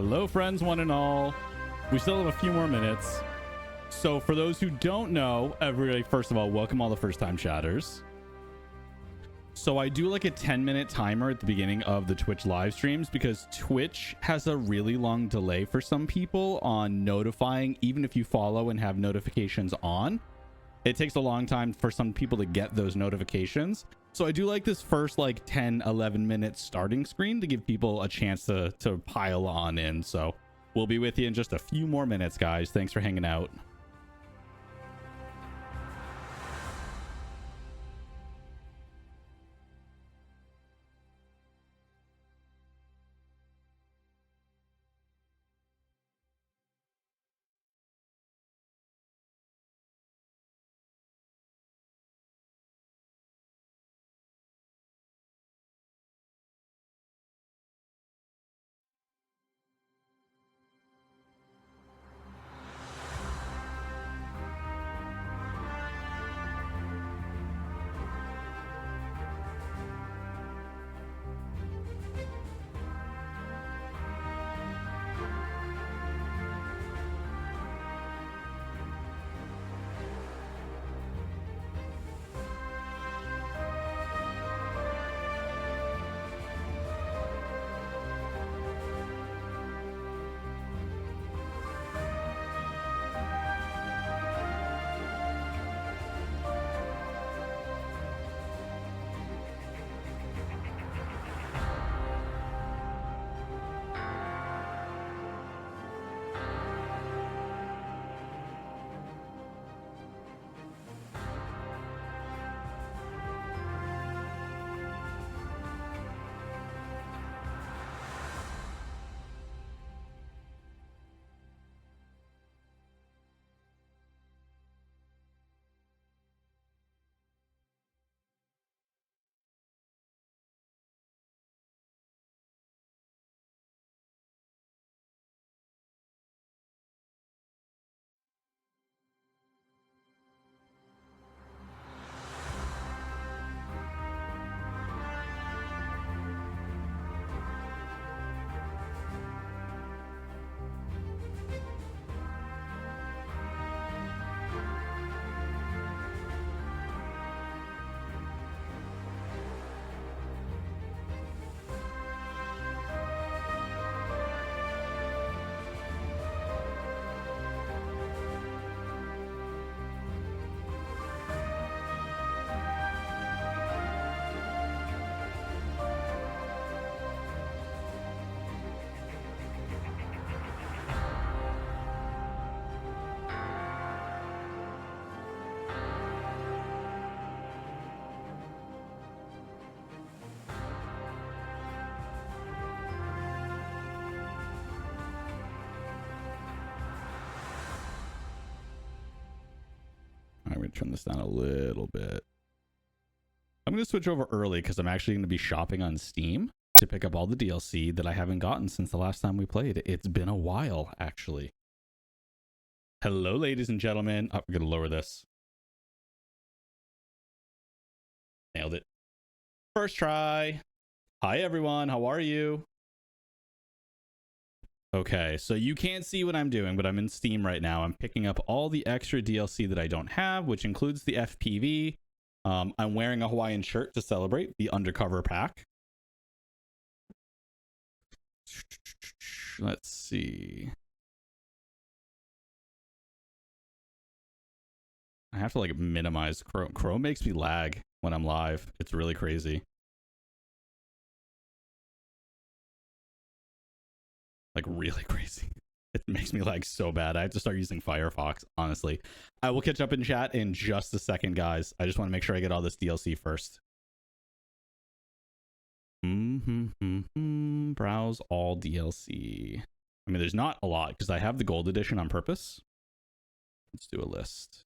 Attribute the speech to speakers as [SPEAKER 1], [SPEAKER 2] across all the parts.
[SPEAKER 1] Hello, friends, one and all. We still have a few more minutes. So for those who don't know, everybody, first of all, welcome all the first-time chatters. So I do like a 10-minute timer at the beginning of the Twitch live streams because Twitch has a really long delay for some people on notifying, even if you follow and have notifications on. It takes a long time for some people to get those notifications. So I do like this first like 10, 11 minute starting screen to give people a chance to pile on in. So we'll be with you in just a few more minutes, guys. Thanks for hanging out. I'm going to turn this down a little bit. I'm going to switch over early because I'm actually going to be shopping on Steam to pick up all the DLC that I haven't gotten since the last time we played. It's been a while, actually. Hello, ladies and gentlemen. Oh, we're going to lower this. Nailed it. First try. Hi, everyone. How are you? Okay, so you can't see what I'm doing, but I'm in Steam right now. I'm picking up all the extra DLC that I don't have, which includes the FPV. I'm wearing a Hawaiian shirt to celebrate the undercover pack. Let's see. I have to like minimize Chrome. Chrome makes me lag when I'm live. It's really crazy. Like really crazy. It makes me lag so bad. I have to start using Firefox, honestly. I will catch up in chat in just a second, guys. I just want to make sure I get all this DLC first. Browse all DLC. I mean, there's not a lot because I have the gold edition on purpose. Let's do a list.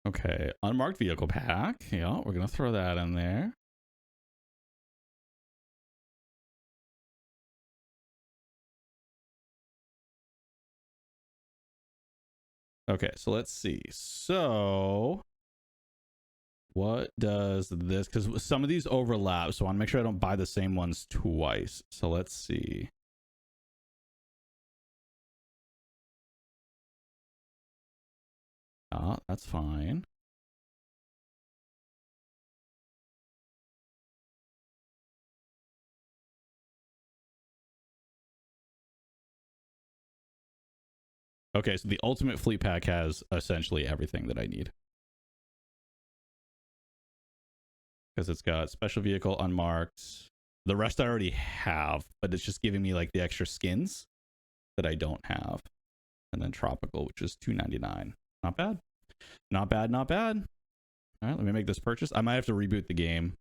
[SPEAKER 1] Okay, unmarked vehicle pack. Yeah, we're gonna throw that in there. Okay, so let's see. So what does this, because some of these overlap, so I want to make sure I don't buy the same ones twice. So let's see. That's fine. Okay, so the ultimate fleet pack has essentially everything that I need. Because it's got special vehicle unmarked. The rest I already have, but it's just giving me like the extra skins that I don't have. And then tropical, which is $2.99. Not bad. Not bad, not bad. All right, let me make this purchase. I might have to reboot the game.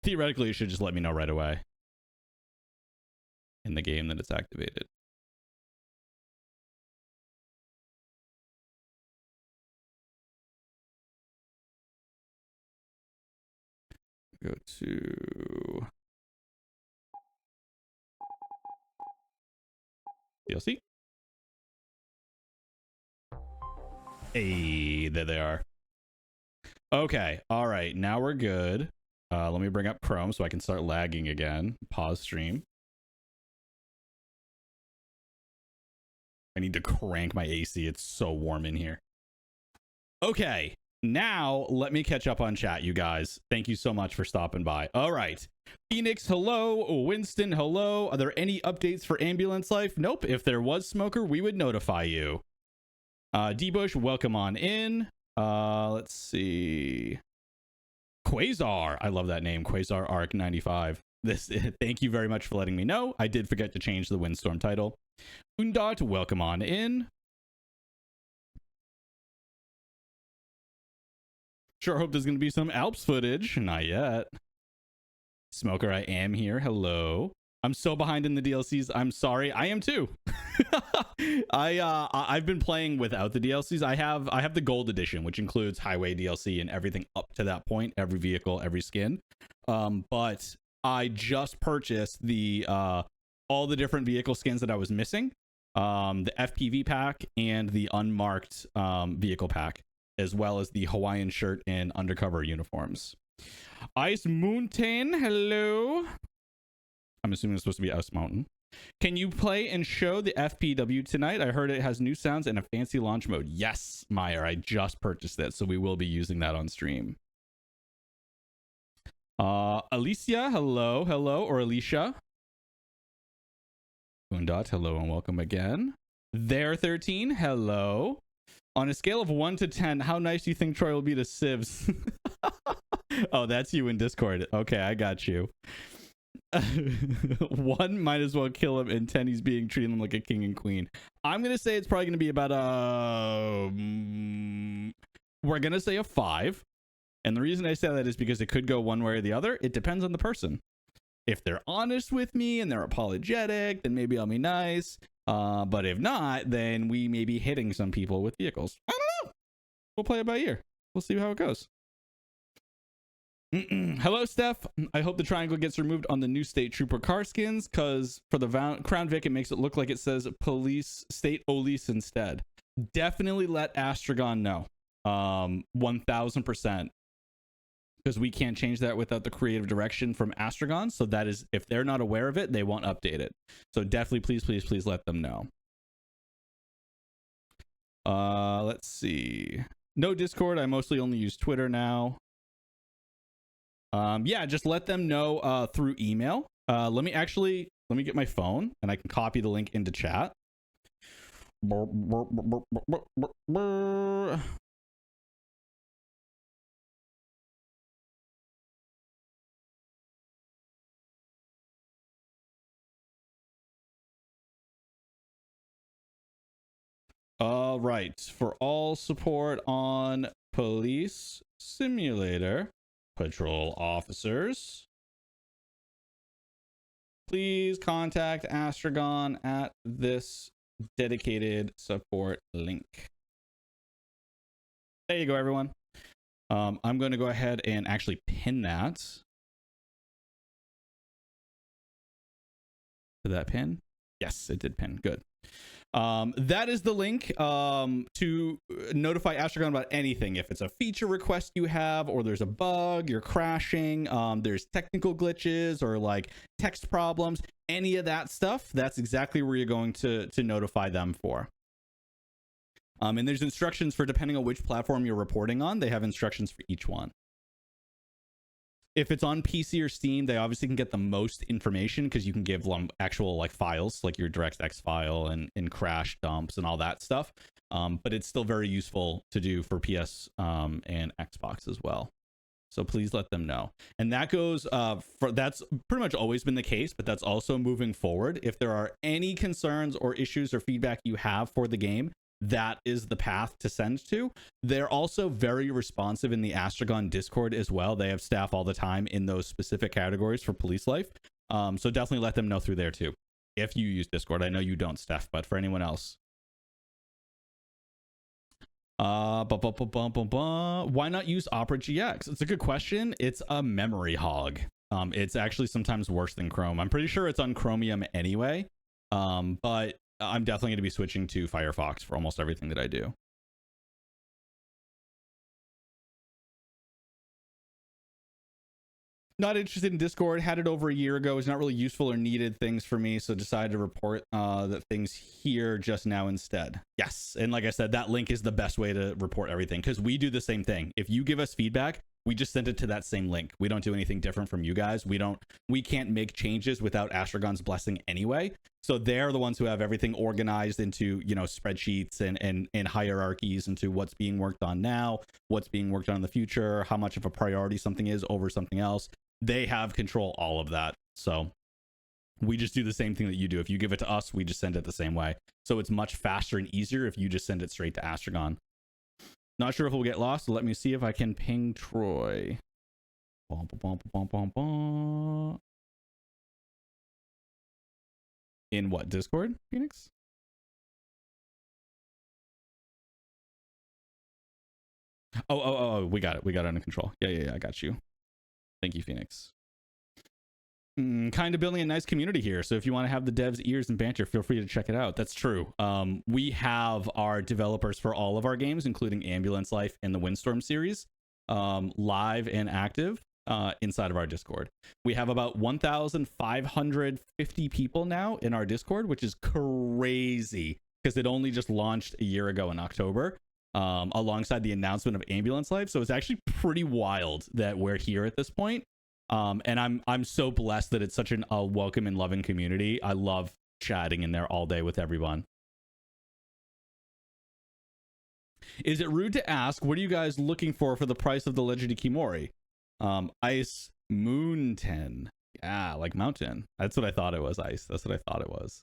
[SPEAKER 1] Theoretically, it should just let me know right away in the game that it's activated. Go to DLC. Hey, there they are. Okay, all right, now we're good. Let me bring up Chrome so I can start lagging again. Pause stream. I need to crank my AC. It's so warm in here. Okay, now let me catch up on chat, you guys. Thank you so much for stopping by. All right. Phoenix, hello. Winston, hello. Are there any updates for ambulance life? Nope. If there was, Smoker, we would notify you. D-Bush, welcome on in. Let's see. Quasar. I love that name. Quasar Arc 95. Thank you very much for letting me know. I did forget to change the Windstorm title. Undot, welcome on in. Sure hope there's going to be some Alps footage. Not yet. Smoker, I am here. Hello. I'm so behind in the DLCs. I'm sorry. I am too. I've been playing without the DLCs. I have the gold edition, which includes highway DLC and everything up to that point, every vehicle, every skin. But I just purchased the all the different vehicle skins that I was missing. The FPV pack and the unmarked vehicle pack, as well as the Hawaiian shirt and undercover uniforms. Ice Mountain, hello. I'm assuming it's supposed to be Ice Mountain. Can you play and show the FPW tonight? I heard it has new sounds and a fancy launch mode. Yes, Meyer, I just purchased it, so we will be using that on stream. Alicia, hello, or Alicia. Undot, hello and welcome again. There 13, hello. On a scale of 1 to 10, how nice do you think Troy will be to Civs? Oh, that's you in Discord. Okay, I got you. 1, might as well kill him, and 10, he's treating them like a king and queen. I'm gonna say it's probably gonna be about we're gonna say a 5. And the reason I say that is because it could go one way or the other. It depends on the person. If they're honest with me and they're apologetic, then maybe I'll be nice. But if not, then we may be hitting some people with vehicles. I don't know. We'll play it by ear. We'll see how it goes. Hello, Steph. I hope the triangle gets removed on the new state trooper car skins, because for the Crown Vic, it makes it look like it says police state police instead. Definitely let Astragon know. 1000%. Because we can't change that without the creative direction from Astragon. So that is, if they're not aware of it, they won't update it. So definitely, please let them know. Let's see. No Discord. I mostly only use Twitter now. Yeah, just let them know through email. Let me get my phone and I can copy the link into chat. All right, for all support on Police Simulator patrol officers, please contact Astragon at this dedicated support link. There you go, everyone. I'm going to go ahead and actually pin that to that pin. Yes, it did pin. Good. That is the link to notify Astragon about anything. If it's a feature request you have, or there's a bug, you're crashing, there's technical glitches or like text problems, any of that stuff, that's exactly where you're going to notify them for. And there's instructions for, depending on which platform you're reporting on, they have instructions for each one. If it's on PC or Steam, they obviously can get the most information because you can give them actual like files, like your DirectX file and crash dumps and all that stuff. But it's still very useful to do for PS and Xbox as well. So please let them know. And that goes that's pretty much always been the case, but that's also moving forward. If there are any concerns or issues or feedback you have for the game, that is the path to send to. They're also very responsive in the Astragon Discord as well. They have staff all the time in those specific categories for police life. So definitely let them know through there too. If you use Discord, I know you don't, Steph, but for anyone else. Why not use Opera GX? It's a good question. It's a memory hog. It's actually sometimes worse than Chrome. I'm pretty sure it's on Chromium anyway. But I'm definitely going to be switching to Firefox for almost everything that I do. Not interested in Discord. Had it over a year ago. It's not really useful or needed things for me, so decided to report that things here just now instead. Yes, and like I said, that link is the best way to report everything because we do the same thing. If you give us feedback, we just send it to that same link. We don't do anything different from you guys. We can't make changes without Astragon's blessing anyway. So they're the ones who have everything organized into, you know, spreadsheets and hierarchies into what's being worked on now, what's being worked on in the future, how much of a priority something is over something else. They have control all of that. So we just do the same thing that you do. If you give it to us, we just send it the same way. So it's much faster and easier if you just send it straight to Astragon. Not sure if we'll get lost. So let me see if I can ping Troy. In what, Discord, Phoenix? Oh, we got it. We got it under control. Yeah, I got you. Thank you, Phoenix. Kind of building a nice community here. So if you want to have the devs' ears and banter, feel free to check it out. That's true. We have our developers for all of our games, including Ambulance Life and the Windstorm series, live and active inside of our Discord. We have about 1,550 people now in our Discord, which is crazy because it only just launched a year ago in October, alongside the announcement of Ambulance Life. So it's actually pretty wild that we're here at this point. And I'm so blessed that it's such a welcome and loving community. I love chatting in there all day with everyone. Is it rude to ask, what are you guys looking for the price of the Legend of Kimori? Ice Moon 10. Yeah, like mountain. That's what I thought it was, Ice. That's what I thought it was.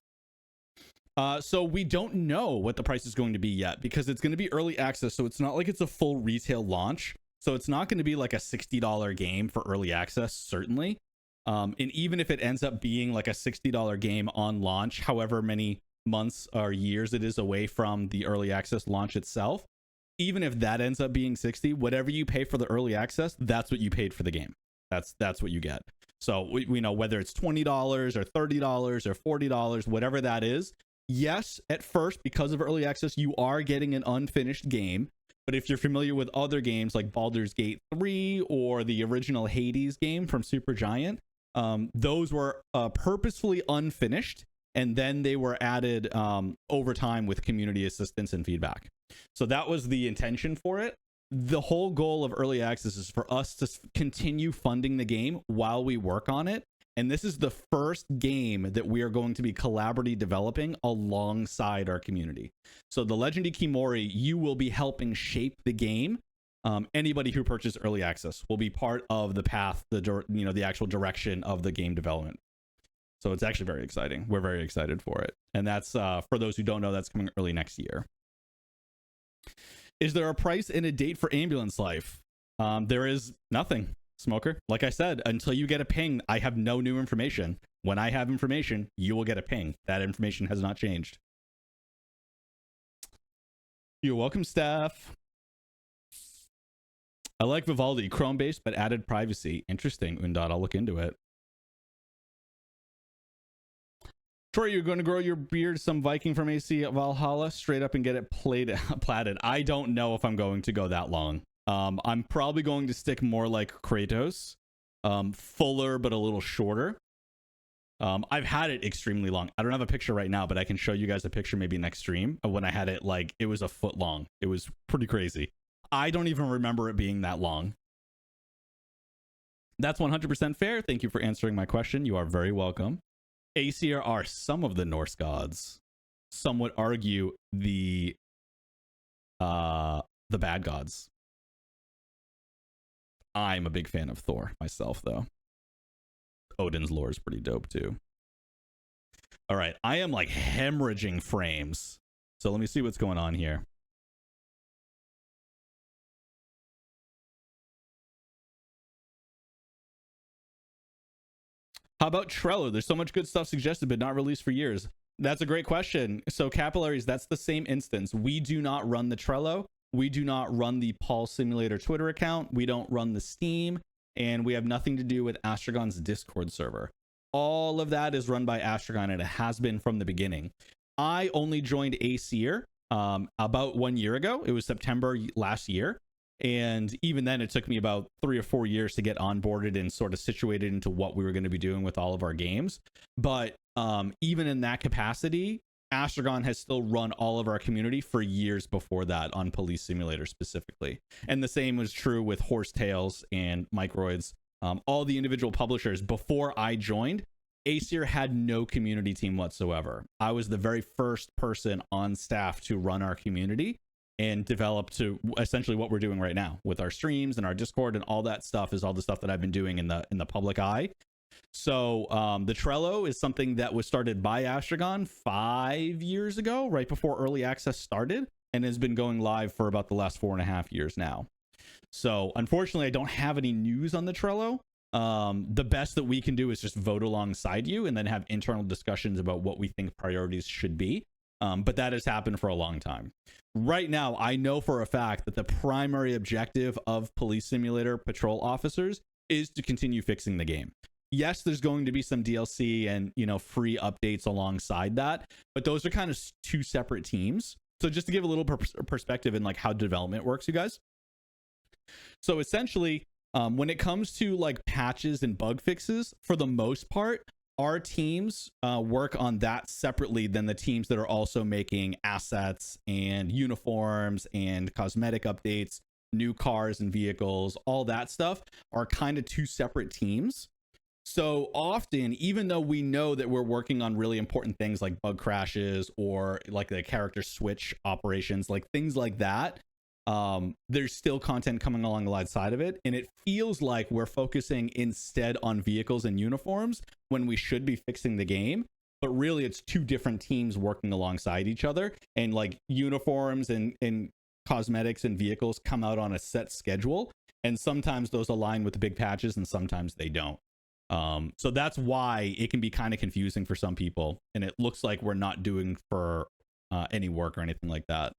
[SPEAKER 1] So we don't know what the price is going to be yet because it's going to be early access. So it's not like it's a full retail launch. So it's not going to be like a $60 game for early access, certainly. And even if it ends up being like a $60 game on launch, however many months or years it is away from the early access launch itself, even if that ends up being 60, whatever you pay for the early access, that's what you paid for the game. That's what you get. So we know whether it's $20 or $30 or $40, whatever that is. Yes, at first, because of early access, you are getting an unfinished game. But if you're familiar with other games like Baldur's Gate 3 or the original Hades game from Supergiant, those were purposefully unfinished, and then they were added over time with community assistance and feedback. So that was the intention for it. The whole goal of early access is for us to continue funding the game while we work on it. And this is the first game that we are going to be collaboratively developing alongside our community. So the Legend of Kimori, you will be helping shape the game. Anybody who purchased early access will be part of the path, the actual direction of the game development. So it's actually very exciting. We're very excited for it. And that's, for those who don't know, that's coming early next year. Is there a price and a date for Ambulance Life? There is nothing. Smoker, like I said, until you get a ping, I have no new information. When I have information, you will get a ping. That information has not changed. You're welcome, Steph. I like Vivaldi, Chrome-based, but added privacy. Interesting, Undot. I'll look into it. Troy, you're going to grow your beard some Viking from AC Valhalla straight up and get it platted. I don't know if I'm going to go that long. I'm probably going to stick more like Kratos, fuller but a little shorter. I've had it extremely long. I don't have a picture right now, but I can show you guys a picture maybe next stream of when I had it. Like, it was a foot long. It was pretty crazy. I don't even remember it being that long. That's 100% fair. Thank you for answering my question. You are very welcome. Aesir are some of the Norse gods. Some would argue the bad gods. I'm a big fan of Thor myself, though. Odin's lore is pretty dope too. All right, I am like hemorrhaging frames, so let me see what's going on here. How about Trello? There's so much good stuff suggested but not released for years. That's a great question. So Capillaries, that's the same instance. We do not run the Trello. We do not run the Paul Simulator Twitter account. We don't run the Steam. And we have nothing to do with Astragon's Discord server. All of that is run by Astragon, and it has been from the beginning. I only joined Aesir about 1 year ago. It was September last year. And even then, it took me about 3 or 4 years to get onboarded and sort of situated into what we were going to be doing with all of our games. But even in that capacity, Astragon has still run all of our community for years before that on Police Simulator specifically. And the same was true with Horsetails and Microids. All the individual publishers before I joined, Aesir had no community team whatsoever. I was the very first person on staff to run our community and develop to essentially what we're doing right now with our streams and our Discord, and all that stuff is all the stuff that I've been doing in the public eye. So the Trello is something that was started by Astragon 5 years ago, right before early access started, and has been going live for about the last 4.5 years now. So unfortunately, I don't have any news on the Trello. The best that we can do is just vote alongside you and then have internal discussions about what we think priorities should be. But that has happened for a long time. Right now, I know for a fact that the primary objective of Police Simulator patrol officers is to continue fixing the game. Yes, there's going to be some DLC and, you know, free updates alongside that, but those are kind of two separate teams. So just to give a little perspective in like how development works, you guys. So essentially, when it comes to like patches and bug fixes, for the most part, our teams work on that separately than the teams that are also making assets and uniforms and cosmetic updates, new cars and vehicles. All that stuff are kind of two separate teams. So often, even though we know that we're working on really important things like bug crashes or like the character switch operations, like things like that, there's still content coming along alongside of it. And it feels like we're focusing instead on vehicles and uniforms when we should be fixing the game. But really, it's two different teams working alongside each other. And like uniforms and cosmetics and vehicles come out on a set schedule. And sometimes those align with the big patches and sometimes they don't. So that's why it can be kind of confusing for some people, and it looks like we're not doing for any work or anything like that.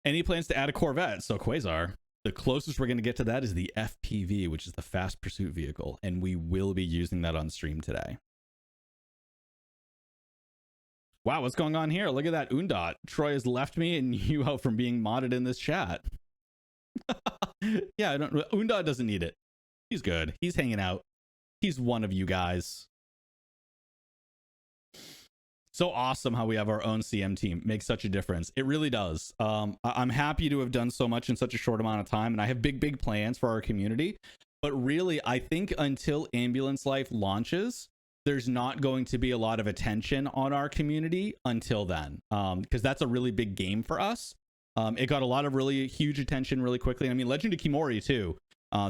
[SPEAKER 1] Any plans to add a Corvette? So Quasar, the closest we're going to get to that is the FPV, which is the fast pursuit vehicle, and we will be using that on stream today. Wow, what's going on here? Look at that Undot. Troy has left me and you out from being modded in this chat. Yeah, Undot doesn't need it. He's good. He's hanging out. He's one of you guys. So awesome how we have our own CM team. Makes such a difference. It really does. I'm happy to have done so much in such a short amount of time, and I have big plans for our community. But really, I think until Ambulance Life launches, there's not going to be a lot of attention on our community until then, because that's a really big game for us. It got a lot of really huge attention really quickly. I mean, Legend of Kimori too.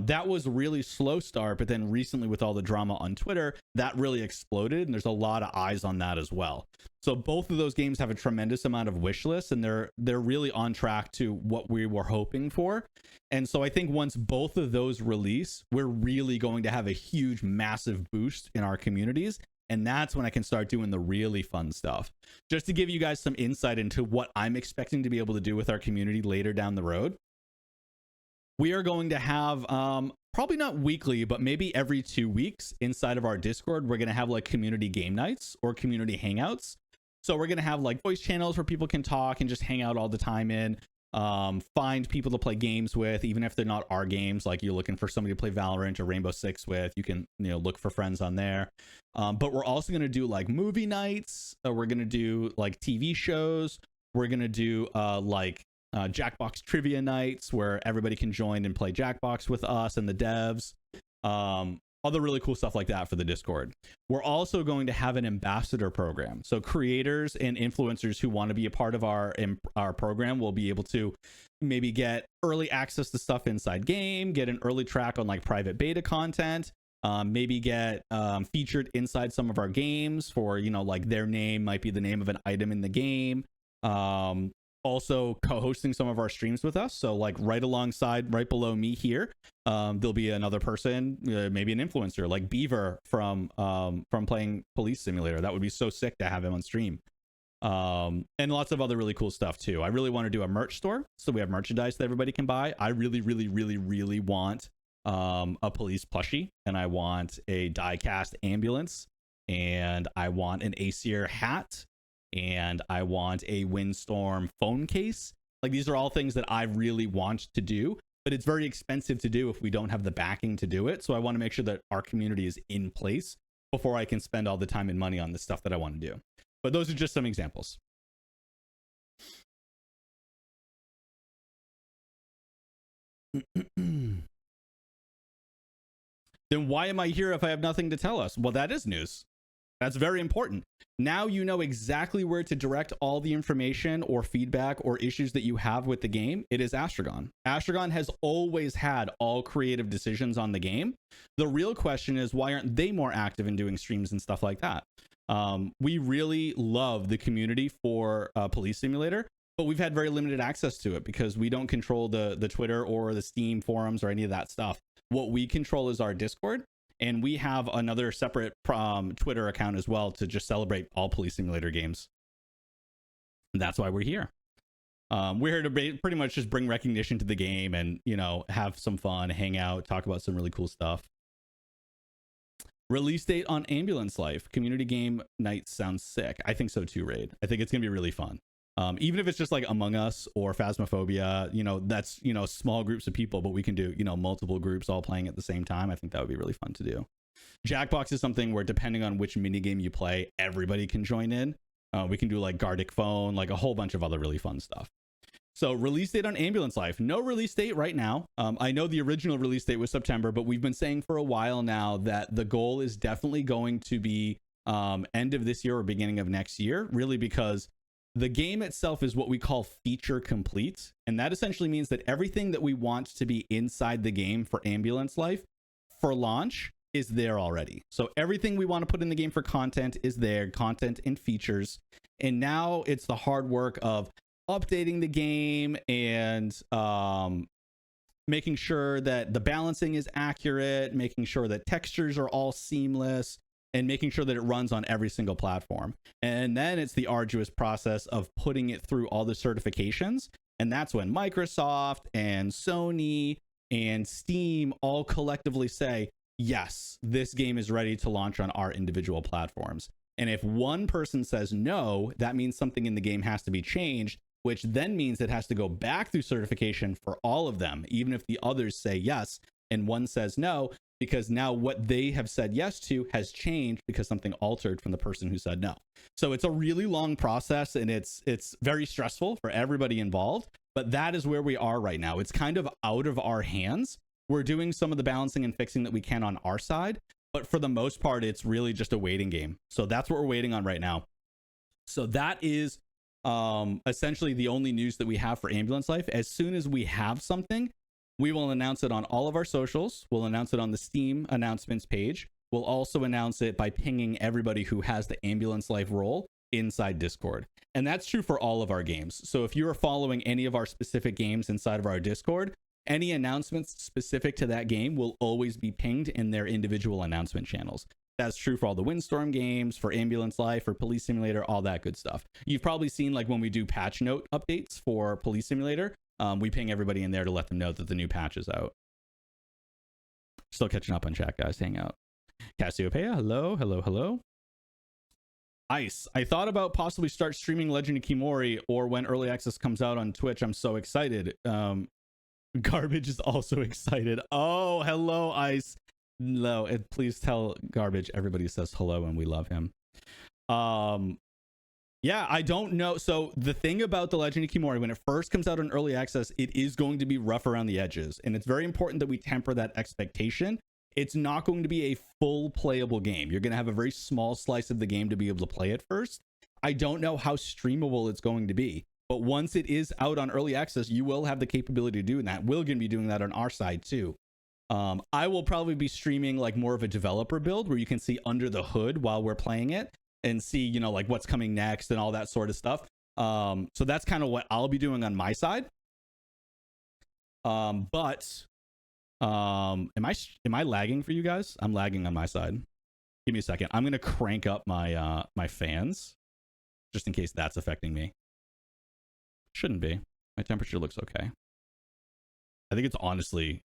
[SPEAKER 1] That was really slow start, but then recently with all the drama on Twitter, that really exploded, and there's a lot of eyes on that as well. So both of those games have a tremendous amount of wish lists, and they're really on track to what we were hoping for. And so I think once both of those release, we're really going to have a huge, massive boost in our communities. And that's when I can start doing the really fun stuff. Just to give you guys some insight into what I'm expecting to be able to do with our community later down the road. We are going to have probably not weekly, but maybe every 2 weeks inside of our Discord, we're going to have like community game nights or community hangouts. So we're going to have like voice channels where people can talk and just hang out all the time in, find people to play games with, even if they're not our games. Like you're looking for somebody to play Valorant or Rainbow Six with, you can, look for friends on there. But we're also going to do like movie nights. We're going to do like TV shows. We're going to do Jackbox trivia nights where everybody can join and play Jackbox with us and the devs. Other really cool stuff like that for the Discord. We're also going to have an ambassador program. So creators and influencers who want to be a part of our program will be able to maybe get early access to stuff inside game, get an early track on like private beta content, maybe get featured inside some of our games for, like their name might be the name of an item in the game. Also co-hosting some of our streams with us. So like right below me here, there'll be another person, maybe an influencer like Beaver from playing Police Simulator. That would be so sick to have him on stream. And lots of other really cool stuff too. I really want to do a merch store, so we have merchandise that everybody can buy. I really, really, really, really want a police plushie, and I want a die-cast ambulance, and I want an Aesir hat, and I want a Windstorm phone case. Like these are all things that I really want to do, but it's very expensive to do if we don't have the backing to do it. So I want to make sure that our community is in place before I can spend all the time and money on the stuff that I want to do. But those are just some examples. Then why am I here if I have nothing to tell us? Well, that is news. That's very important. Now you know exactly where to direct all the information or feedback or issues that you have with the game. It is Astragon. Astragon has always had all creative decisions on the game. The real question is, why aren't they more active in doing streams and stuff like that? We really love the community for Police Simulator, but we've had very limited access to it because we don't control the Twitter or the Steam forums or any of that stuff. What we control is our Discord. And we have another separate Twitter account as well to just celebrate all Police Simulator games. And that's why we're here. We're here to pretty much just bring recognition to the game and, have some fun, hang out, talk about some really cool stuff. Release date on Ambulance Life. Community game night sounds sick. I think so too, Raid. I think it's going to be really fun. Even if it's just like Among Us or Phasmophobia, that's, small groups of people, but we can do, multiple groups all playing at the same time. I think that would be really fun to do. Jackbox is something where depending on which minigame you play, everybody can join in. We can do like Gardic Phone, like a whole bunch of other really fun stuff. So release date on Ambulance Life. No release date right now. I know the original release date was September, but we've been saying for a while now that the goal is definitely going to be end of this year or beginning of next year, really because the game itself is what we call feature complete. And that essentially means that everything that we want to be inside the game for Ambulance Life for launch is there already. So everything we want to put in the game for content is there, content and features. And now it's the hard work of updating the game and making sure that the balancing is accurate, making sure that textures are all seamless, and making sure that it runs on every single platform. And then it's the arduous process of putting it through all the certifications. And that's when Microsoft and Sony and Steam all collectively say, yes, this game is ready to launch on our individual platforms. And if one person says no, that means something in the game has to be changed, which then means it has to go back through certification for all of them, even if the others say yes and one says no, because now what they have said yes to has changed because something altered from the person who said no. So it's a really long process, and it's very stressful for everybody involved, but that is where we are right now. It's kind of out of our hands. We're doing some of the balancing and fixing that we can on our side, but for the most part, it's really just a waiting game. So that's what we're waiting on right now. So that is essentially the only news that we have for Ambulance Life. As soon as we have something, we will announce it on all of our socials. We'll announce it on the Steam announcements page. We'll also announce it by pinging everybody who has the Ambulance Life role inside Discord. And that's true for all of our games. So if you are following any of our specific games inside of our Discord, any announcements specific to that game will always be pinged in their individual announcement channels. That's true for all the Windstorm games, for Ambulance Life, for Police Simulator, all that good stuff. You've probably seen like when we do patch note updates for Police Simulator, we ping everybody in there to let them know that the new patch is out. Still catching up on chat, guys. Hang out. Cassiopeia, hello, hello, hello. Ice, I thought about possibly start streaming Legend of Kimori, or when early access comes out on Twitch. I'm so excited. Garbage is also excited. Oh, hello, Ice. No, please tell Garbage everybody says hello and we love him. Yeah, I don't know. So the thing about the Legend of Kimori, when it first comes out on early access, it is going to be rough around the edges, and it's very important that we temper that expectation. It's not going to be a full playable game. You're going to have a very small slice of the game to be able to play it first. I don't know how streamable it's going to be, but once it is out on early access, you will have the capability of doing that. We're going to be doing that on our side too. I will probably be streaming like more of a developer build where you can see under the hood while we're playing it and see, you know, like what's coming next and all that sort of stuff. So that's kind of what I'll be doing on my side. But am I lagging for you guys? I'm lagging on my side. Give me a second. I'm gonna crank up my my fans just in case that's affecting me. Shouldn't be. My temperature looks okay. I think it's honestly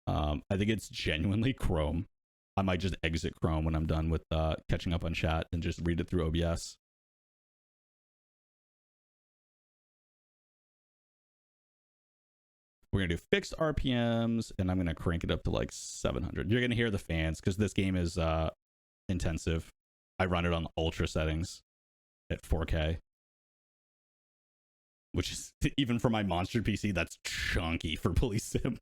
[SPEAKER 1] I think it's genuinely Chrome. I might just exit Chrome when I'm done with catching up on chat and just read it through OBS. We're going to do fixed RPMs, and I'm going to crank it up to like 700. You're going to hear the fans because this game is intensive. I run it on ultra settings at 4K. Which is, even for my monster PC, that's chunky for Police Sim.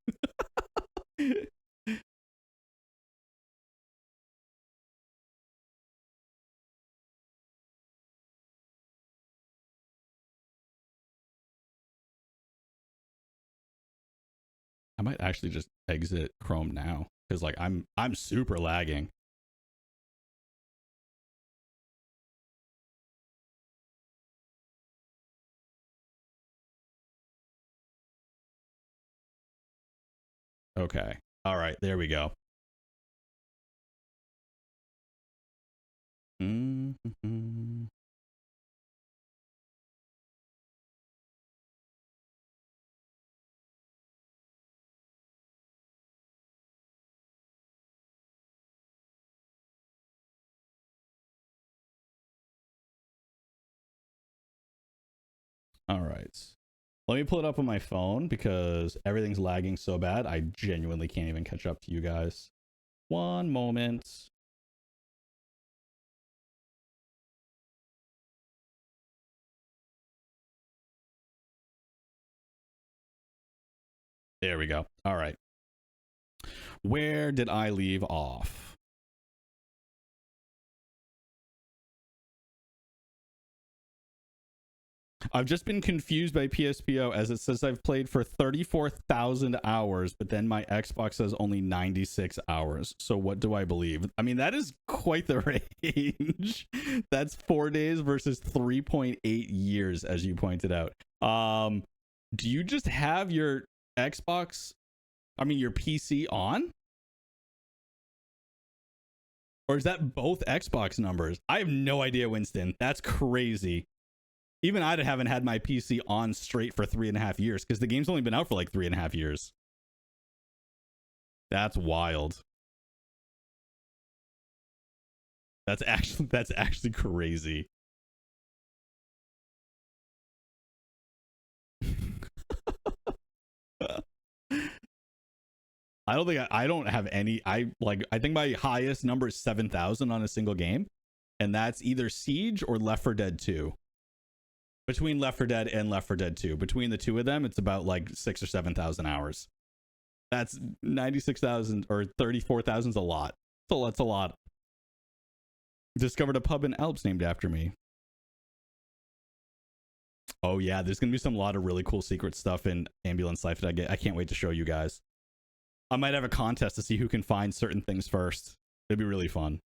[SPEAKER 1] I might actually just exit Chrome now because like I'm super lagging. Okay. All right, there we go. Mm-hmm. All right. Let me pull it up on my phone because everything's lagging so bad. I genuinely can't even catch up to you guys. One moment. There we go. All right. Where did I leave off? I've just been confused by PSPO as it says I've played for 34,000 hours, but then my Xbox says only 96 hours. So what do I believe? I mean, that is quite the range. That's 4 days versus 3.8 years, as you pointed out. Do you just have your Xbox, I mean, your PC on? Or is that both Xbox numbers? I have no idea, Winston. That's crazy. Even I haven't had my PC on straight for 3.5 years because the game's only been out for like 3.5 years. That's wild. That's actually crazy. I don't think I don't have any. I think my highest number is 7,000 on a single game, and that's either Siege or Left 4 Dead 2. Between Left 4 Dead and Left 4 Dead 2, between the two of them, it's about like 6,000 or 7,000 hours. That's 96,000 or 34,000 is a lot. That's a lot. Discovered a pub in Alps named after me. Oh yeah, there's gonna be lot of really cool secret stuff in Ambulance Life that I can't wait to show you guys. I might have a contest to see who can find certain things first. It'd be really fun.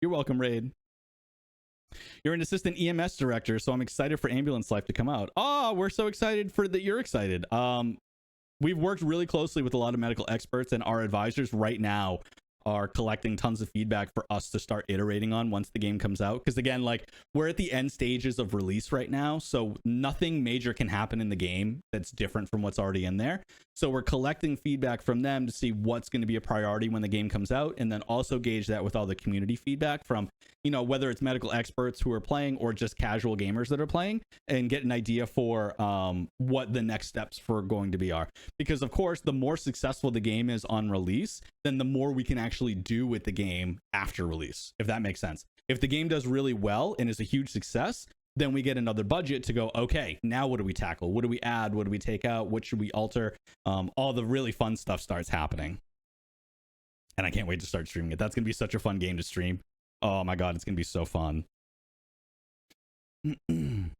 [SPEAKER 1] You're welcome, Raid. You're an assistant EMS director, so I'm excited for Ambulance Life to come out. Oh, we're so excited for that you're excited. We've worked really closely with a lot of medical experts, and our advisors right now are collecting tons of feedback for us to start iterating on once the game comes out. Because again, like, we're at the end stages of release right now, so nothing major can happen in the game that's different from what's already in there. So we're collecting feedback from them to see what's going to be a priority when the game comes out, and then also gauge that with all the community feedback from, you know, whether it's medical experts who are playing or just casual gamers that are playing, and get an idea for what the next steps for going to be are. Because of course, the more successful the game is on release, then the more we can actually do with the game after release, if that makes sense. If the game does really well and is a huge success, then we get another budget to go, okay, now what do we tackle? What do we add? What do we take out? What should we alter? All the really fun stuff starts happening. And I can't wait to start streaming it. That's going to be such a fun game to stream. Oh my God, it's going to be so fun. I don't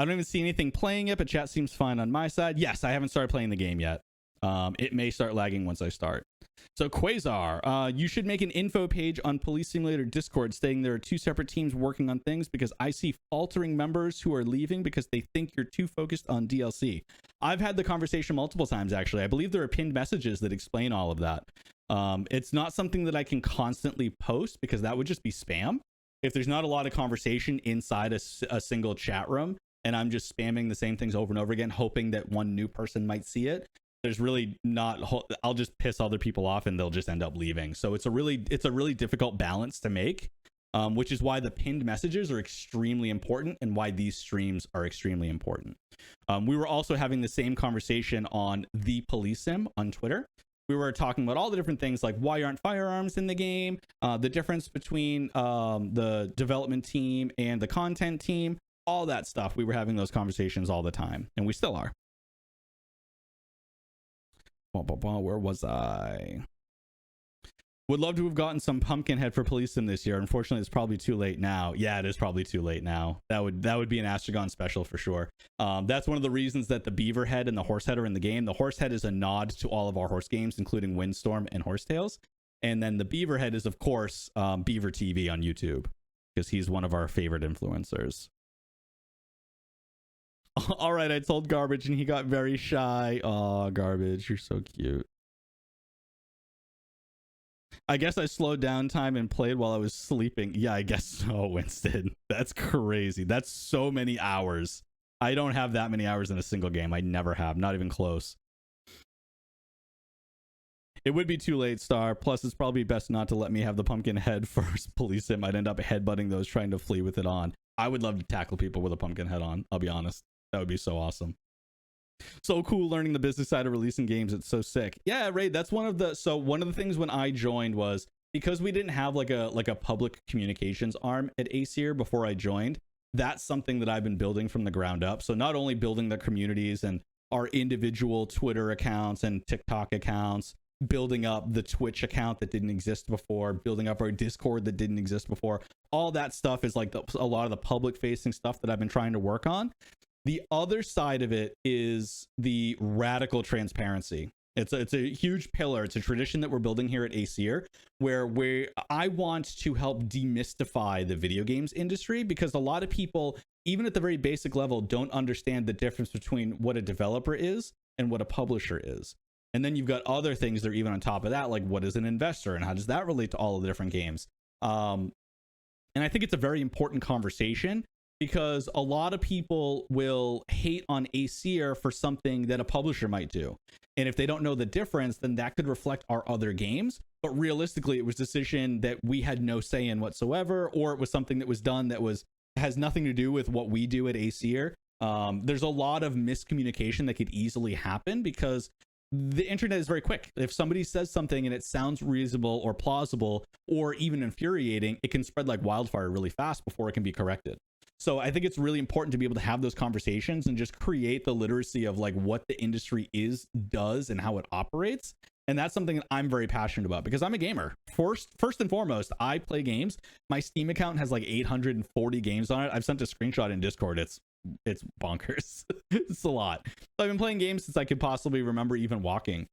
[SPEAKER 1] even see anything playing it, but chat seems fine on my side. Yes, I haven't started playing the game yet. It may start lagging once I start. So Quasar, you should make an info page on Police Simulator Discord stating there are 2 separate teams working on things, because I see faltering members who are leaving because they think you're too focused on DLC. I've had the conversation multiple times, actually. I believe there are pinned messages that explain all of that. It's not something that I can constantly post because that would just be spam. If there's not a lot of conversation inside a single chat room and I'm just spamming the same things over and over again, hoping that one new person might see it, there's really not, I'll just piss other people off and they'll just end up leaving. So it's a really difficult balance to make, which is why the pinned messages are extremely important and why these streams are extremely important. We were also having the same conversation on the Police Sim on Twitter. We were talking about all the different things, like why aren't firearms in the game, the difference between the development team and the content team, all that stuff. We were having those conversations all the time, and we still are. Where was I? Would love to have gotten some Pumpkinhead for Police Sim this year. Unfortunately, it's probably too late now. Yeah, it is probably too late now. That would be an Astragon special for sure. That's one of the reasons that the Beaver Head and the Horse Head are in the game. The Horse Head is a nod to all of our horse games, including Windstorm and Horsetails. And then the Beaver Head is, of course, Beaver TV on YouTube, because he's one of our favorite influencers. All right, I told Garbage and he got very shy. Oh, Garbage, you're so cute. I guess I slowed down time and played while I was sleeping. Yeah, I guess so, Winston. That's crazy. That's so many hours. I don't have that many hours in a single game. I never have, not even close. It would be too late, Star. Plus, it's probably best not to let me have the pumpkin head first. Police Sim. I'd end up headbutting those trying to flee with it on. I would love to tackle people with a pumpkin head on. I'll be honest. That would be so awesome. So cool learning the business side of releasing games. It's so sick. Yeah, Ray, that's one of the things when I joined was because we didn't have like a public communications arm at Aesir before I joined. That's something that I've been building from the ground up. So not only building the communities and our individual Twitter accounts and TikTok accounts, building up the Twitch account that didn't exist before, building up our Discord that didn't exist before. All that stuff is like a lot of the public facing stuff that I've been trying to work on. The other side of it is the radical transparency. It's a huge pillar. It's a tradition that we're building here at Aesir, where I want to help demystify the video games industry, because a lot of people, even at the very basic level, don't understand the difference between what a developer is and what a publisher is. And then you've got other things that are even on top of that, like what is an investor and how does that relate to all of the different games? And I think it's a very important conversation, because a lot of people will hate on Aesir for something that a publisher might do. And if they don't know the difference, then that could reflect our other games. But realistically, it was a decision that we had no say in whatsoever, or it was something that was done that has nothing to do with what we do at Aesir. There's a lot of miscommunication that could easily happen, because the internet is very quick. If somebody says something and it sounds reasonable or plausible or even infuriating, it can spread like wildfire really fast before it can be corrected. So I think it's really important to be able to have those conversations and just create the literacy of like what the industry does and how it operates. And that's something that I'm very passionate about, because I'm a gamer. First and foremost, I play games. My Steam account has like 840 games on it. I've sent a screenshot in Discord. It's bonkers. It's a lot. So I've been playing games since I could possibly remember even walking.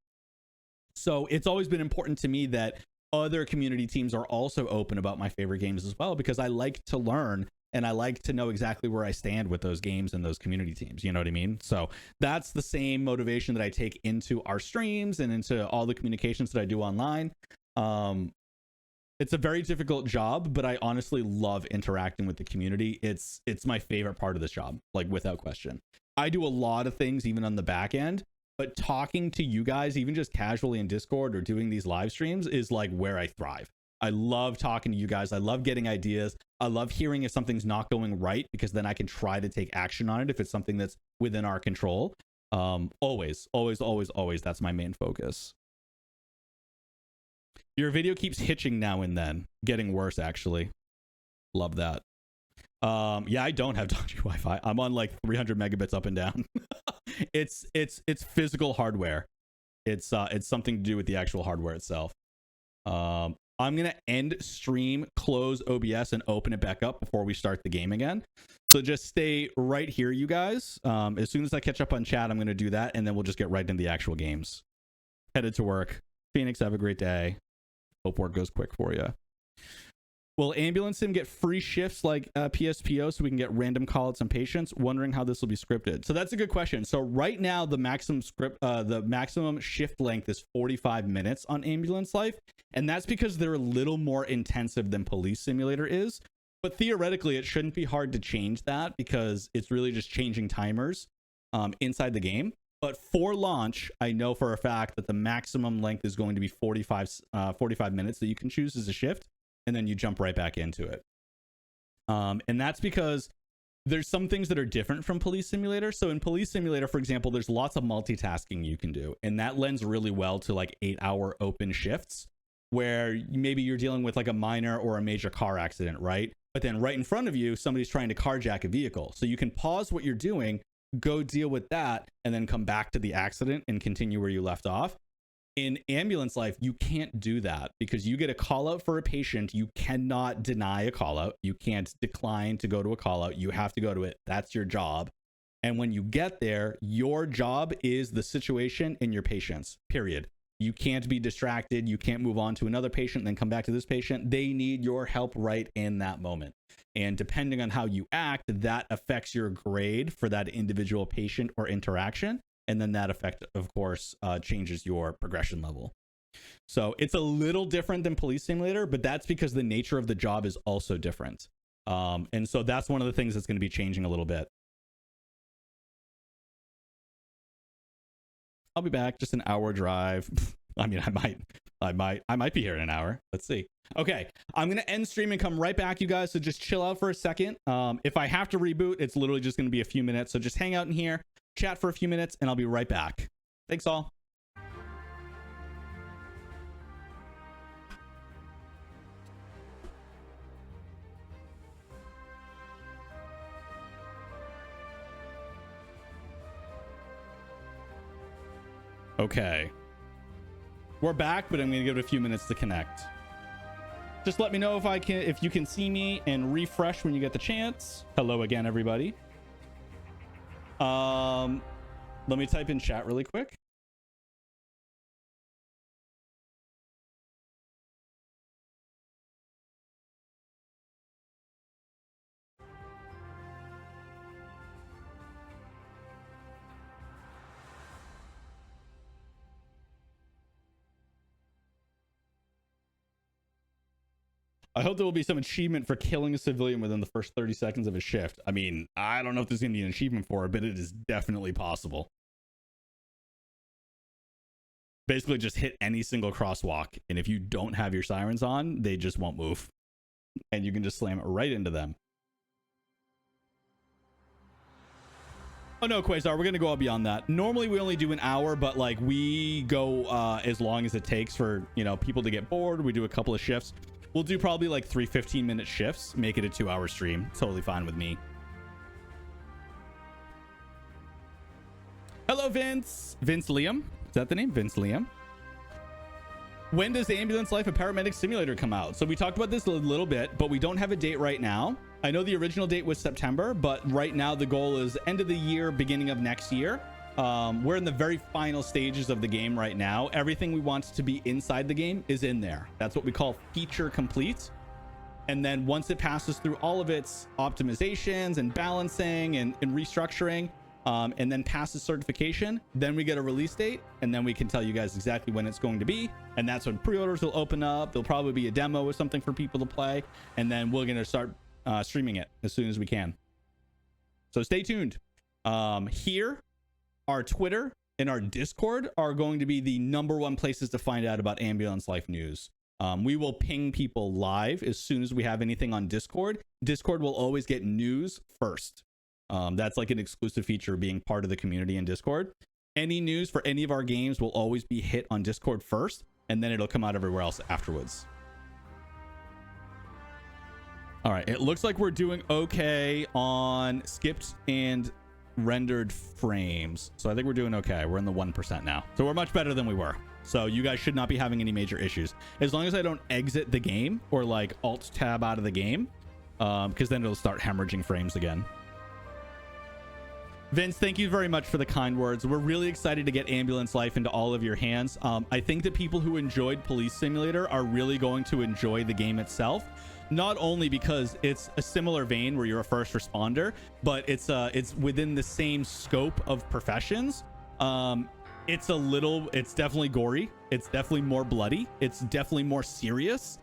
[SPEAKER 1] So it's always been important to me that other community teams are also open about my favorite games as well, because I like to learn and I like to know exactly where I stand with those games and those community teams. You know what I mean? So that's the same motivation that I take into our streams and into all the communications that I do online. It's a very difficult job, but I honestly love interacting with the community. It's my favorite part of this job, like without question. I do a lot of things even on the back end, but talking to you guys, even just casually in Discord or doing these live streams, is like where I thrive. I love talking to you guys. I love getting ideas. I love hearing if something's not going right, because then I can try to take action on it if it's something that's within our control. Always, that's my main focus. Your video keeps hitching now and then. Getting worse, actually. Love that. Yeah, I don't have dodgy Wi-Fi. I'm on like 300 megabits up and down. It's physical hardware. It's something to do with the actual hardware itself. I'm gonna end stream, close OBS, and open it back up before we start the game again. So just stay right here, you guys. As soon as I catch up on chat, I'm gonna do that, and then we'll just get right into the actual games. Headed to work. Phoenix, have a great day. Hope work goes quick for you. Will Ambulance Sim get free shifts like PSPO so we can get random call-outs on patients? Wondering how this will be scripted. So that's a good question. So right now the maximum shift length is 45 minutes on Ambulance Life, and that's because they're a little more intensive than Police Simulator is. But theoretically, it shouldn't be hard to change that because it's really just changing timers inside the game. But for launch, I know for a fact that the maximum length is going to be 45 minutes that you can choose as a shift, and then you jump right back into it. And that's because there's some things that are different from Police Simulator. So in Police Simulator, for example, there's lots of multitasking you can do, and that lends really well to like 8-hour open shifts where maybe you're dealing with like a minor or a major car accident, right? But then right in front of you, somebody's trying to carjack a vehicle. So you can pause what you're doing, go deal with that, and then come back to the accident and continue where you left off. In Ambulance Life, you can't do that because you get a call out for a patient. You cannot deny a call out. You can't decline to go to a call out. You have to go to it. That's your job. And when you get there, your job is the situation and your patients, period. You can't be distracted. You can't move on to another patient and then come back to this patient. They need your help right in that moment. And depending on how you act, that affects your grade for that individual patient or interaction. And then that effect, of course, changes your progression level. So it's a little different than Police Simulator, but that's because the nature of the job is also different. And so that's one of the things that's going to be changing a little bit. I'll be back. Just an hour drive. I mean, I might be here in an hour. Let's see. Okay, I'm gonna end stream and come right back, you guys. So just chill out for a second. If I have to reboot, it's literally just gonna be a few minutes. So just hang out in here, chat for a few minutes, and I'll be right back. Thanks all. Okay, we're back, but I'm gonna give it a few minutes to connect. Just let me know if you can see me, and refresh when you get the chance. Hello again, everybody. Let me type in chat really quick. I hope there will be some achievement for killing a civilian within the first 30 seconds of a shift. I mean, I don't know if there's going to be an achievement for it, but it is definitely possible. Basically, just hit any single crosswalk, and if you don't have your sirens on, they just won't move. And you can just slam it right into them. Oh no, Quasar, we're going to go all beyond that. Normally, we only do an hour, but like we go as long as it takes for, you know, people to get bored. We do a couple of shifts. We'll do probably like 3 15-minute shifts, make it a 2-hour stream. Totally fine with me. Hello, Vince. Vince Liam. Is that the name? Vince Liam. When does Ambulance Life, a paramedic simulator, come out? So we talked about this a little bit, but we don't have a date right now. I know the original date was September, but right now the goal is end of the year, beginning of next year. We're in the very final stages of the game right now. Everything we want to be inside the game is in there. That's what we call feature complete. And then once it passes through all of its optimizations and balancing and restructuring, and then passes certification, then we get a release date, and then we can tell you guys exactly when it's going to be. And that's when pre-orders will open up. There'll probably be a demo or something for people to play, and then we're going to start streaming it as soon as we can. So stay tuned. Here, our Twitter and our Discord are going to be the #1 places to find out about Ambulance Life news. We will ping people live as soon as we have anything on Discord. Discord will always get news first. That's like an exclusive feature being part of the community in Discord. Any news for any of our games will always be hit on Discord first, and then it'll come out everywhere else afterwards. All right, it looks like we're doing okay on skipped and rendered frames. So I think we're doing okay. We're in the 1% now. So we're much better than we were. So you guys should not be having any major issues. As long as I don't exit the game or like alt tab out of the game, because then it'll start hemorrhaging frames again. Vince, thank you very much for the kind words. We're really excited to get Ambulance Life into all of your hands. I think that people who enjoyed Police Simulator are really going to enjoy the game itself. Not only because it's a similar vein where you're a first responder, but it's within the same scope of professions. It's definitely gory. It's definitely more bloody. It's definitely more serious.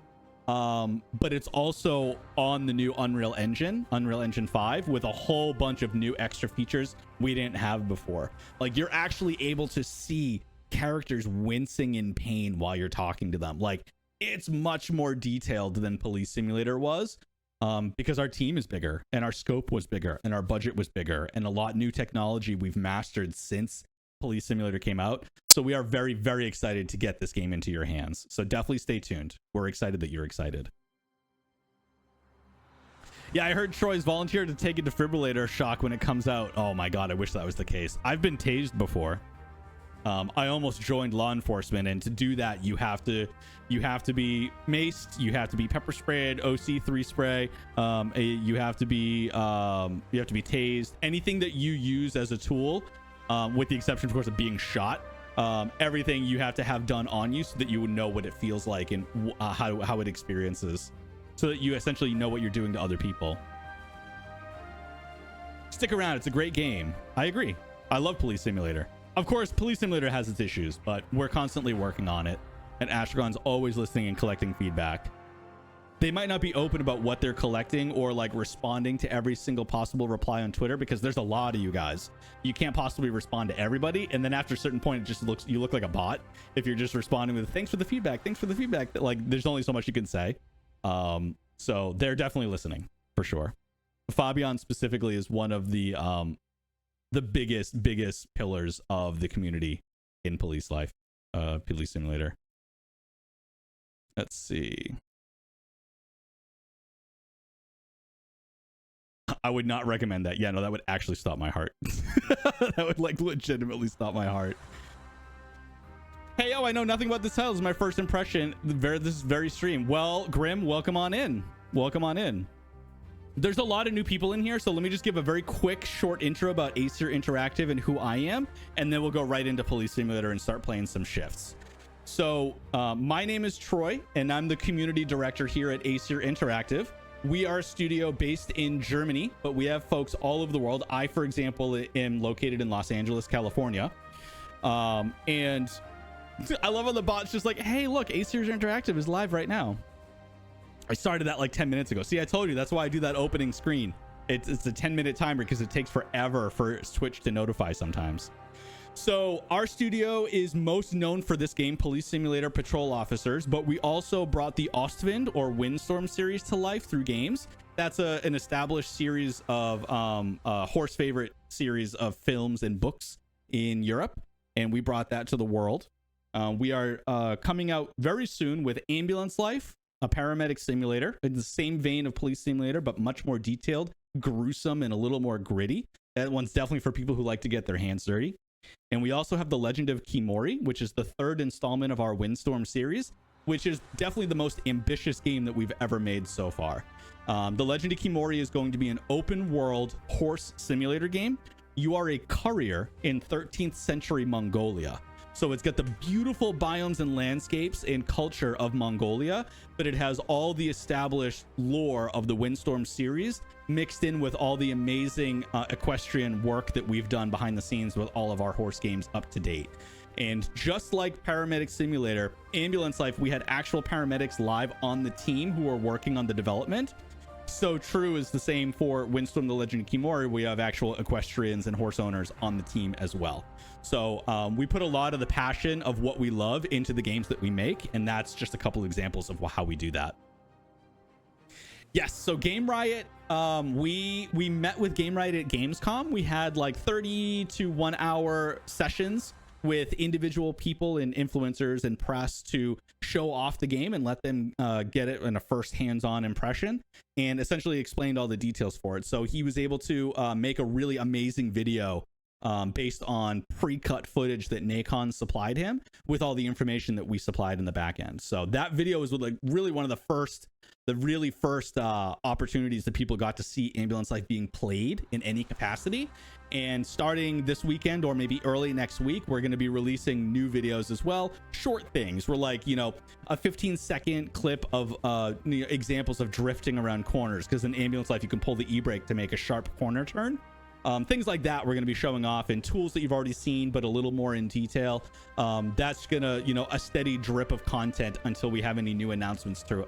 [SPEAKER 1] But it's also on the new Unreal Engine 5, with a whole bunch of new extra features we didn't have before. Like, you're actually able to see characters wincing in pain while you're talking to them. Like, it's much more detailed than Police Simulator was, because our team is bigger and our scope was bigger and our budget was bigger, and a lot new technology we've mastered since Police Simulator came out. So we are very, very excited to get this game into your hands. So definitely stay tuned. We're excited that you're excited. Yeah, I heard Troy's volunteered to take a defibrillator shock when it comes out. Oh my God, I wish that was the case. I've been tased before. I almost joined law enforcement, and to do that, you have to be maced, you have to be pepper sprayed, OC3 spray, you have to be tased. Anything that you use as a tool, with the exception, of course, of being shot, everything you have to have done on you so that you would know what it feels like and how it experiences, so that you essentially know what you're doing to other people. Stick around, it's a great game. I agree. I love Police Simulator. Of course, Police Simulator has its issues, but we're constantly working on it, and Astragon's always listening and collecting feedback. They might not be open about what they're collecting or like responding to every single possible reply on Twitter, because there's a lot of you guys. You can't possibly respond to everybody, and then after a certain point, it just you look like a bot if you're just responding with thanks for the feedback, like there's only so much you can say. So they're definitely listening for sure. Fabian specifically is one of the biggest pillars of the community in Police Simulator. Let's see. I would not recommend that. Yeah, no, that would actually stop my heart. That would like legitimately stop my heart. Hey, I know nothing about this title. This is my first impression. This is very stream. Well, Grim, welcome on in. Welcome on in. There's a lot of new people in here, so let me just give a very quick short intro about Acer Interactive and who I am, and then we'll go right into Police Simulator and start playing some shifts. So my name is Troy, and I'm the community director here at Acer Interactive. We are a studio based in Germany, but we have folks all over the world. I, for example, am located in Los Angeles, California. And I love how the bot's just like, hey, look, Acer Interactive is live right now. I started that like 10 minutes ago. See, I told you, that's why I do that opening screen. It's a 10-minute timer because it takes forever for Twitch to notify sometimes. So our studio is most known for this game, Police Simulator Patrol Officers, but we also brought the Ostwind or Windstorm series to life through games. That's an established series of horse favorite series of films and books in Europe, and we brought that to the world. We are coming out very soon with Ambulance Life, a paramedic simulator in the same vein of Police Simulator, but much more detailed, gruesome, and a little more gritty. That one's definitely for people who like to get their hands dirty. And we also have The Legend of Kimori, which is the third installment of our Windstorm series, which is definitely the most ambitious game that we've ever made so far. The Legend of Kimori is going to be an open world horse simulator game. You are a courier in 13th century Mongolia. So it's got the beautiful biomes and landscapes and culture of Mongolia, but it has all the established lore of the Windstorm series mixed in with all the amazing equestrian work that we've done behind the scenes with all of our horse games up to date. And just like Paramedic Simulator, Ambulance Life, we had actual paramedics live on the team who are working on the development. So true is the same for Windstorm the Legend of Kimori. We have actual equestrians and horse owners on the team as well. So we put a lot of the passion of what we love into the games that we make, and that's just a couple examples of how we do that. Yes, so Game Riot, we met with Game Riot at Gamescom. We had like 30 to 1 hour sessions with individual people and influencers and press to show off the game and let them get it in a first hands-on impression, and essentially explained all the details for it. So he was able to make a really amazing video based on pre-cut footage that Nacon supplied him with all the information that we supplied in the back end. So that video was like really one of the really first opportunities that people got to see Ambulance Life being played in any capacity. And starting this weekend or maybe early next week, we're going to be releasing new videos as well. Short things. We're like, you know, a 15-second clip of examples of drifting around corners, because in Ambulance Life you can pull the e-brake to make a sharp corner turn. Things like that we're going to be showing off, and tools that you've already seen but a little more in detail. That's gonna, you know, a steady drip of content until we have any new announcements to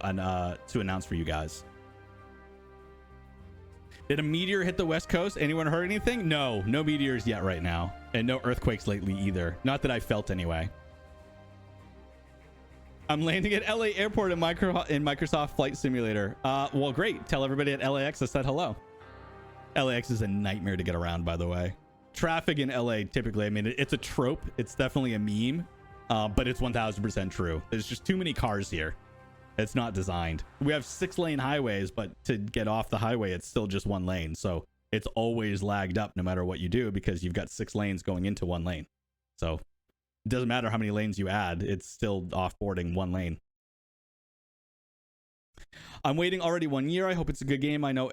[SPEAKER 1] announce for you guys. Did a meteor hit the West Coast? Anyone heard anything? No meteors yet right now, and no earthquakes lately either, not that I felt anyway. I'm landing at LA airport in Microsoft Flight Simulator. Well, great. Tell everybody at LAX I said hello. LAX is a nightmare to get around, by the way. Traffic in LA typically, I mean, it's a trope. It's definitely a meme, but it's 1000% true. There's just too many cars here. It's not designed. We have 6-lane highways, but to get off the highway, it's still just 1 lane. So it's always lagged up no matter what you do, because you've got 6 lanes going into 1 lane. So it doesn't matter how many lanes you add. It's still offboarding 1 lane. I'm waiting already 1 year. I hope it's a good game. I know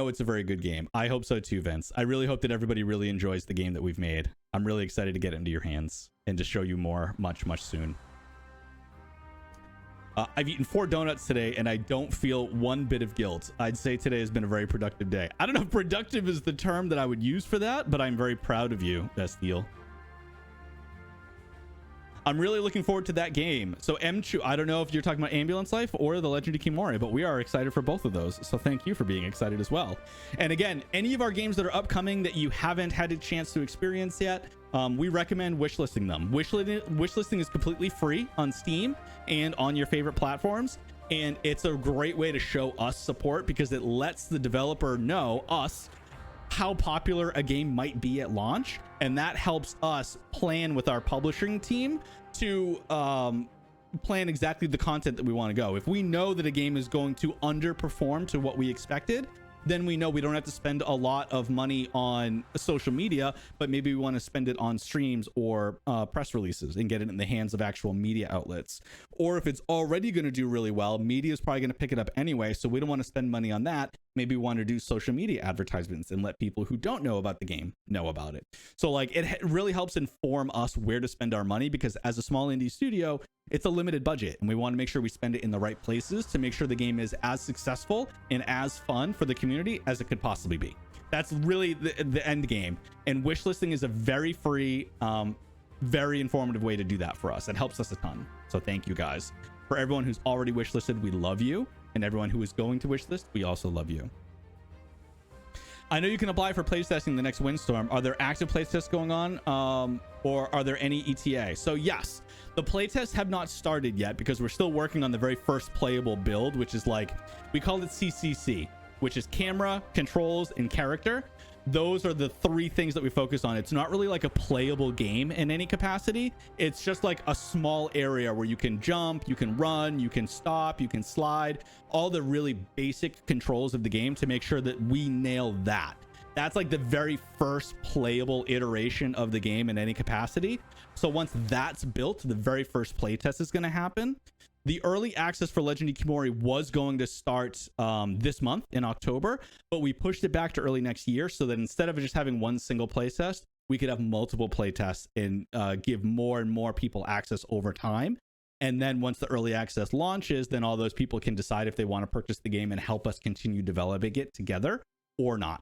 [SPEAKER 1] it's a very good game. I hope so too, Vince. I really hope that everybody really enjoys the game that we've made. I'm really excited to get it into your hands and to show you more much soon. I've eaten 4 donuts today and I don't feel one bit of guilt. I'd say today has been a very productive day. I don't know if productive is the term that I would use for that, but I'm very proud of you, Bestial. I'm really looking forward to that game. So M2, I don't know if you're talking about Ambulance Life or The Legend of Kimori, but we are excited for both of those. So thank you for being excited as well. And again, any of our games that are upcoming that you haven't had a chance to experience yet, we recommend wishlisting them. Wishlisting is completely free on Steam and on your favorite platforms. And it's a great way to show us support, because it lets the developer know, us, how popular a game might be at launch, and that helps us plan with our publishing team to plan exactly the content that we want to go. If we know that a game is going to underperform to what we expected, then we know we don't have to spend a lot of money on social media, but maybe we want to spend it on streams or press releases and get it in the hands of actual media outlets. Or if it's already going to do really well, media is probably going to pick it up anyway, so we don't want to spend money on that. Maybe we want to do social media advertisements and let people who don't know about the game know about it. So like, it really helps inform us where to spend our money, because as a small indie studio, it's a limited budget and we want to make sure we spend it in the right places to make sure the game is as successful and as fun for the community as it could possibly be. That's really the end game. And wishlisting is a very free, very informative way to do that for us. It helps us a ton. So thank you guys. For everyone who's already wishlisted, we love you. And everyone who is going to wishlist, we also love you. I know you can apply for playtesting the next Windstorm. Are there active playtests going on? Or are there any ETA? So yes, the playtests have not started yet because we're still working on the very first playable build, which is like, we call it CCC, which is camera, controls, and character. Those are the 3 things that we focus on. It's not really like a playable game in any capacity. It's just like a small area where you can jump, you can run, you can stop, you can slide, all the really basic controls of the game to make sure that we nail that. That's like the very first playable iteration of the game in any capacity. So once that's built, the very first playtest is going to happen. The early access for Legend of Kimori was going to start this month in October, but we pushed it back to early next year so that instead of just having one single playtest, we could have multiple playtests and give more and more people access over time. And then once the early access launches, then all those people can decide if they want to purchase the game and help us continue developing it together or not.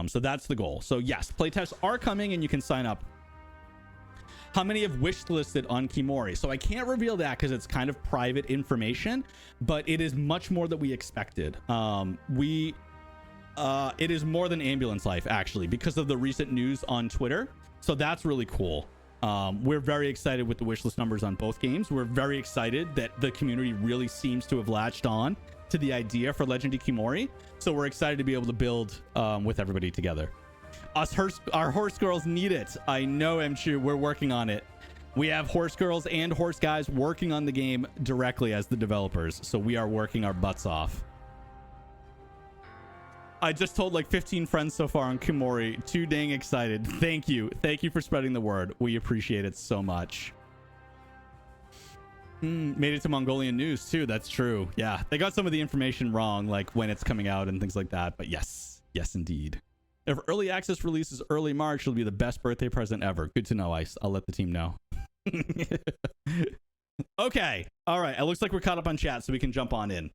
[SPEAKER 1] So that's the goal. So yes, playtests are coming and you can sign up. How many have wish listed on Kimori? So I can't reveal that because it's kind of private information, but it is much more than we expected. It is more than Ambulance Life, actually, because of the recent news on Twitter. So that's really cool. We're very excited with the wishlist numbers on both games. We're very excited that the community really seems to have latched on to the idea for Legend of Kimori. So we're excited to be able to build with everybody together. Our horse girls need it. I know, M2. We're working on it. We have horse girls and horse guys working on the game directly as the developers. So we are working our butts off. I just told like 15 friends so far on Kimori. Too dang excited. Thank you. Thank you for spreading the word. We appreciate it so much. Made it to Mongolian news too. That's true. Yeah, they got some of the information wrong, like when it's coming out and things like that. But yes, yes, indeed. If early access releases early March, it'll be the best birthday present ever. Good to know, Ice. I'll let the team know. Okay. All right. It looks like we're caught up on chat, so we can jump on in.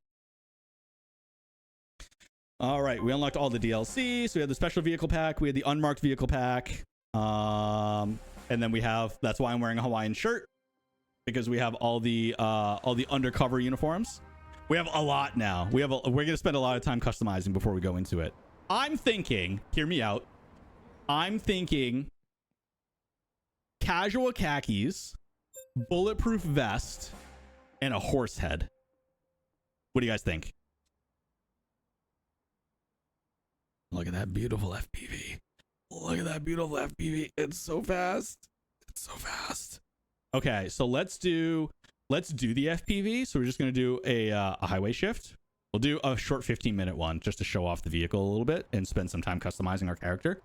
[SPEAKER 1] All right. We unlocked all the DLC. So we had the special vehicle pack. We had the unmarked vehicle pack. And then we have, that's why I'm wearing a Hawaiian shirt, because we have all the undercover uniforms. We have a lot now. We're going to spend a lot of time customizing before we go into it. I'm thinking, hear me out. I'm thinking casual khakis, bulletproof vest, and a horse head. What do you guys think? Look at that beautiful FPV. Look at that beautiful FPV. It's so fast. It's so fast. Okay, so let's do the FPV. So we're just going to do a highway shift. We'll do a short 15-minute one just to show off the vehicle a little bit and spend some time customizing our character.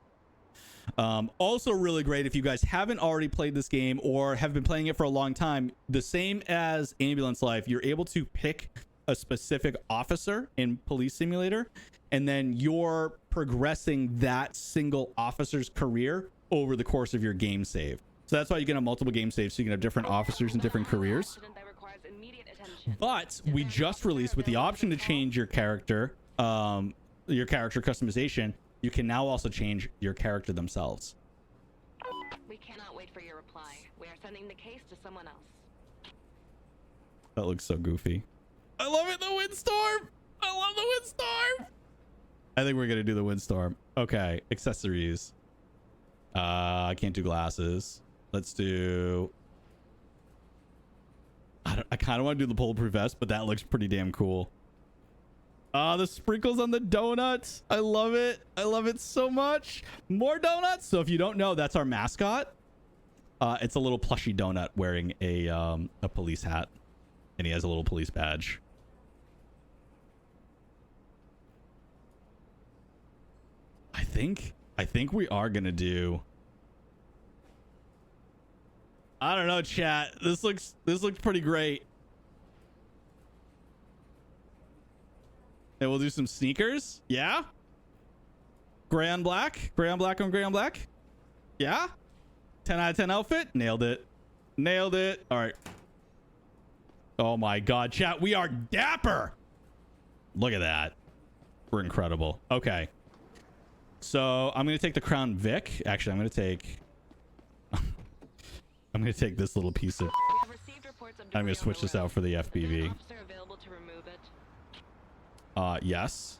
[SPEAKER 1] Also really great if you guys haven't already played this game or have been playing it for a long time, the same as Ambulance Life, you're able to pick a specific officer in Police Simulator, and then you're progressing that single officer's career over the course of your game save. So that's why you can have multiple game saves, so you can have different officers and different careers. But we just released with the option to change your character customization. You can now also change your character themselves.
[SPEAKER 2] We cannot wait for your reply. We are sending the case to someone else.
[SPEAKER 1] That looks so goofy. I love it, the windstorm. I love the windstorm. I think we're gonna do the windstorm. Okay, accessories. I can't do glasses. Let's do. I kind of want to do the bulletproof vest, but that looks pretty damn cool. The sprinkles on the donuts. I love it. I love it so much. More donuts. So if you don't know, that's our mascot. It's a little plushy donut wearing a police hat, and he has a little police badge. I think we are gonna do. I don't know, chat. This looks pretty great. And we'll do some sneakers. Yeah. Gray on black. Gray on black on gray on black. Yeah. 10 out of 10 outfit. Nailed it. Nailed it. All right. Oh my God, chat. We are dapper. Look at that. We're incredible. Okay. So I'm going to take the Crown Vic. Actually, I'm going to take this little piece of. I'm going to switch this out for the FPV. Yes.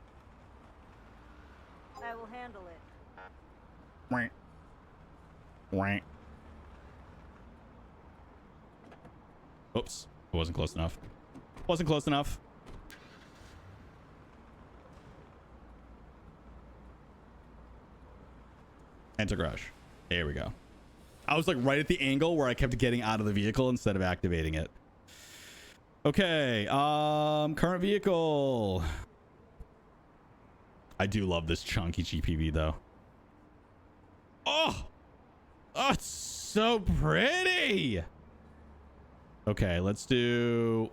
[SPEAKER 3] I will handle it.
[SPEAKER 1] Wank. Wank. Oops. It wasn't close enough. Wasn't close enough. Enter garage. There we go. I was like right at the angle where I kept getting out of the vehicle instead of activating it. Okay. Current vehicle. I do love this chunky GPV though. Oh, it's so pretty. Okay, let's do.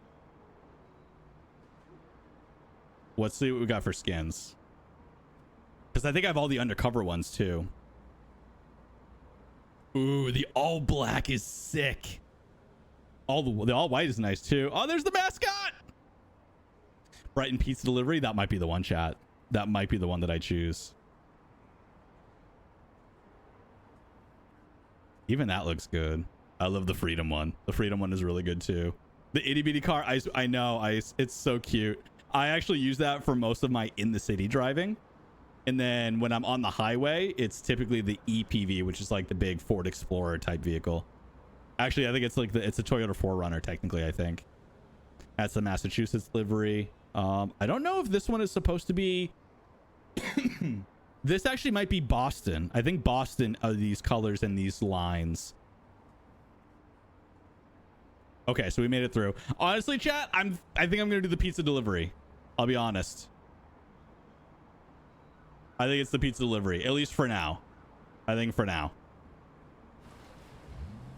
[SPEAKER 1] Let's see what we got for skins. Because I think I have all the undercover ones too. Ooh, the all black is sick. The all white is nice too. Oh, there's the mascot. Brighton pizza delivery. That might be the one, chat. That might be the one that I choose. Even that looks good. I love the Freedom one. The Freedom one is really good too. The itty bitty car. I know. It's so cute. I actually use that for most of my in the city driving. And then when I'm on the highway, it's typically the EPV, which is like the big Ford Explorer type vehicle. Actually, I think it's like it's a Toyota 4Runner technically, I think. That's the Massachusetts livery. I don't know if this one is supposed to be this actually might be Boston. I think Boston are these colors and these lines. Okay, so we made it through. Honestly, chat, I think I'm gonna do the pizza delivery. I'll be honest. I think it's the pizza delivery, at least for now. I think for now.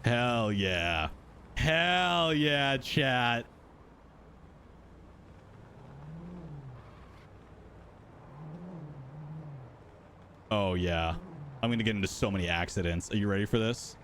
[SPEAKER 1] Hell yeah. Hell yeah, chat. Oh yeah. I'm gonna get into so many accidents. Are you ready for this?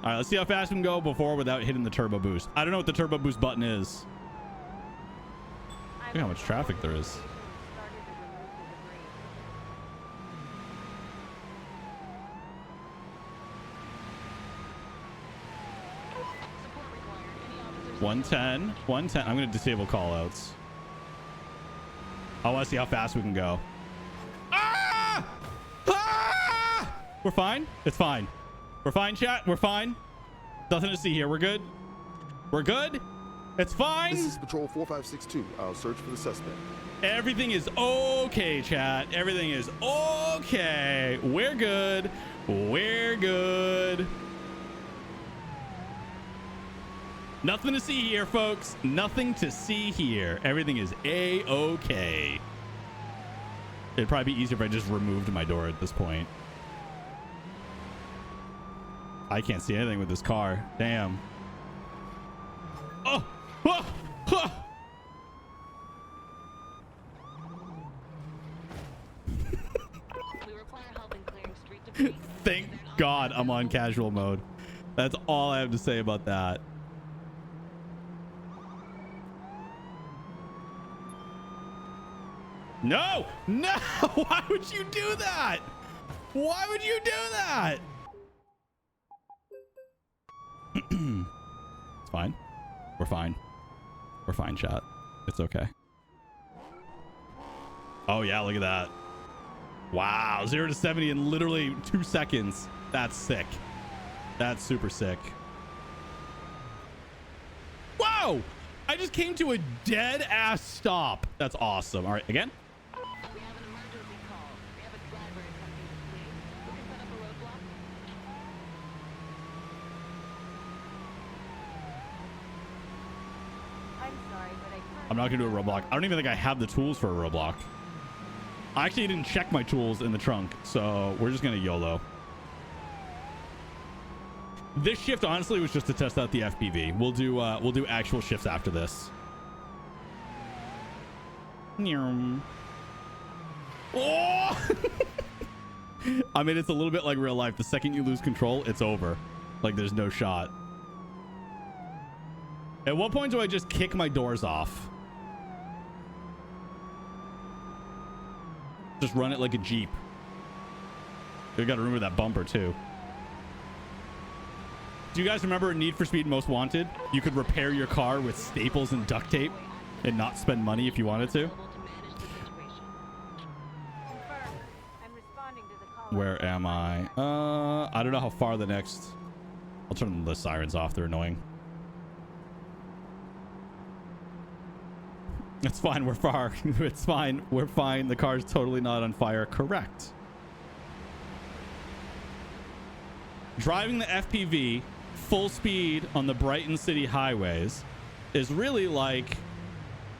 [SPEAKER 1] All right, let's see how fast we can go before without hitting the turbo boost. I don't know what the turbo boost button is. Look how much traffic there is.
[SPEAKER 2] Support required. Any officers?
[SPEAKER 1] 110. 110. I'm going to disable callouts. I want to see how fast we can go. Ah! Ah! We're fine. It's fine. We're fine, chat. We're fine. Nothing to see here. We're good. We're good. It's fine.
[SPEAKER 3] This is Patrol 4562. I'll search for the suspect.
[SPEAKER 1] Everything is okay, chat. Everything is okay. We're good. We're good. Nothing to see here, folks. Nothing to see here. Everything is A-okay. It'd probably be easier if I just removed my door at this point. I can't see anything with this car. Damn. Oh! Oh! Oh!
[SPEAKER 2] We require help in clearing street debris.
[SPEAKER 1] Thank God I'm on casual mode. That's all I have to say about that. No! No! Why would you do that? Why would you do that? It's fine. We're fine. We're fine, chat. It's okay. Oh, yeah, look at that. Wow, 0 to 70 in literally 2 seconds. That's sick. That's super sick. Whoa! I just came to a dead-ass stop. That's awesome. All right, again?
[SPEAKER 2] We have an emergency call. We have a driver attempting to flee. We can set up a roadblock.
[SPEAKER 4] I'm sorry, but I can't.
[SPEAKER 1] I'm not going to do a roadblock. I don't even think I have the tools for a roadblock. I actually didn't check my tools in the trunk, so we're just going to YOLO. This shift, honestly, was just to test out the FPV. We'll do actual shifts after this. Oh! I mean, it's a little bit like real life. The second you lose control, it's over. Like, there's no shot. At what point do I just kick my doors off? Just run it like a Jeep. You gotta remove that bumper, too. Do you guys remember Need for Speed Most Wanted? You could repair your car with staples and duct tape and not spend money if you wanted to.
[SPEAKER 2] Available to manage the situation.
[SPEAKER 4] Confirmed. I'm responding to the call.
[SPEAKER 1] Where am I? I don't know how far the next... I'll turn the sirens off. They're annoying. It's fine. We're far. It's fine. We're fine. The car's totally not on fire. Correct. Driving the FPV full speed on the Brighton City highways is really like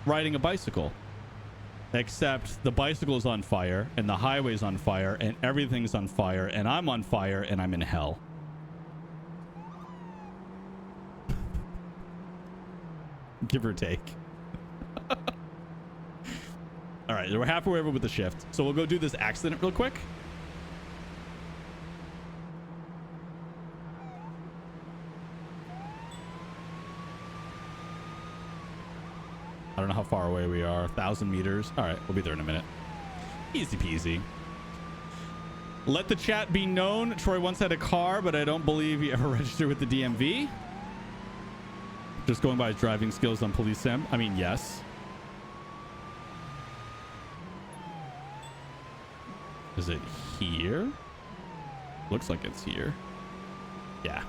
[SPEAKER 1] riding a bicycle. Except the bicycle is on fire and the highway's on fire and everything's on fire and I'm on fire and I'm in hell. give or take. All right, we're halfway over with the shift, so we'll go do this accident real quick. I don't know how far away we are. 1,000 meters. All right, we'll be there in a minute. Easy peasy. Let the chat be known. Troy once had a car, but I don't believe he ever registered with the DMV. Just going by his driving skills on police sim. I mean, yes. Is it here? Looks like it's here. Yeah.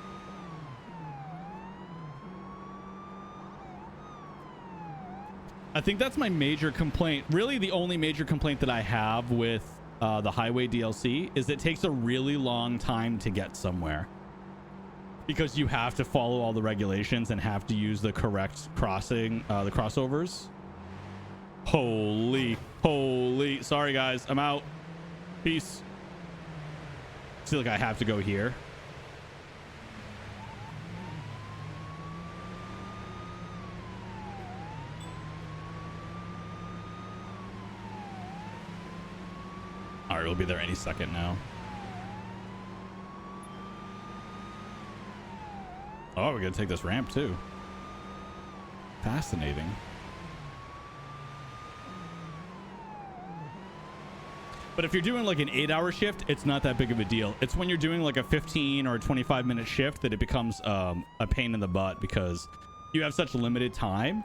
[SPEAKER 1] I think that's my major complaint. Really, the only major complaint that I have with the highway DLC is it takes a really long time to get somewhere. Because you have to follow all the regulations and have to use the correct crossing, the crossovers. Holy. Sorry, guys. I'm out. Peace. I feel like I have to go here. All right, we'll be there any second now. Oh, we're gonna take this ramp too. Fascinating. But if you're doing like an 8-hour shift, it's not that big of a deal. It's when you're doing like a 15 or 25-minute shift that it becomes a pain in the butt because you have such limited time.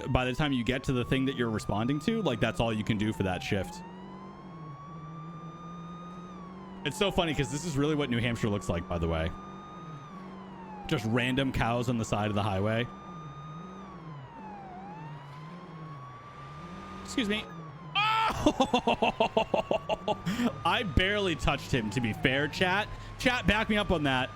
[SPEAKER 1] By the time you get to the thing that you're responding to, like that's all you can do for that shift. It's so funny because this is really what New Hampshire looks like, by the way. Just random cows on the side of the highway. Excuse me. Oh! I barely touched him, to be fair, chat. Chat, back me up on that.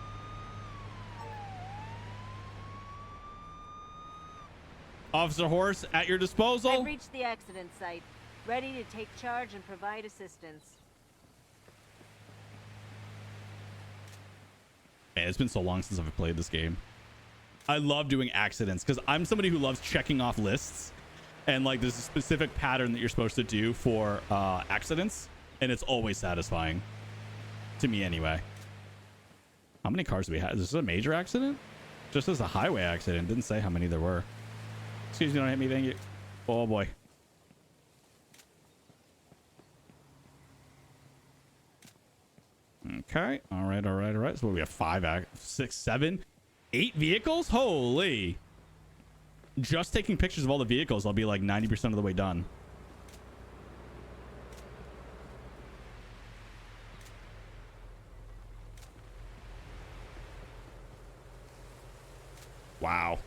[SPEAKER 1] Officer Horse, at your disposal.
[SPEAKER 4] I've reached the accident site, ready to take charge and provide assistance.
[SPEAKER 1] Man, it's been so long since I've played this game. I love doing accidents because I'm somebody who loves checking off lists. And like there's a specific pattern that you're supposed to do for accidents. And it's always satisfying. To me anyway. How many cars do we have? Is this a major accident? Just as a highway accident. Didn't say how many there were. Excuse me, don't hit me, thank you. Oh boy. Okay. All right. So we have 5, 6, 7, 8 vehicles? Holy. Just taking pictures of all the vehicles, I'll be like 90% of the way done. Wow.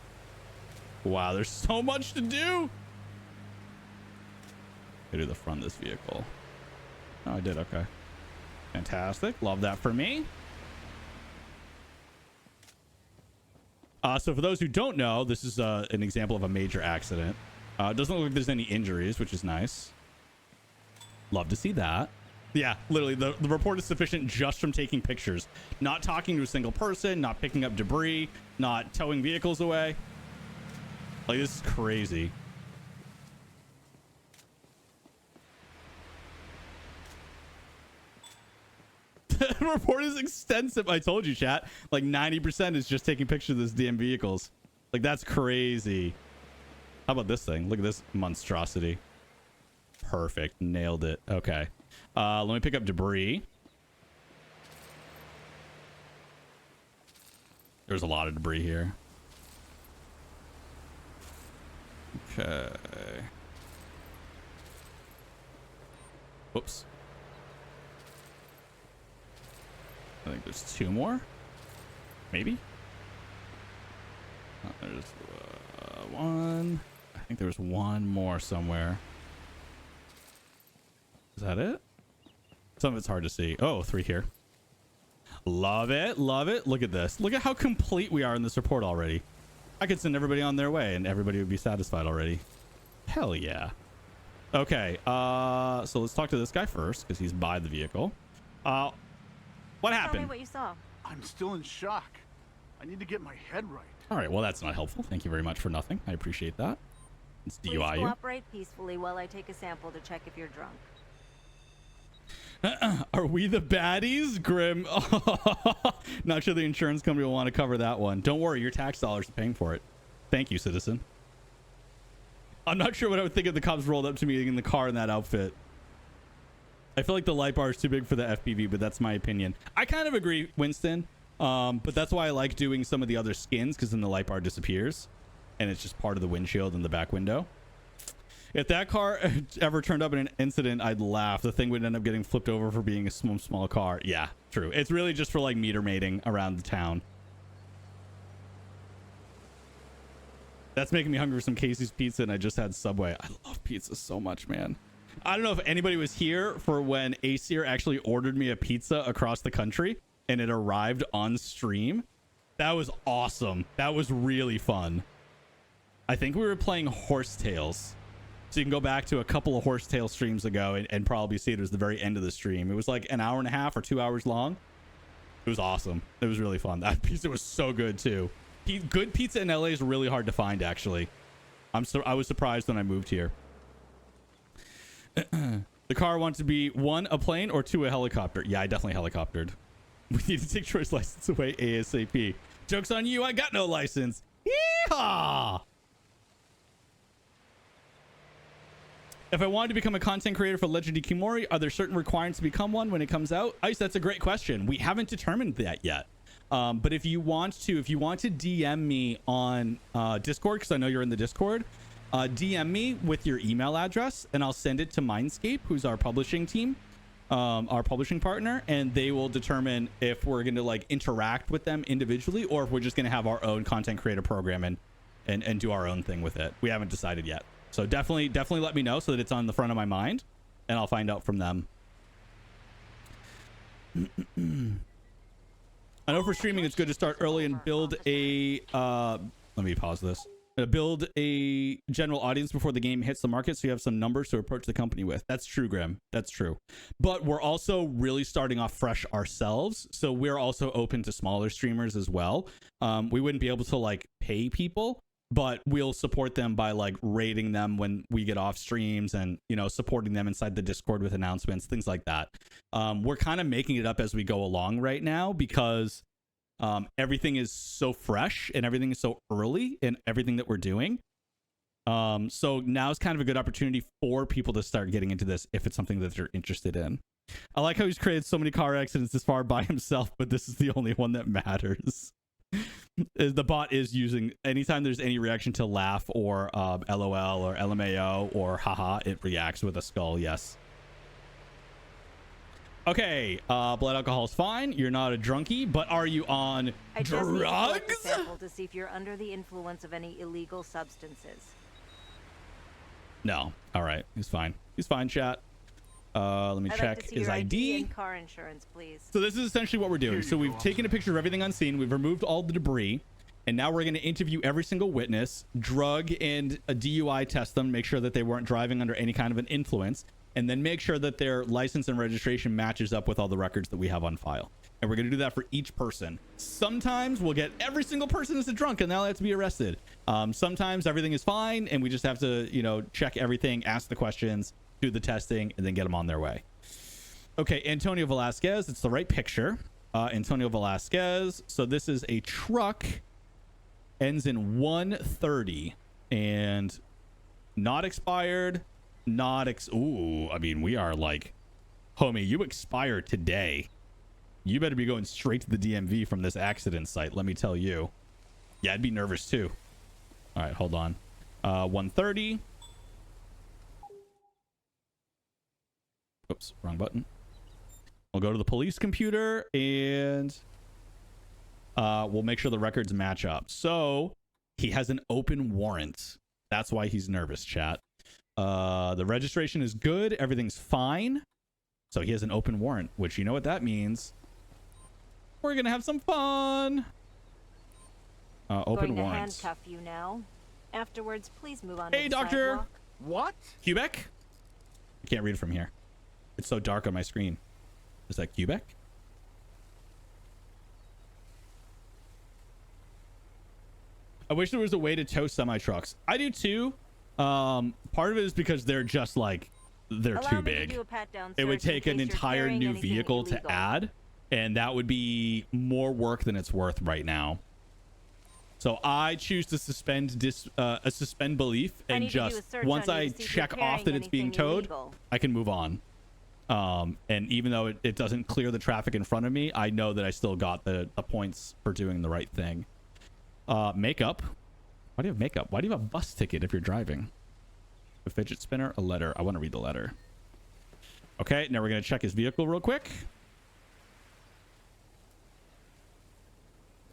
[SPEAKER 1] Wow, there's so much to do. I do the front of this vehicle. Oh, I did. Okay. Fantastic. Love that for me. So for those who don't know, this is an example of a major accident. Doesn't look like there's any injuries, which is nice. Love to see that. Yeah, literally, the report is sufficient just from taking pictures. Not talking to a single person, not picking up debris, not towing vehicles away. Like, this is crazy. The report is extensive. I told you, chat. Like 90% is just taking pictures of this damn vehicles. Like, that's crazy. How about this thing? Look at this monstrosity. Perfect. Nailed it. Okay. Let me pick up debris. There's a lot of debris here. Okay. Whoops. I think there's 2 more. Maybe. Oh, there's 1. I think there's 1 more somewhere. Is that it? Some of it's hard to see. Oh, 3 here. Love it. Love it. Look at this. Look at how complete we are in this report already. I could send everybody on their way and everybody would be satisfied already. Hell yeah. Okay. So let's talk to this guy first because he's by the vehicle. What happened?
[SPEAKER 4] Tell me what you saw.
[SPEAKER 5] I'm still in shock. I need to get my head right.
[SPEAKER 1] All right. Well, that's not helpful. Thank you very much for nothing. I appreciate that. It's
[SPEAKER 4] Please
[SPEAKER 1] DUI you.
[SPEAKER 4] cooperate peacefully while I take a sample to check if you're drunk.
[SPEAKER 1] Are we the baddies? Grim. Not sure the insurance company will want to cover that one. Don't worry, your tax dollars are paying for it. Thank you, citizen. I'm not sure what I would think if the cops rolled up to me in the car in that outfit. I feel like the light bar is too big for the FPV, but that's my opinion. I kind of agree, Winston. But that's why I like doing some of the other skins, because then the light bar disappears and it's just part of the windshield and the back window. If that car ever turned up in an incident, I'd laugh. The thing would end up getting flipped over for being a small car. Yeah, true. It's really just for like meter mating around the town. That's making me hungry for some Casey's pizza, and I just had Subway. I love pizza so much, man. I don't know if anybody was here for when Aesir actually ordered me a pizza across the country and it arrived on stream. That was awesome. That was really fun. I think we were playing Horsetails. So you can go back to a couple of Horsetail streams ago and probably see it was the very end of the stream. It was like an hour and a half or 2 hours long. It was awesome. It was really fun. That pizza was so good too. Good pizza in LA is really hard to find, actually. I was surprised when I moved here. The car wants to be 1, a plane, or 2, a helicopter. Yeah, I definitely helicoptered. We need to take Troy's license away ASAP. Joke's on you. I got no license. Yeehaw! If I wanted to become a content creator for Legend of Kimori, are there certain requirements to become one when it comes out? Ice, that's a great question. We haven't determined that yet. But if you want to DM me on Discord, because I know you're in the Discord, DM me with your email address and I'll send it to Mindscape, who's our publishing team, our publishing partner, and they will determine if we're going to like interact with them individually or if we're just going to have our own content creator program and do our own thing with it. We haven't decided yet. So definitely let me know so that it's on the front of my mind and I'll find out from them. I know for streaming it's good to start early and build a let me pause this. Build a general audience before the game hits the market so you have some numbers to approach the company with. That's true, Grim. That's true. But we're also really starting off fresh ourselves, so we're also open to smaller streamers as well. We wouldn't be able to like pay people, but we'll support them by like rating them when we get off streams and, you know, supporting them inside the Discord with announcements, things like that. We're kind of making it up as we go along right now because everything is so fresh and everything is so early in everything that we're doing. So now is kind of a good opportunity for people to start getting into this if it's something that they're interested in. I like how he's created so many car accidents this far by himself, but this is the only one that matters. The bot is using, anytime there's any reaction to laugh or LOL or LMAO or haha, it reacts with a skull. Yes. Okay, blood alcohol is fine. You're not a drunkie, but are you on drugs?
[SPEAKER 4] I just need a sample to see if you're under the influence of any illegal substances.
[SPEAKER 1] No. All right, he's fine. He's fine, chat. Let me
[SPEAKER 4] I'd
[SPEAKER 1] check
[SPEAKER 4] like to see
[SPEAKER 1] his
[SPEAKER 4] your
[SPEAKER 1] ID.
[SPEAKER 4] and car insurance, please.
[SPEAKER 1] So this is essentially what we're doing. So we've taken a picture of everything on scene. We've removed all the debris. And now we're going to interview every single witness, drug and a DUI test them, make sure that they weren't driving under any kind of an influence, and then make sure that their license and registration matches up with all the records that we have on file. And we're going to do that for each person. Sometimes we'll get every single person is a drunk and now they have to be arrested. Sometimes everything is fine and we just have to, you know, check everything, ask the questions, do the testing, and then get them on their way. Okay, Antonio Velasquez. It's the right picture. Antonio Velasquez. So this is a truck. Ends in 130 and not expired. Ooh, I mean, we are like, homie, you expired today. You better be going straight to the DMV from this accident site, let me tell you. Yeah, I'd be nervous too. All right, hold on. 130. Oops, wrong button. We'll go to the police computer and we'll make sure the records match up. So he has an open warrant. That's why he's nervous, chat. The registration is good. Everything's fine. So he has an open warrant, which you know what that means. We're going to have some fun. Open warrants.
[SPEAKER 4] Handcuff you now. Afterwards, please move on to
[SPEAKER 1] Hey,
[SPEAKER 4] the
[SPEAKER 1] doctor.
[SPEAKER 4] sidewalk.
[SPEAKER 3] What?
[SPEAKER 1] Quebec? I can't read it from here. It's so dark on my screen. Is that Quebec? I wish there was a way to tow semi trucks. I do too, Part of it is because they're just like they're
[SPEAKER 4] Allow
[SPEAKER 1] too
[SPEAKER 4] me to
[SPEAKER 1] big.
[SPEAKER 4] do a pat-down
[SPEAKER 1] It would
[SPEAKER 4] search in
[SPEAKER 1] take an
[SPEAKER 4] case you're
[SPEAKER 1] entire
[SPEAKER 4] carrying
[SPEAKER 1] new
[SPEAKER 4] anything
[SPEAKER 1] vehicle
[SPEAKER 4] illegal.
[SPEAKER 1] to add, and that would be more work than it's worth right now. So I choose to suspend belief
[SPEAKER 4] I
[SPEAKER 1] and
[SPEAKER 4] need to do a
[SPEAKER 1] just
[SPEAKER 4] search
[SPEAKER 1] once
[SPEAKER 4] on you
[SPEAKER 1] I
[SPEAKER 4] to see if
[SPEAKER 1] check
[SPEAKER 4] you're
[SPEAKER 1] off that it's being
[SPEAKER 4] carrying
[SPEAKER 1] towed,
[SPEAKER 4] anything illegal.
[SPEAKER 1] I can move on. And even though it doesn't clear the traffic in front of me, I know that I still got the points for doing the right thing. Makeup. Why do you have makeup? Why do you have a bus ticket if you're driving? A fidget spinner, a letter. I want to read the letter. Okay, now we're going to check his vehicle real quick.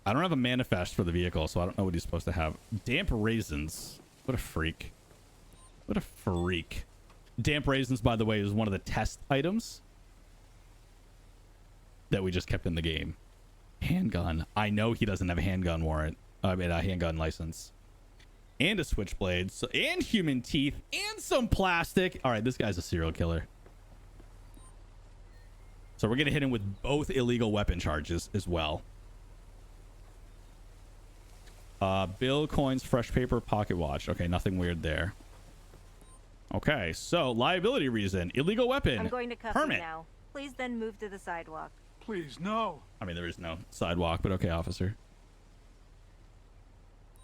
[SPEAKER 1] I don't have a manifest for the vehicle, so I don't know what he's supposed to have. Damp raisins. What a freak. What a freak. Damp raisins, by the way, is one of the test items that we just kept in the game. Handgun. I know he doesn't have a handgun warrant. I mean, a handgun license. And a switchblade. So, and human teeth. And some plastic. All right, this guy's a serial killer. So we're going to hit him with both illegal weapon charges as well. Bill, coins, fresh paper, pocket watch. Okay, nothing weird there. Okay, so liability reason, illegal weapon,
[SPEAKER 4] I'm going to cuff
[SPEAKER 1] permit.
[SPEAKER 4] you now. Please then move to the sidewalk.
[SPEAKER 5] Please, no.
[SPEAKER 1] I mean, there is no sidewalk, but okay, officer.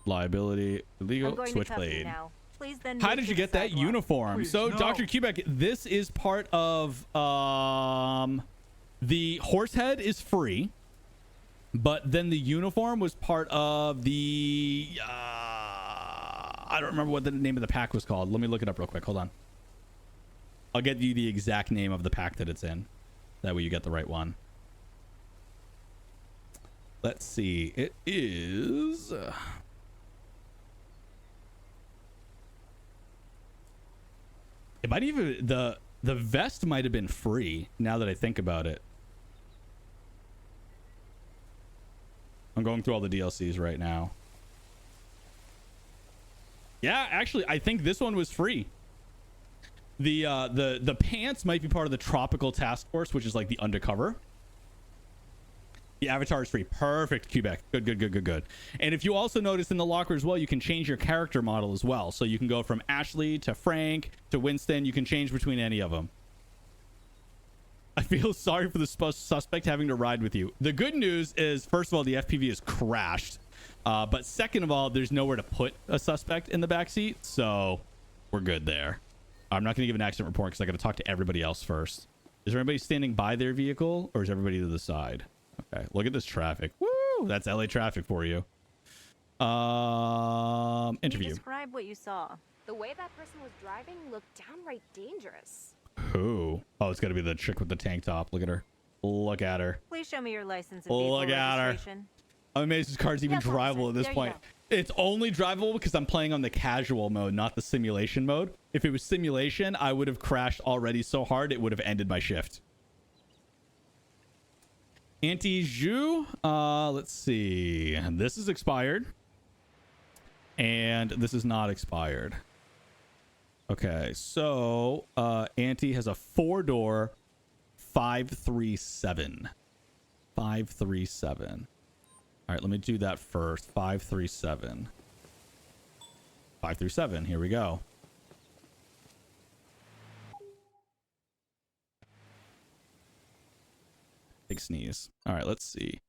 [SPEAKER 1] Liability,
[SPEAKER 4] I'm
[SPEAKER 1] illegal,
[SPEAKER 4] going to cuff you
[SPEAKER 1] switchblade.
[SPEAKER 4] now. Please then
[SPEAKER 1] How
[SPEAKER 4] move
[SPEAKER 1] did
[SPEAKER 4] to
[SPEAKER 1] you
[SPEAKER 4] the
[SPEAKER 1] get that
[SPEAKER 4] sidewalk.
[SPEAKER 1] uniform?
[SPEAKER 5] Please,
[SPEAKER 1] So,
[SPEAKER 5] no.
[SPEAKER 1] Dr. Kubek, this is part of the horse head is free, but then the uniform was part of the I don't remember what the name of the pack was called. Let me look it up real quick. Hold on. I'll get you the exact name of the pack that it's in. That way you get the right one. Let's see. It is it might even the vest might have been free now that I think about it. I'm going through all the DLCs right now. Yeah, actually, I think this one was free. The pants might be part of the Tropical Task Force, which is like the undercover. The avatar is free. Perfect, Quebec. Good. And if you also notice in the locker as well, you can change your character model as well. So you can go from Ashley to Frank to Winston. You can change between any of them. I feel sorry for the suspect having to ride with you. The good news is, first of all, the FPV is crashed. But second of all, there's nowhere to put a suspect in the backseat. So we're good there. I'm not going to give an accident report because I got to talk to everybody else first. Is there anybody standing by their vehicle or is everybody to the side? Okay, look at this traffic. Woo! That's LA traffic for you. Interview.
[SPEAKER 4] Describe what you saw.
[SPEAKER 6] The way that person was driving looked downright dangerous.
[SPEAKER 1] Who? Oh, it's got to be the chick with the tank top. Look at her. Look at her.
[SPEAKER 4] Please show me your license and vehicle
[SPEAKER 1] Look at her.
[SPEAKER 4] registration.
[SPEAKER 1] I'm amazed this car's even
[SPEAKER 4] Yes,
[SPEAKER 1] drivable
[SPEAKER 4] officer.
[SPEAKER 1] at this
[SPEAKER 4] There you
[SPEAKER 1] point.
[SPEAKER 4] go.
[SPEAKER 1] It's only drivable because I'm playing on the casual mode, not the simulation mode. If it was simulation, I would have crashed already so hard it would have ended my shift. Anti-Jus, let's see. This is expired. And this is not expired. Okay, so Anti has a 4-door 537. 537. All right, let me do that first. 537. 537. Here we go. Big sneeze. All right, let's see.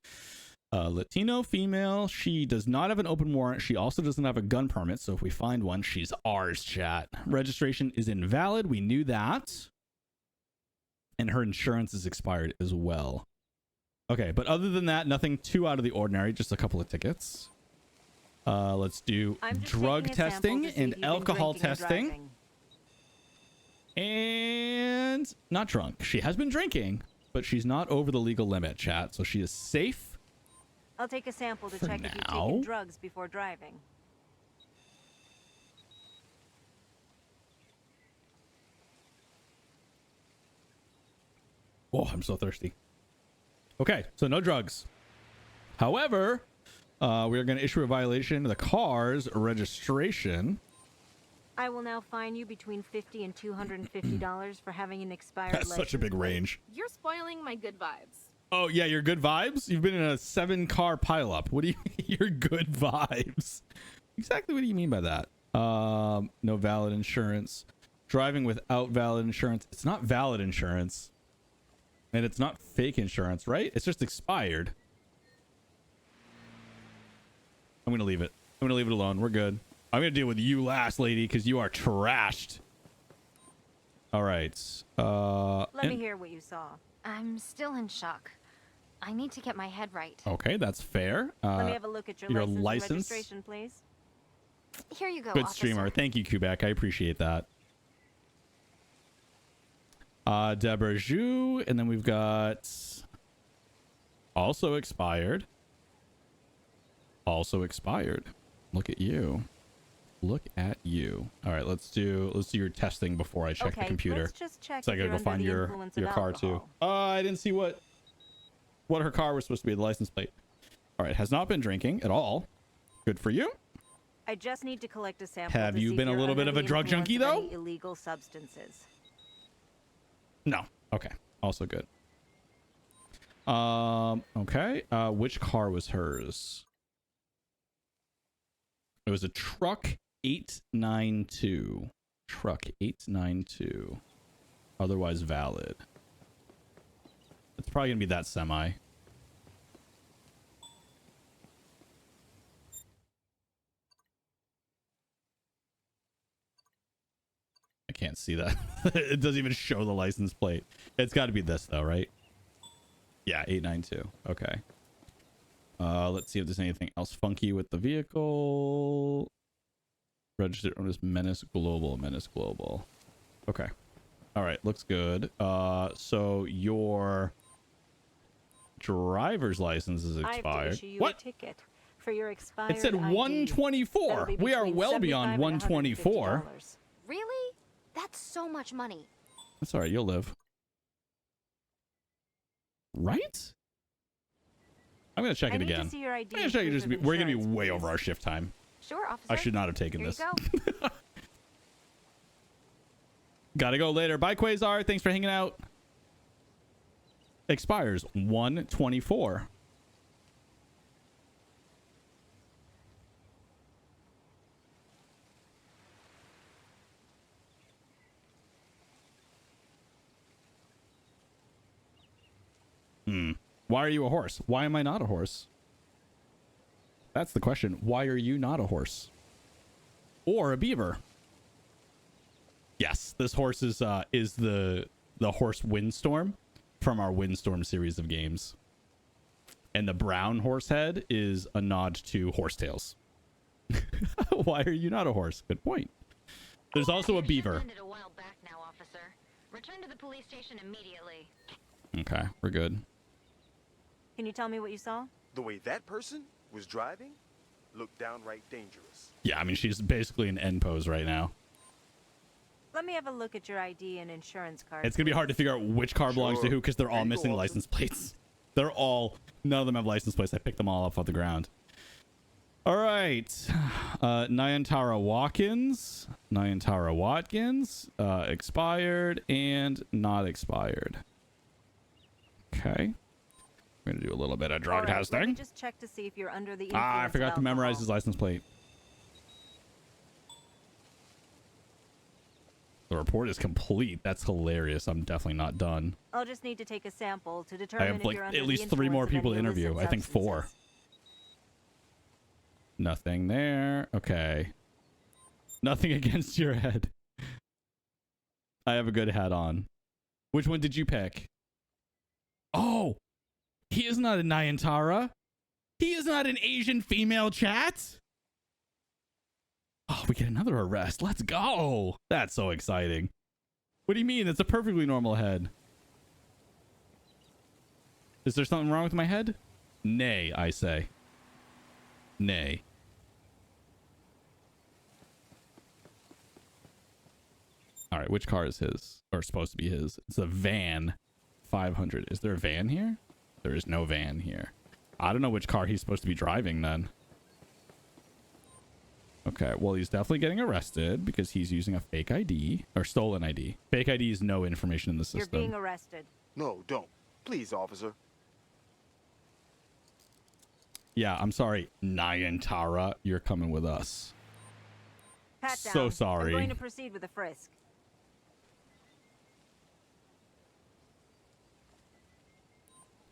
[SPEAKER 1] Latino female. She does not have an open warrant. She also doesn't have a gun permit. So if we find one, she's ours, chat. Registration is invalid. We knew that. And her insurance is expired as well. Okay, but other than that, nothing too out of the ordinary. Just a couple of tickets. Let's do
[SPEAKER 4] I'm just
[SPEAKER 1] drug
[SPEAKER 4] taking a sample
[SPEAKER 1] testing
[SPEAKER 4] to see if
[SPEAKER 1] and
[SPEAKER 4] you've been
[SPEAKER 1] alcohol
[SPEAKER 4] drinking or
[SPEAKER 1] testing.
[SPEAKER 4] driving.
[SPEAKER 1] And not drunk. She has been drinking, but she's not over the legal limit, chat. So she is safe.
[SPEAKER 4] I'll take a sample to
[SPEAKER 1] For
[SPEAKER 4] check if you've
[SPEAKER 1] now.
[SPEAKER 4] taken drugs before driving.
[SPEAKER 1] Oh, I'm so thirsty. Okay, so no drugs. However, we are going to issue a violation of the car's registration.
[SPEAKER 4] I will now fine you between $50 and $250 for having an expired
[SPEAKER 1] That's
[SPEAKER 4] license
[SPEAKER 1] such a big
[SPEAKER 4] plate.
[SPEAKER 1] range.
[SPEAKER 6] You're spoiling my good vibes.
[SPEAKER 1] Oh, yeah, your good vibes? You've been in a 7-car pileup. What do you mean, your good vibes? Exactly what do you mean by that? No valid insurance. Driving without valid insurance. It's not valid insurance. And it's not fake insurance, right? It's just expired. I'm going to leave it. I'm going to leave it alone. We're good. I'm going to deal with you last, lady, because you are trashed. All right.
[SPEAKER 4] Let me hear what you saw.
[SPEAKER 6] I'm still in shock. I need to get my head right.
[SPEAKER 1] Okay, that's fair.
[SPEAKER 4] Let me have a look at your license and registration, please.
[SPEAKER 6] Here you go,
[SPEAKER 1] Good
[SPEAKER 6] officer.
[SPEAKER 1] streamer. Thank you, Kubek. I appreciate that. Deborah Zhu, and then we've got also expired. Also expired. Look at you. Look at you. All right, let's do your testing before I check the computer.
[SPEAKER 4] Let's just check.
[SPEAKER 1] So I gotta go find your car too. I didn't see what her car was supposed to be, the license plate. All right, has not been drinking at all. Good for you.
[SPEAKER 4] I just need to collect a sample.
[SPEAKER 1] Have
[SPEAKER 4] to
[SPEAKER 1] you
[SPEAKER 4] see
[SPEAKER 1] been
[SPEAKER 4] if
[SPEAKER 1] a
[SPEAKER 4] you're
[SPEAKER 1] little bit
[SPEAKER 4] under
[SPEAKER 1] of a
[SPEAKER 4] the
[SPEAKER 1] drug
[SPEAKER 4] influence
[SPEAKER 1] junkie,
[SPEAKER 4] of
[SPEAKER 1] though?
[SPEAKER 4] any illegal substances.
[SPEAKER 1] No. Okay. Also good. Okay. Which car was hers? It was a truck 892. Truck 892. Otherwise valid. It's probably gonna be that semi. I can't see that. It doesn't even show the license plate. It's got to be this though, right? Yeah, 892. Okay. Let's see if there's anything else funky with the vehicle. Registered as Menace Global. Menace Global. Okay. All right, looks good. So your driver's license is
[SPEAKER 4] I have to
[SPEAKER 1] expired.
[SPEAKER 4] issue you
[SPEAKER 1] What?
[SPEAKER 4] a ticket for your expired
[SPEAKER 1] It said
[SPEAKER 4] ID.
[SPEAKER 1] 124.
[SPEAKER 4] That'll be
[SPEAKER 1] We are
[SPEAKER 4] between
[SPEAKER 1] well
[SPEAKER 4] $75
[SPEAKER 1] beyond
[SPEAKER 4] and
[SPEAKER 1] 124.
[SPEAKER 4] $150.
[SPEAKER 6] Really? That's so much money.
[SPEAKER 1] That's all right. You'll live. Right? I'm gonna check
[SPEAKER 4] I
[SPEAKER 1] it
[SPEAKER 4] need to
[SPEAKER 1] again.
[SPEAKER 4] see your ID
[SPEAKER 1] I'm gonna check it.
[SPEAKER 4] and
[SPEAKER 1] Just
[SPEAKER 4] proof of
[SPEAKER 1] we're gonna be
[SPEAKER 4] insurance,
[SPEAKER 1] way
[SPEAKER 4] please.
[SPEAKER 1] over our shift time.
[SPEAKER 6] Sure, officer.
[SPEAKER 1] I should not have taken
[SPEAKER 6] Here
[SPEAKER 1] this.
[SPEAKER 6] you go.
[SPEAKER 1] Gotta go later. Bye, Quasar. Thanks for hanging out. Expires 124. Why are you a horse? Why am I not a horse? That's the question. Why are you not a horse? Or a beaver? Yes, this horse is the horse Windstorm from our Windstorm series of games. And the brown horse head is a nod to Horsetails. Why are you not a horse? Good point. There's also a beaver.
[SPEAKER 2] Ended a while back now, officer. Return to the police station immediately.
[SPEAKER 1] Okay, we're good.
[SPEAKER 4] Can you tell me what you saw?
[SPEAKER 3] The way that person was driving looked downright dangerous.
[SPEAKER 1] Yeah, I mean, she's basically in end pose right now.
[SPEAKER 4] Let me have a look at your ID and insurance card.
[SPEAKER 1] It's gonna be hard to figure out which car belongs to
[SPEAKER 3] Sure.
[SPEAKER 1] who because they're
[SPEAKER 3] There
[SPEAKER 1] all
[SPEAKER 3] you go,
[SPEAKER 1] missing
[SPEAKER 3] officer.
[SPEAKER 1] license plates. None of them have license plates. I picked them all up off the ground. All right. Nyantara Watkins. Nyantara Watkins. Expired and not expired. Okay. We're going to do a little bit of drug
[SPEAKER 4] All right, let me
[SPEAKER 1] testing.
[SPEAKER 4] just check to see if you're under the
[SPEAKER 1] Ah, I
[SPEAKER 4] influence
[SPEAKER 1] forgot
[SPEAKER 4] of
[SPEAKER 1] to memorize his
[SPEAKER 4] alcohol.
[SPEAKER 1] license plate. The report is complete. That's hilarious. I'm definitely not done.
[SPEAKER 4] I'll just need to take a sample to
[SPEAKER 1] I
[SPEAKER 4] determine
[SPEAKER 1] have
[SPEAKER 4] if
[SPEAKER 1] like
[SPEAKER 4] you're under
[SPEAKER 1] at
[SPEAKER 4] the
[SPEAKER 1] least 3 more
[SPEAKER 4] influence of
[SPEAKER 1] people to
[SPEAKER 4] any
[SPEAKER 1] interview.
[SPEAKER 4] illicit
[SPEAKER 1] I think 4.
[SPEAKER 4] substances.
[SPEAKER 1] Nothing there. Okay. Nothing against your head. I have a good hat on. Which one did you pick? Oh, he is not a Nyantara. He is not an Asian female, chat. Oh, we get another arrest. Let's go. That's so exciting. What do you mean? It's a perfectly normal head. Is there something wrong with my head? Nay, I say. Nay. All right, which car is his? Or supposed to be his? It's a van. 500. Is there a van here? There is no van here. I don't know which car he's supposed to be driving then. Okay, well, he's definitely getting arrested because he's using a fake ID or stolen ID. Fake ID is no information in the system.
[SPEAKER 4] You're being arrested.
[SPEAKER 3] No, don't. Please, officer.
[SPEAKER 1] Yeah, I'm sorry, Nyantara. You're coming with us.
[SPEAKER 4] Pat down.
[SPEAKER 1] So sorry.
[SPEAKER 4] I'm going to proceed with a frisk.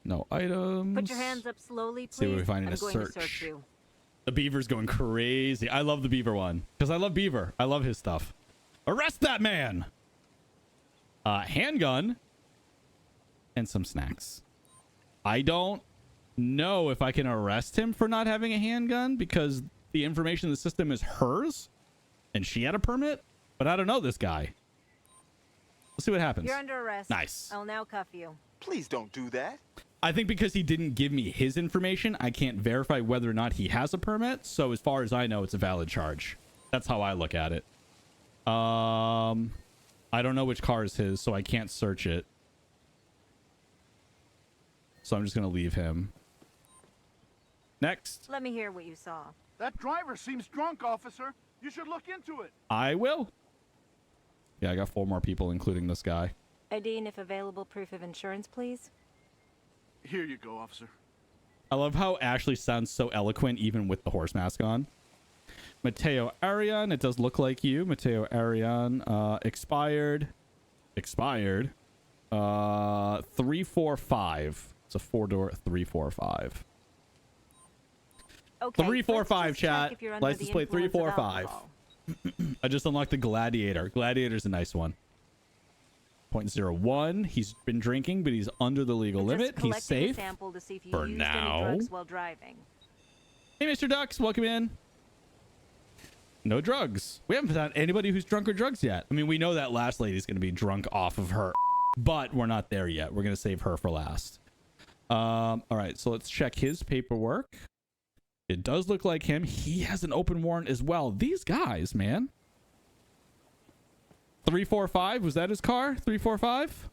[SPEAKER 1] No items.
[SPEAKER 4] Put your hands up slowly, please.
[SPEAKER 1] See what we find in
[SPEAKER 4] I'm
[SPEAKER 1] a
[SPEAKER 4] going to
[SPEAKER 1] search.
[SPEAKER 4] search you.
[SPEAKER 1] The beaver's going crazy. I love the beaver one because I love beaver. I love his stuff. Arrest that man. Handgun and some snacks. I don't know if I can arrest him for not having a handgun because the information in the system is hers and she had a permit, but I don't know this guy. Let's see what happens.
[SPEAKER 4] You're under arrest.
[SPEAKER 1] Nice.
[SPEAKER 4] I'll now cuff you.
[SPEAKER 3] Please don't do that.
[SPEAKER 1] I think because he didn't give me his information, I can't verify whether or not he has a permit. So as far as I know, it's a valid charge. That's how I look at it. I don't know which car is his, so I can't search it. So I'm just going to leave him. Next.
[SPEAKER 4] Let me hear what you saw.
[SPEAKER 5] That driver seems drunk, officer. You should look into it.
[SPEAKER 1] I will. Yeah, I got 4 more people, including this guy.
[SPEAKER 4] ID and if available, proof of insurance, please.
[SPEAKER 5] Here you go, officer.
[SPEAKER 1] I love how Ashley sounds so eloquent even with the horse mask on. Mateo Arian, it does look like you. Mateo Arian, expired. 345. It's a 4-door 345.
[SPEAKER 4] Okay.
[SPEAKER 1] 345
[SPEAKER 4] let's just check
[SPEAKER 1] chat.
[SPEAKER 4] if you're under
[SPEAKER 1] License
[SPEAKER 4] the
[SPEAKER 1] plate
[SPEAKER 4] influence of
[SPEAKER 1] 345.
[SPEAKER 4] alcohol.
[SPEAKER 1] I just unlocked the Gladiator. Gladiator's a nice one. 0.01. He's been drinking, but he's under the legal
[SPEAKER 4] I'm
[SPEAKER 1] limit.
[SPEAKER 4] just
[SPEAKER 1] He's
[SPEAKER 4] collecting a
[SPEAKER 1] safe.
[SPEAKER 4] sample to see if you
[SPEAKER 1] for
[SPEAKER 4] used
[SPEAKER 1] now.
[SPEAKER 4] any drugs while driving.
[SPEAKER 1] Hey, Mr. Ducks, welcome in. No drugs. We haven't found anybody who's drunk or drugs yet. I mean, we know that last lady's going to be drunk off of her, but we're not there yet. We're going to save her for last. All right, so let's check his paperwork. It does look like him. He has an open warrant as well. These guys, man. 345, was that his car? 345?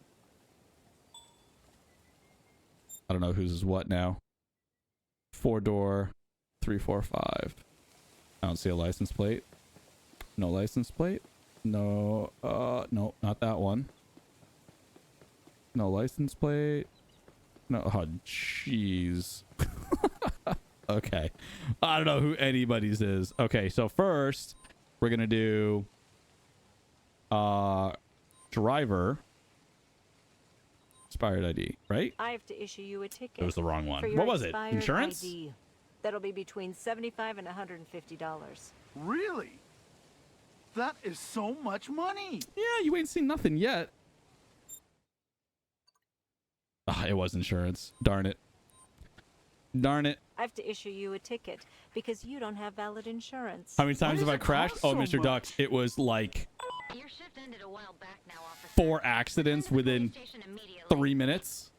[SPEAKER 1] I don't know whose is what now. 4-door 345. I don't see a license plate. No license plate. No, no, not that one. No license plate. No, oh, jeez. Okay. I don't know who anybody's is. Okay, so first, we're going to do driver expired ID, right?
[SPEAKER 4] I have to issue you a ticket.
[SPEAKER 1] It was the wrong one.
[SPEAKER 4] for your
[SPEAKER 1] What was it?
[SPEAKER 4] expired
[SPEAKER 1] Insurance?
[SPEAKER 4] ID. That'll be between $75 and $150.
[SPEAKER 5] Really? That is so much money.
[SPEAKER 1] Yeah, you ain't seen nothing yet. Ah, it was insurance. Darn it. Darn it.
[SPEAKER 4] I have to issue you a ticket because you don't have valid insurance.
[SPEAKER 1] How many times
[SPEAKER 5] does
[SPEAKER 1] have I
[SPEAKER 5] it
[SPEAKER 1] crashed?
[SPEAKER 5] cost
[SPEAKER 1] Oh,
[SPEAKER 5] so
[SPEAKER 1] Mr.
[SPEAKER 5] much?
[SPEAKER 1] Ducks, it was like
[SPEAKER 2] Your shift ended a while back now, officer.
[SPEAKER 1] 4 accidents within
[SPEAKER 2] Police station immediately.
[SPEAKER 1] 3 minutes.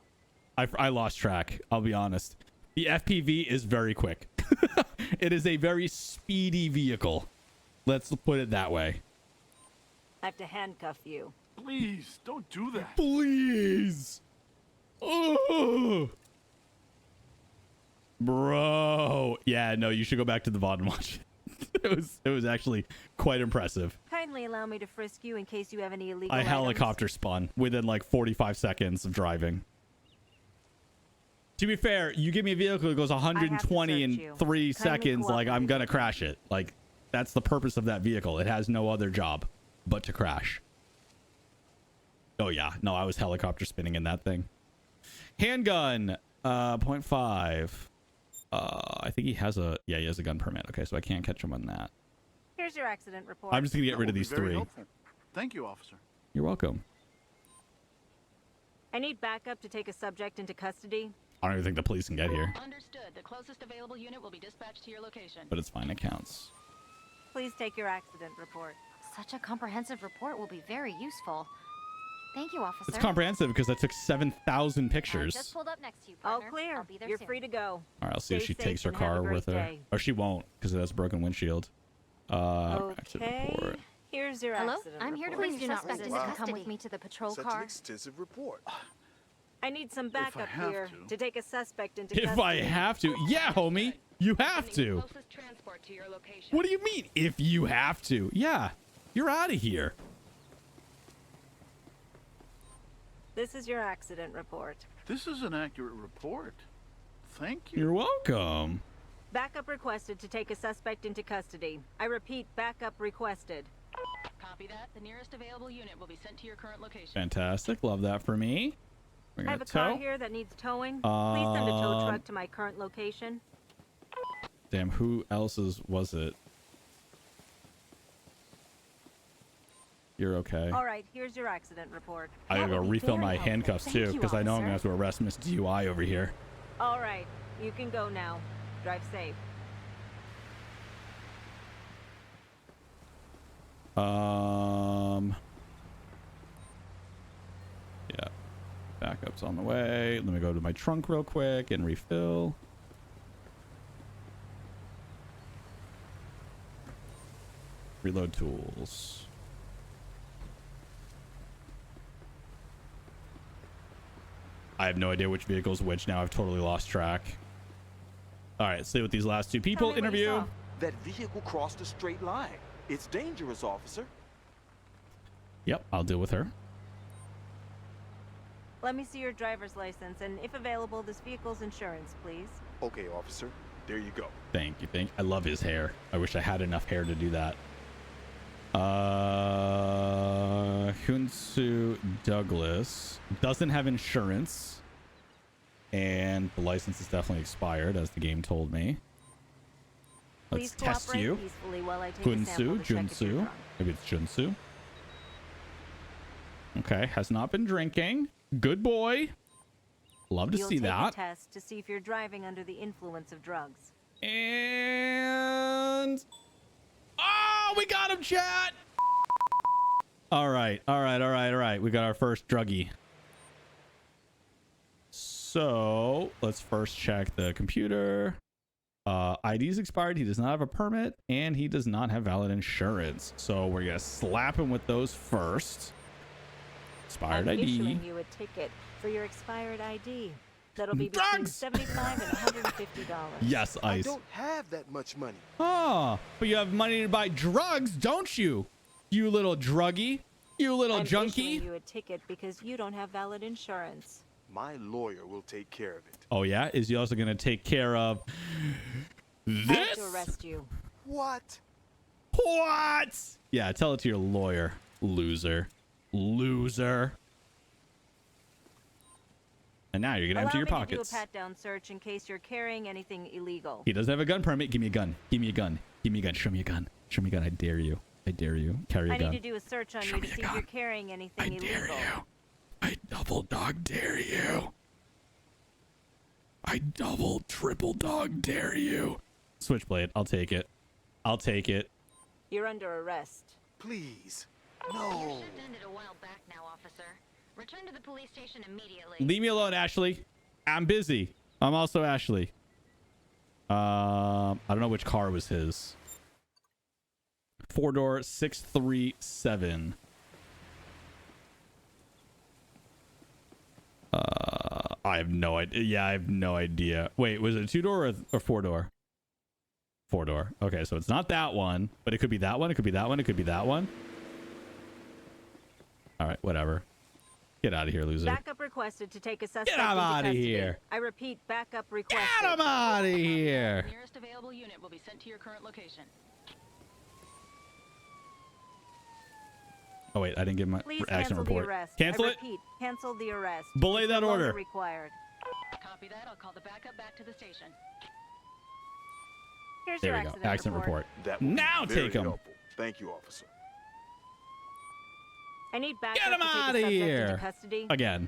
[SPEAKER 1] I lost track. I'll be honest. The FPV is very quick. It is a very speedy vehicle. Let's put it that way.
[SPEAKER 4] I have to handcuff you.
[SPEAKER 5] Please, don't do that.
[SPEAKER 1] Please. Oh. Bro. Yeah, no, you should go back to the VOD and watch it. It was actually quite impressive.
[SPEAKER 4] Kindly allow me to frisk you in case you have any illegal
[SPEAKER 1] I
[SPEAKER 4] items.
[SPEAKER 1] helicopter spun within like 45 seconds of driving. To be fair, you give me a vehicle that goes 120 in
[SPEAKER 4] search you.
[SPEAKER 1] 3
[SPEAKER 4] Kindly
[SPEAKER 1] seconds, like I'm
[SPEAKER 4] cooperate.
[SPEAKER 1] gonna crash it. Like that's the purpose of that vehicle. It has no other job but to crash. Oh yeah, no, I was helicopter spinning in that thing. Handgun, 0.5. I think he has a gun permit. Okay, so I can't catch him on that.
[SPEAKER 4] Here's your accident report.
[SPEAKER 1] I'm just gonna get
[SPEAKER 5] That
[SPEAKER 1] rid of
[SPEAKER 5] will be
[SPEAKER 1] these
[SPEAKER 5] very
[SPEAKER 1] 3.
[SPEAKER 5] helpful. Thank you, officer.
[SPEAKER 1] You're welcome.
[SPEAKER 4] I need backup to take a subject into custody.
[SPEAKER 1] I don't even think the police can get here,
[SPEAKER 2] Understood. The closest available unit will be dispatched to your location.
[SPEAKER 1] but it's fine. It counts.
[SPEAKER 4] Please take your accident report.
[SPEAKER 6] Such a comprehensive report will be very useful. Thank you, officer.
[SPEAKER 1] It's comprehensive because I took 7,000
[SPEAKER 6] I
[SPEAKER 1] pictures.
[SPEAKER 6] just pulled up next to you,
[SPEAKER 4] All
[SPEAKER 6] partner.
[SPEAKER 4] clear.
[SPEAKER 6] I'll be there
[SPEAKER 4] You're
[SPEAKER 6] soon.
[SPEAKER 4] free to go.
[SPEAKER 1] All right, I'll see if
[SPEAKER 4] Stay
[SPEAKER 1] she takes her
[SPEAKER 4] safe and have a
[SPEAKER 1] car
[SPEAKER 4] great
[SPEAKER 1] with her.
[SPEAKER 4] day.
[SPEAKER 1] Or she won't because it has a broken windshield. Accident
[SPEAKER 4] Okay.
[SPEAKER 1] report.
[SPEAKER 4] Here's your
[SPEAKER 6] Hello?
[SPEAKER 4] accident
[SPEAKER 6] I'm here to
[SPEAKER 4] report.
[SPEAKER 6] bring your suspect into
[SPEAKER 3] Wow.
[SPEAKER 6] custody. Come with me to the patrol
[SPEAKER 3] Such
[SPEAKER 6] car.
[SPEAKER 3] an extensive report.
[SPEAKER 4] I need some
[SPEAKER 5] If I
[SPEAKER 4] backup
[SPEAKER 5] have
[SPEAKER 4] here
[SPEAKER 5] to.
[SPEAKER 4] take a suspect into
[SPEAKER 1] If
[SPEAKER 4] custody.
[SPEAKER 1] I have to. Yeah, homie. You have
[SPEAKER 2] Sending the
[SPEAKER 1] to.
[SPEAKER 2] closest transport to your location.
[SPEAKER 1] What do you mean, if you have to? Yeah, you're out of here.
[SPEAKER 4] This is your accident report.
[SPEAKER 5] This is an accurate report. Thank you.
[SPEAKER 1] You're welcome.
[SPEAKER 4] Backup requested to take a suspect into custody. I repeat, backup requested.
[SPEAKER 2] Copy that. The nearest available unit will be sent to your current location.
[SPEAKER 1] Fantastic. Love that for me. We're
[SPEAKER 4] I
[SPEAKER 1] gonna
[SPEAKER 4] have a car
[SPEAKER 1] tow.
[SPEAKER 4] here that needs towing. Please send a tow truck to my current location.
[SPEAKER 1] Damn, who else's was it? You're okay.
[SPEAKER 4] All right, here's your accident report.
[SPEAKER 1] I gotta go
[SPEAKER 6] That would be
[SPEAKER 1] refill
[SPEAKER 6] very
[SPEAKER 1] my
[SPEAKER 6] helpful.
[SPEAKER 1] handcuffs
[SPEAKER 6] Thank
[SPEAKER 1] too,
[SPEAKER 6] you,
[SPEAKER 1] because I know I'm gonna have
[SPEAKER 6] officer.
[SPEAKER 1] to arrest Miss DUI over here.
[SPEAKER 4] All right, you can go now. Drive safe.
[SPEAKER 1] Yeah. Backup's on the way. Let me go to my trunk real quick and refill. Reload tools. I have no idea which vehicle is which now. I've totally lost track. All right, stay with these last two people.
[SPEAKER 4] Tell me what you
[SPEAKER 1] Interview.
[SPEAKER 4] saw.
[SPEAKER 3] That vehicle crossed a straight line. It's dangerous, officer.
[SPEAKER 1] Yep, I'll deal with her.
[SPEAKER 4] Let me see your driver's license and, if available, this vehicle's insurance, please.
[SPEAKER 3] Okay, officer. There you go.
[SPEAKER 1] Thank you. I love his hair. I wish I had enough hair to do that. Hunsu Douglas doesn't have insurance, and the license is definitely expired, as the game told me. Let's
[SPEAKER 4] Please
[SPEAKER 1] test
[SPEAKER 4] cooperate
[SPEAKER 1] you.
[SPEAKER 4] peacefully while I take a sample
[SPEAKER 1] Hunsu,
[SPEAKER 4] to check if you're
[SPEAKER 1] Junsu.
[SPEAKER 4] drunk.
[SPEAKER 1] Maybe it's Junsu. Okay, has not been drinking. Good boy. Love to
[SPEAKER 4] You'll
[SPEAKER 1] see
[SPEAKER 4] take a
[SPEAKER 1] that.
[SPEAKER 4] test to see if you're driving under the influence of drugs.
[SPEAKER 1] And oh, we got him, chat. All right. We got our first druggie. So let's first check the computer. ID's expired. He does not have a permit, and he does not have valid insurance. So we're gonna slap him with those first. Expired
[SPEAKER 4] I'm
[SPEAKER 1] ID.
[SPEAKER 4] issuing you a ticket for your expired ID. That'll be between
[SPEAKER 1] Drugs!
[SPEAKER 4] $75 and $150.
[SPEAKER 1] Yes,
[SPEAKER 3] I
[SPEAKER 1] Ice.
[SPEAKER 3] don't have that much money.
[SPEAKER 1] Oh, but you have money to buy drugs, don't you? You little druggie. You little
[SPEAKER 4] I'm
[SPEAKER 1] junkie.
[SPEAKER 4] issuing you a ticket because you don't have valid insurance.
[SPEAKER 3] My lawyer will take care of it.
[SPEAKER 1] Oh yeah, is he also gonna take care of
[SPEAKER 4] I have
[SPEAKER 1] this?
[SPEAKER 4] to arrest you.
[SPEAKER 3] What?
[SPEAKER 1] What? Yeah, tell it to your lawyer, loser. Loser. And now you're gonna empty
[SPEAKER 4] Allow
[SPEAKER 1] your
[SPEAKER 4] me to do a
[SPEAKER 1] pockets.
[SPEAKER 4] pat-down search in case you're carrying anything illegal.
[SPEAKER 1] He doesn't have a gun permit. Give me a gun. Give me a gun. Give me a gun. Show me a gun. Show me a gun. I dare you. I dare you. Carry a
[SPEAKER 4] I
[SPEAKER 1] gun.
[SPEAKER 4] need to do a search on
[SPEAKER 1] Show
[SPEAKER 4] you
[SPEAKER 1] me
[SPEAKER 4] to
[SPEAKER 1] a
[SPEAKER 4] see if
[SPEAKER 1] gun.
[SPEAKER 4] you're carrying anything
[SPEAKER 1] I dare
[SPEAKER 4] illegal.
[SPEAKER 1] you. I double dog dare you. I double triple dog dare you. Switchblade. I'll take it. I'll take it.
[SPEAKER 4] You're under arrest.
[SPEAKER 3] Please.
[SPEAKER 6] Your
[SPEAKER 3] No.
[SPEAKER 6] shift ended a while back now, officer. Return to the police station immediately.
[SPEAKER 1] Leave me alone, Ashley. I'm busy. I'm also Ashley. I don't know which car was his. 4-door 637. I have no idea. Yeah, I have no idea. Wait, was it a 2-door or 4-door? 4-door. Okay, so it's not that one, but it could be that one. It could be that one. It could be that one. All right, whatever. Get out of here, loser.
[SPEAKER 4] Backup requested to take a suspect
[SPEAKER 1] Get him
[SPEAKER 4] into
[SPEAKER 1] outta
[SPEAKER 4] custody.
[SPEAKER 1] here.
[SPEAKER 4] I repeat, backup requested.
[SPEAKER 1] Get him out of here.
[SPEAKER 2] The nearest available unit will be sent to your current location.
[SPEAKER 1] Oh wait, I didn't give my
[SPEAKER 4] Please
[SPEAKER 1] accident
[SPEAKER 4] cancel
[SPEAKER 1] report.
[SPEAKER 4] the arrest.
[SPEAKER 1] Cancel
[SPEAKER 4] I
[SPEAKER 1] it.
[SPEAKER 4] repeat, cancel the arrest.
[SPEAKER 1] Belay
[SPEAKER 4] It's
[SPEAKER 1] that
[SPEAKER 4] no longer
[SPEAKER 1] order.
[SPEAKER 4] required.
[SPEAKER 2] Copy that. I'll call the backup back to the station.
[SPEAKER 4] Here's
[SPEAKER 1] There
[SPEAKER 4] your
[SPEAKER 1] we go. Accident report.
[SPEAKER 3] That will be
[SPEAKER 1] Now
[SPEAKER 3] very
[SPEAKER 1] take him.
[SPEAKER 3] helpful. Thank you, officer.
[SPEAKER 4] I need backup
[SPEAKER 1] Get him
[SPEAKER 4] to take a
[SPEAKER 1] outta
[SPEAKER 4] subject
[SPEAKER 1] here.
[SPEAKER 4] into custody.
[SPEAKER 1] Again.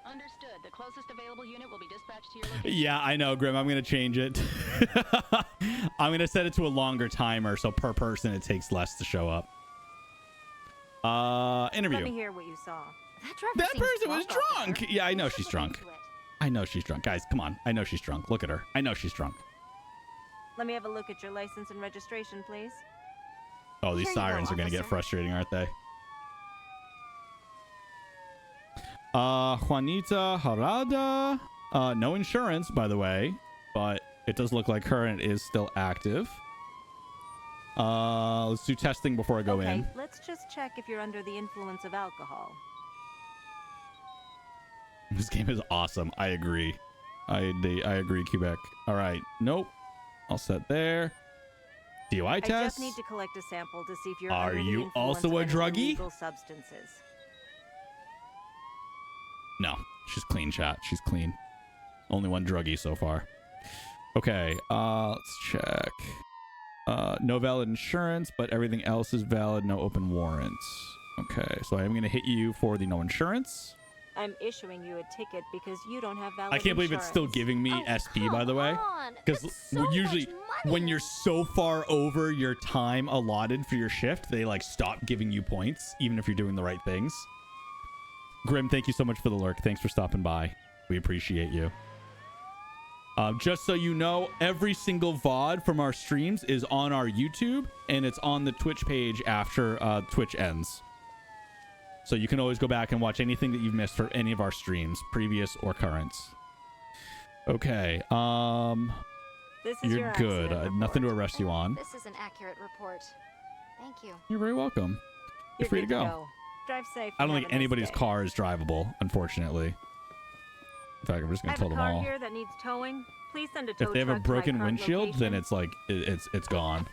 [SPEAKER 2] Understood. The closest available unit will be dispatched to your location.
[SPEAKER 1] Yeah, I know, Grim. I'm going to change it. I'm going to set it to a longer timer, so per person it takes less to show up.
[SPEAKER 4] Let me
[SPEAKER 1] Interview.
[SPEAKER 4] hear what you saw.
[SPEAKER 6] That driver
[SPEAKER 1] That
[SPEAKER 6] seems
[SPEAKER 1] person was drunk.
[SPEAKER 6] officer.
[SPEAKER 1] Yeah, I know
[SPEAKER 6] We should
[SPEAKER 1] she's
[SPEAKER 6] look
[SPEAKER 1] drunk.
[SPEAKER 6] into it.
[SPEAKER 1] I know she's drunk. Guys, come on. I know she's drunk. Look at her. I know she's drunk.
[SPEAKER 4] Let me have a look at your license and registration, please.
[SPEAKER 1] Oh, these
[SPEAKER 6] Here you go,
[SPEAKER 1] sirens are going to get
[SPEAKER 6] officer.
[SPEAKER 1] frustrating, aren't they? Juanita Harada. No insurance, by the way, but it does look like current is still active. Let's do testing before I go
[SPEAKER 4] Okay,
[SPEAKER 1] in.
[SPEAKER 4] let's just check if you're under the influence of alcohol.
[SPEAKER 1] This game is awesome. I agree. I agree, Quebec. All right. Nope. All set there. DUI
[SPEAKER 4] I
[SPEAKER 1] test.
[SPEAKER 4] just need to collect a sample to see if you're
[SPEAKER 1] Are
[SPEAKER 4] under the
[SPEAKER 1] you
[SPEAKER 4] influence
[SPEAKER 1] also
[SPEAKER 4] of
[SPEAKER 1] a
[SPEAKER 4] any
[SPEAKER 1] druggie?
[SPEAKER 4] illegal substances.
[SPEAKER 1] No, she's clean, chat. She's clean. Only one druggie so far. Okay, let's check. No valid insurance, but everything else is valid. No open warrants. Okay, so I am going to hit you for the no insurance.
[SPEAKER 4] I'm issuing you a ticket because you don't have valid
[SPEAKER 1] I can't believe it's still
[SPEAKER 4] insurance.
[SPEAKER 1] giving me
[SPEAKER 6] Oh,
[SPEAKER 1] SP, by the way. Because
[SPEAKER 6] Because so
[SPEAKER 1] usually
[SPEAKER 6] much money.
[SPEAKER 1] when you're so far over your time allotted for your shift, they like stop giving you points, even if you're doing the right things. Grim, thank you so much for the lurk. Thanks for stopping by. We appreciate you. Just so you know, every single VOD from our streams is on our YouTube, and it's on the Twitch page after Twitch ends. So you can always go back and watch anything that you've missed for any of our streams, previous or current. Okay.
[SPEAKER 4] This is
[SPEAKER 1] You're
[SPEAKER 4] your
[SPEAKER 1] good.
[SPEAKER 4] accident
[SPEAKER 1] Nothing to
[SPEAKER 4] report.
[SPEAKER 1] arrest you on.
[SPEAKER 6] This is an accurate report. Thank you.
[SPEAKER 1] You're very welcome. You're free to
[SPEAKER 4] good
[SPEAKER 1] go.
[SPEAKER 4] Drive safe.
[SPEAKER 1] I don't
[SPEAKER 4] and
[SPEAKER 1] think
[SPEAKER 4] have a nice
[SPEAKER 1] anybody's
[SPEAKER 4] day.
[SPEAKER 1] car is drivable, unfortunately. In fact, I'm just
[SPEAKER 4] I
[SPEAKER 1] gonna
[SPEAKER 4] have
[SPEAKER 1] tell
[SPEAKER 4] a
[SPEAKER 1] them
[SPEAKER 4] car
[SPEAKER 1] all.
[SPEAKER 4] here that needs towing. Please send a tow
[SPEAKER 1] If they have a
[SPEAKER 4] truck to my
[SPEAKER 1] broken
[SPEAKER 4] current
[SPEAKER 1] windshield, then
[SPEAKER 4] location.
[SPEAKER 1] it's like it's gone.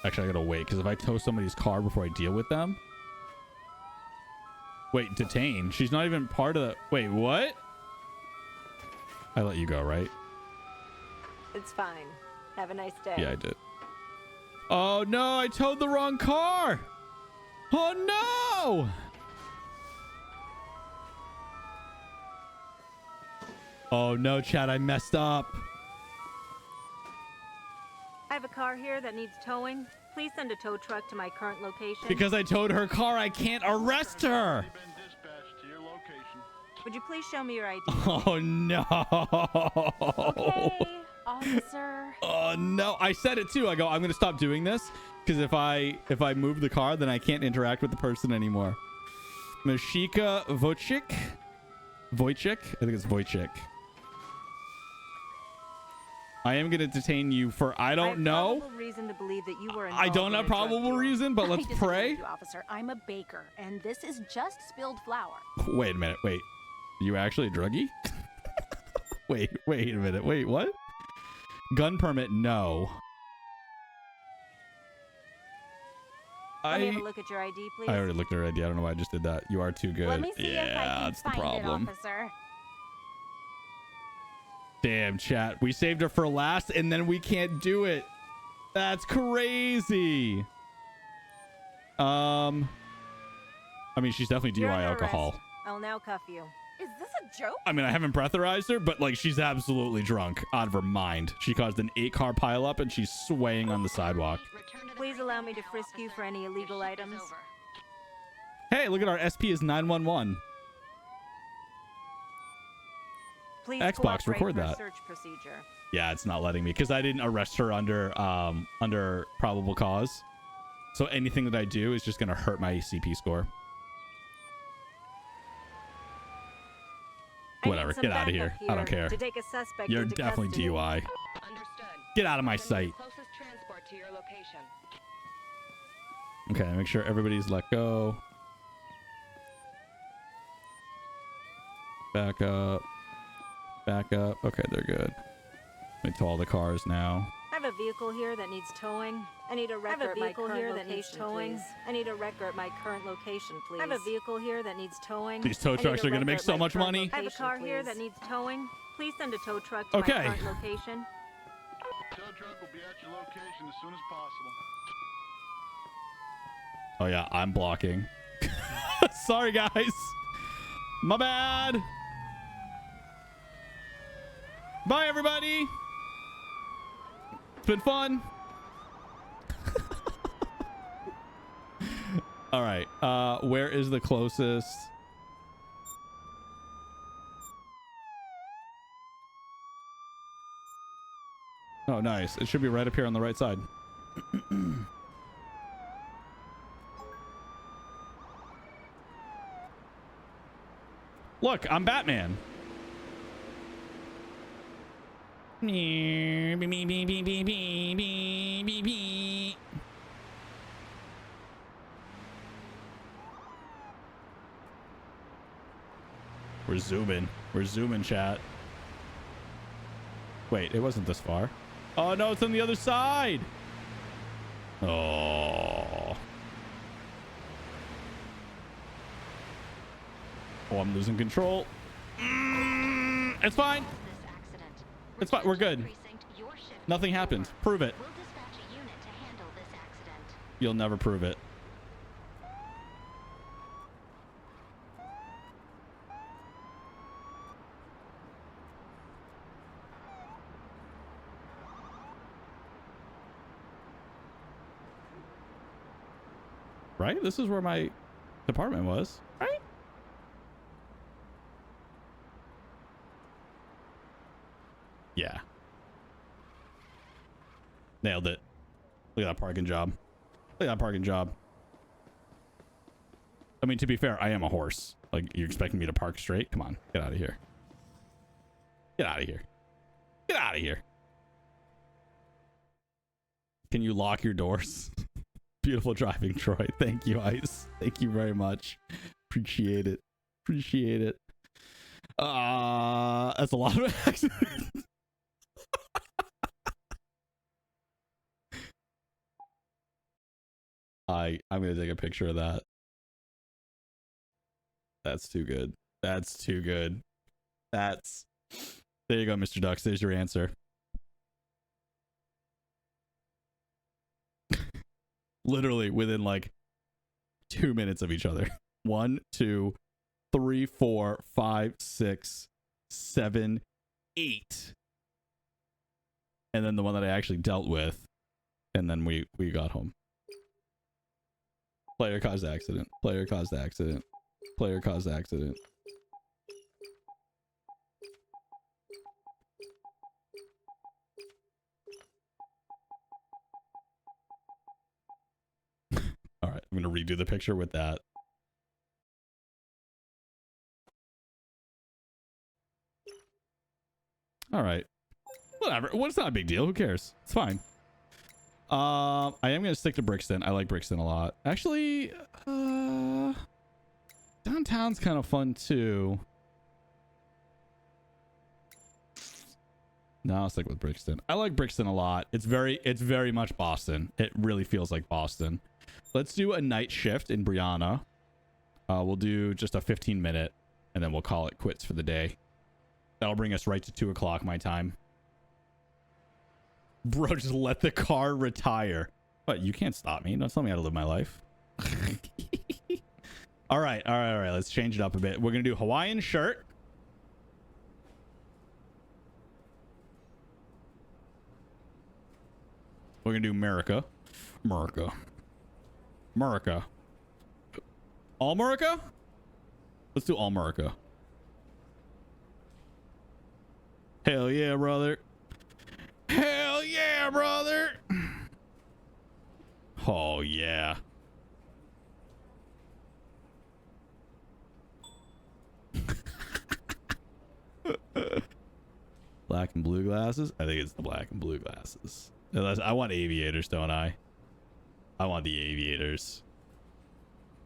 [SPEAKER 1] Actually, I gotta wait because if I tow somebody's car before I deal with them. Wait, detain. She's not even part of the. Wait, what? I let you go, right?
[SPEAKER 4] It's fine. Have a nice day.
[SPEAKER 1] Yeah, I did. Oh no, I towed the wrong car. Oh no. Oh no, Chad, I messed up.
[SPEAKER 4] I have a car here that needs towing. Please send a tow truck to my current location.
[SPEAKER 1] Because I towed her car, I can't arrest her.
[SPEAKER 5] Been dispatched to your location.
[SPEAKER 4] Would you please show me your ID?
[SPEAKER 1] Oh no.
[SPEAKER 6] Okay, officer.
[SPEAKER 1] Oh no. I said it too. I go, I'm gonna stop doing this because if I move the car, then I can't interact with the person anymore. Mashika Wojcik? I think it's Wojcik. I am gonna detain you for I
[SPEAKER 4] I
[SPEAKER 1] don't
[SPEAKER 4] have
[SPEAKER 1] know.
[SPEAKER 4] probable reason to believe that you were
[SPEAKER 1] I
[SPEAKER 4] involved
[SPEAKER 1] don't
[SPEAKER 4] in
[SPEAKER 1] have
[SPEAKER 4] a drug
[SPEAKER 1] probable
[SPEAKER 4] deal.
[SPEAKER 1] reason, but
[SPEAKER 7] I
[SPEAKER 1] let's
[SPEAKER 7] disagree
[SPEAKER 1] pray.
[SPEAKER 7] with you, officer. I'm a baker, and this is just spilled flour.
[SPEAKER 1] Wait a minute. Wait. You actually a druggie? wait a minute. Wait, what? Gun permit? No.
[SPEAKER 4] Let me have a look at your ID, please.
[SPEAKER 1] I already looked at her ID. I don't know why I just did that. You are too good.
[SPEAKER 7] Let me see if I
[SPEAKER 1] Yeah,
[SPEAKER 7] can
[SPEAKER 1] that's the
[SPEAKER 7] find
[SPEAKER 1] problem.
[SPEAKER 7] it, officer.
[SPEAKER 1] Damn, chat. We saved her for last, and then we can't do it. That's crazy. I mean, she's definitely
[SPEAKER 4] You're
[SPEAKER 1] DUI
[SPEAKER 4] under
[SPEAKER 1] alcohol.
[SPEAKER 4] arrest. I'll now cuff you.
[SPEAKER 7] Is this a joke?
[SPEAKER 1] I mean, I haven't breatharized her, but like she's absolutely drunk out of her mind. She caused an 8-car pileup, and she's swaying on the sidewalk.
[SPEAKER 4] Please allow me to frisk you for any illegal items.
[SPEAKER 1] Hey, look at our SP is 911.
[SPEAKER 4] Please
[SPEAKER 1] Xbox,
[SPEAKER 4] cooperate
[SPEAKER 1] record
[SPEAKER 4] for a
[SPEAKER 1] that.
[SPEAKER 4] search procedure.
[SPEAKER 1] Yeah, it's not letting me because I didn't arrest her under probable cause. So anything that I do is just gonna hurt my CP score.
[SPEAKER 4] I need
[SPEAKER 1] Whatever,
[SPEAKER 4] some
[SPEAKER 1] get out of
[SPEAKER 4] backup
[SPEAKER 1] here. I don't care.
[SPEAKER 4] To take a suspect
[SPEAKER 1] You're
[SPEAKER 4] into
[SPEAKER 1] definitely
[SPEAKER 4] custody.
[SPEAKER 1] DUI.
[SPEAKER 2] Understood.
[SPEAKER 1] Get out of my
[SPEAKER 2] Send you the
[SPEAKER 1] sight.
[SPEAKER 2] Closest transport to your location.
[SPEAKER 1] Okay, make sure everybody's let go. Back up. Back up. Okay, they're good. Let me tow all the cars now.
[SPEAKER 4] I have a vehicle here that needs towing. I need a record at my current location, please. I need a record at my current location, please. I have a vehicle here that needs towing.
[SPEAKER 1] These tow
[SPEAKER 4] I need
[SPEAKER 1] trucks
[SPEAKER 4] a
[SPEAKER 1] are gonna
[SPEAKER 4] record
[SPEAKER 1] make
[SPEAKER 4] at
[SPEAKER 1] so
[SPEAKER 4] my
[SPEAKER 1] much
[SPEAKER 4] current
[SPEAKER 1] money.
[SPEAKER 4] I have a location, car here that please. needs towing. Please send a tow truck to
[SPEAKER 1] Okay.
[SPEAKER 4] my current location.
[SPEAKER 5] Tow truck will be at your location as soon as possible.
[SPEAKER 1] Oh yeah, I'm blocking. Sorry guys. My bad. Bye everybody. It's been fun. All right. Where is the closest? Oh, nice. It should be right up here on the right side. Look, I'm Batman. We're zooming. We're zooming, chat. Wait, it wasn't this far. Oh, no, it's on the other side. Oh. Oh, I'm losing control. It's fine. It's fine. We're good. Nothing happened. Prove it. You'll never prove it. Right? This is where my department was, right? Yeah. Nailed it. Look at that parking job. Look at that parking job. I mean, to be fair, I am a horse. Like, you're expecting me to park straight? Come on. Get out of here. Get out of here. Get out of here. Can you lock your doors? Beautiful driving, Troy. Thank you, Ice. Thank you very much. Appreciate it. Appreciate it. That's a lot of accidents. I'm gonna take a picture of that. That's too good. That's too good. That's there you go, Mr. Ducks. There's your answer. Literally within like 2 minutes of each other. 1, 2, 3, 4, 5, 6, 7, 8. And then the one that I actually dealt with. And then we got home. Player caused accident. Player caused accident. Player caused accident. All right, I'm going to redo the picture with that. All right. Whatever. Well, it's not a big deal. Who cares? It's fine. I am going to stick to Brixton. I like Brixton a lot. Actually, downtown's kind of fun too. No, I'll stick with Brixton. I like Brixton a lot. It's very much Boston. It really feels like Boston. Let's do a night shift in Brianna. We'll do just a 15-minute, and then we'll call it quits for the day. That'll bring us right to 2 o'clock my time. Bro, just let the car retire. But you can't stop me. Don't tell me how to live my life. All right. Let's change it up a bit. We're going to do Hawaiian shirt. We're going to do America. America. All America? Let's do all America. Hell yeah, brother. Hell yeah, brother. Oh, yeah. Black and blue glasses? I think it's the black and blue glasses. Unless I want aviators, don't I? I want the aviators.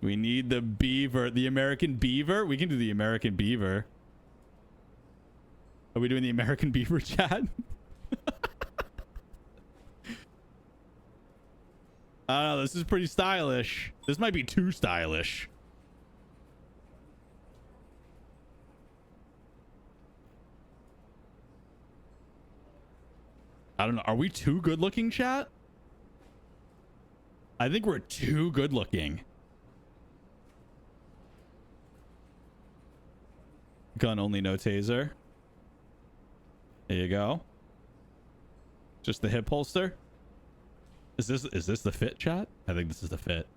[SPEAKER 1] We need the beaver. The American beaver? We can do the American beaver. Are we doing the American beaver, chat? I don't know. This is pretty stylish. This might be too stylish. I don't know. Are we too good looking, chat? I think we're too good looking. Gun only, no taser. There you go. Just the hip holster. Is this the fit, chat? I think this is the fit.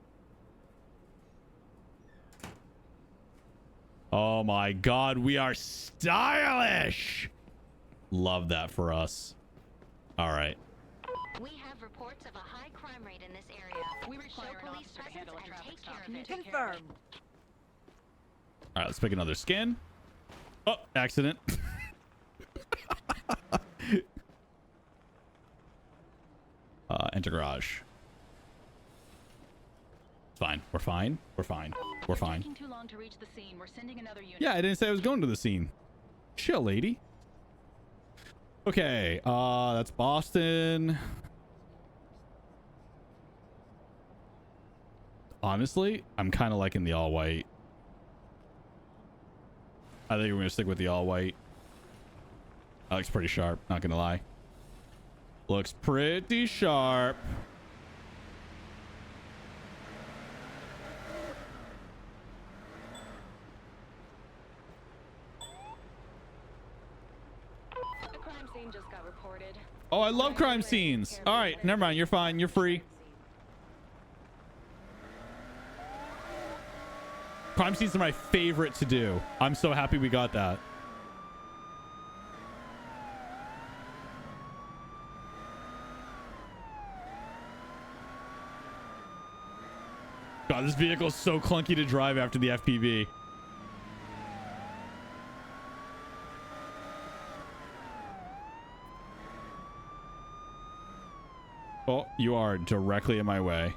[SPEAKER 1] Oh my god, we are stylish. Love that for us. All right.
[SPEAKER 6] We have reports of a high crime rate in this area. We require police presence and take care of it.
[SPEAKER 4] Confirmed.
[SPEAKER 1] All right, let's pick another skin. Oh, accident. Enter garage. Fine. We're fine. We're fine. We're fine.
[SPEAKER 2] Taking too long to reach the scene. We're sending another unit.
[SPEAKER 1] Yeah, I didn't say I was going to the scene. Chill, lady. Okay, that's Boston. Honestly, I'm kind of liking the all white. I think we're gonna stick with the all white. That looks pretty sharp, not gonna lie. Looks pretty sharp.
[SPEAKER 2] The crime scene just got reported.
[SPEAKER 1] Oh, I love crime scenes. All right, never mind. You're fine. You're free. Crime scenes are my favorite to do. I'm so happy we got that. God, this vehicle is so clunky to drive after the FPV. Oh, you are directly in my way.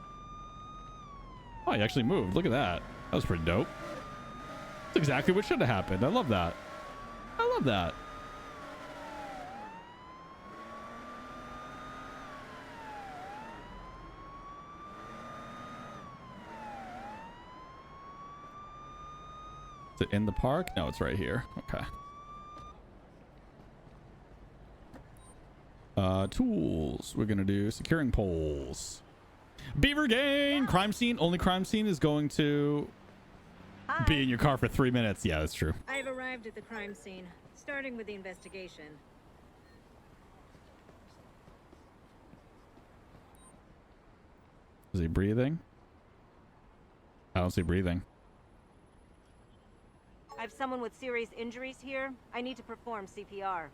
[SPEAKER 1] Oh, you actually moved. Look at that. That was pretty dope. That's exactly what should have happened. I love that. I love that. Is it in the park? No, it's right here. Okay. Tools. We're gonna do securing poles. Beaver Gang! Crime scene. Only crime scene is going to be in your car for 3 minutes. Yeah, that's true.
[SPEAKER 4] I've arrived at the crime scene, starting with the investigation.
[SPEAKER 1] Is he breathing? I don't see breathing.
[SPEAKER 4] I have someone with serious injuries here. I need to perform CPR.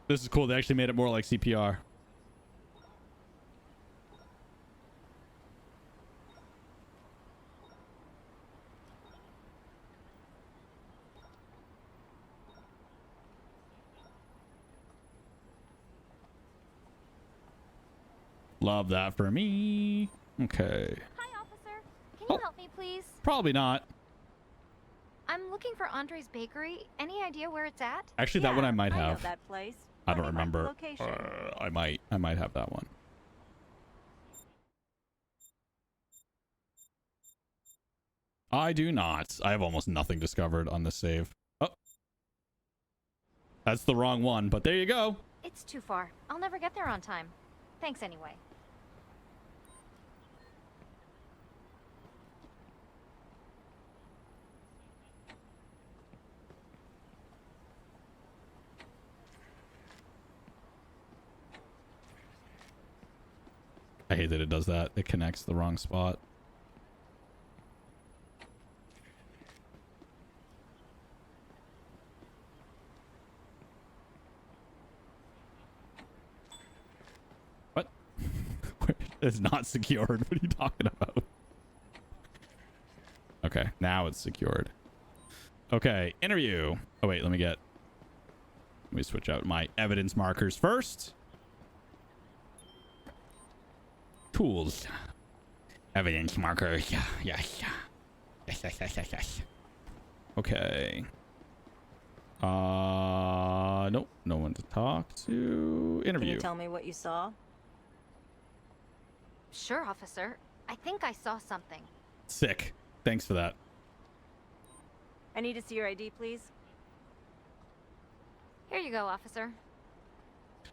[SPEAKER 1] This is cool. They actually made it more like CPR. Love that for me. Okay.
[SPEAKER 8] Hi, officer. Can you help me, please?
[SPEAKER 1] Probably not.
[SPEAKER 8] I'm looking for Andre's Bakery. Any idea where it's at?
[SPEAKER 1] Actually, that one I might
[SPEAKER 4] I know
[SPEAKER 1] have.
[SPEAKER 4] that place.
[SPEAKER 1] I don't
[SPEAKER 4] Let me mark the
[SPEAKER 1] remember.
[SPEAKER 4] location.
[SPEAKER 1] I might have that one. I do not. I have almost nothing discovered on this save. Oh. That's the wrong one, but there you go.
[SPEAKER 8] It's too far. I'll never get there on time. Thanks anyway.
[SPEAKER 1] I hate that it does that. It connects the wrong spot. What? It's not secured. What are you talking about? Okay, now it's secured. Okay, interview. Oh wait, let me switch out my evidence markers first. Tools. Evidence markers. Yes. Yes. Okay. Nope. No one to talk to. Interview.
[SPEAKER 4] Can you tell me what you saw?
[SPEAKER 8] Sure, officer. I think I saw something.
[SPEAKER 1] Sick. Thanks for that.
[SPEAKER 4] I need to see your ID, please.
[SPEAKER 8] Here you go, officer.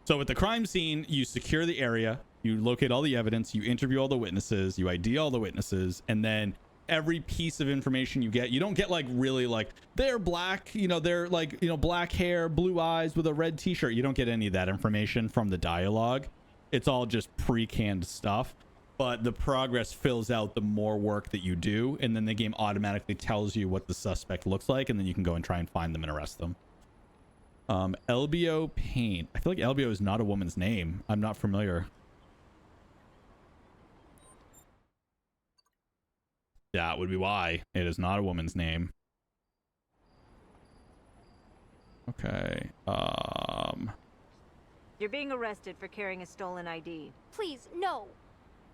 [SPEAKER 1] So at the crime scene, you secure the area, you locate all the evidence, you interview all the witnesses, you ID all the witnesses, and then every piece of information you get, you don't get like really like they're black, they're like, black hair, blue eyes with a red t-shirt. You don't get any of that information from the dialogue. It's all just pre-canned stuff, but the progress fills out the more work that you do, and then the game automatically tells you what the suspect looks like, and then you can go and try and find them and arrest them. LBO Paint. I feel like LBO is not a woman's name. I'm not familiar. That would be why. It is not a woman's name. Okay.
[SPEAKER 4] You're being arrested for carrying a stolen ID.
[SPEAKER 8] Please, no.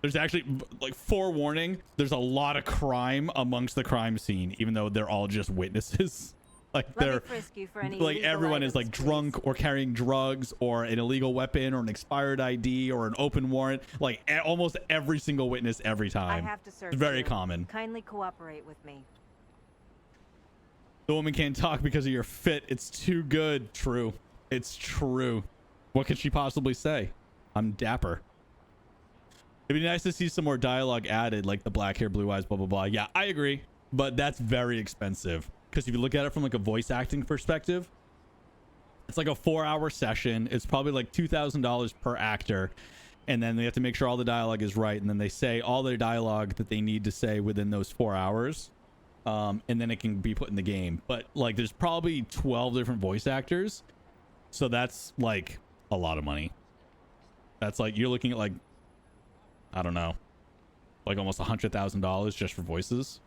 [SPEAKER 1] There's actually, like, forewarning, there's a lot of crime amongst the crime scene, even though they're all just witnesses. Like,
[SPEAKER 4] Let me
[SPEAKER 1] they're
[SPEAKER 4] frisk you for any
[SPEAKER 1] like,
[SPEAKER 4] illegal
[SPEAKER 1] everyone is like
[SPEAKER 4] items, please.
[SPEAKER 1] drunk or carrying drugs or an illegal weapon or an expired ID or an open warrant. Like, almost every single witness every
[SPEAKER 4] I
[SPEAKER 1] time.
[SPEAKER 4] have to search
[SPEAKER 1] It's very
[SPEAKER 4] you.
[SPEAKER 1] common.
[SPEAKER 4] Kindly cooperate with me.
[SPEAKER 1] The woman can't talk because of your fit. It's too good. True. It's true. What could she possibly say? I'm dapper. It'd be nice to see some more dialogue added, like the black hair, blue eyes, blah, blah, blah. Yeah, I agree. But that's very expensive. Because if you look at it from like a voice acting perspective, it's like a 4-hour session. It's probably like $2,000 per actor. And then they have to make sure all the dialogue is right. And then they say all their dialogue that they need to say within those 4 hours. And then it can be put in the game. But like there's probably 12 different voice actors. So that's like a lot of money. That's like, you're looking at like, I don't know, like almost $100,000 just for voices.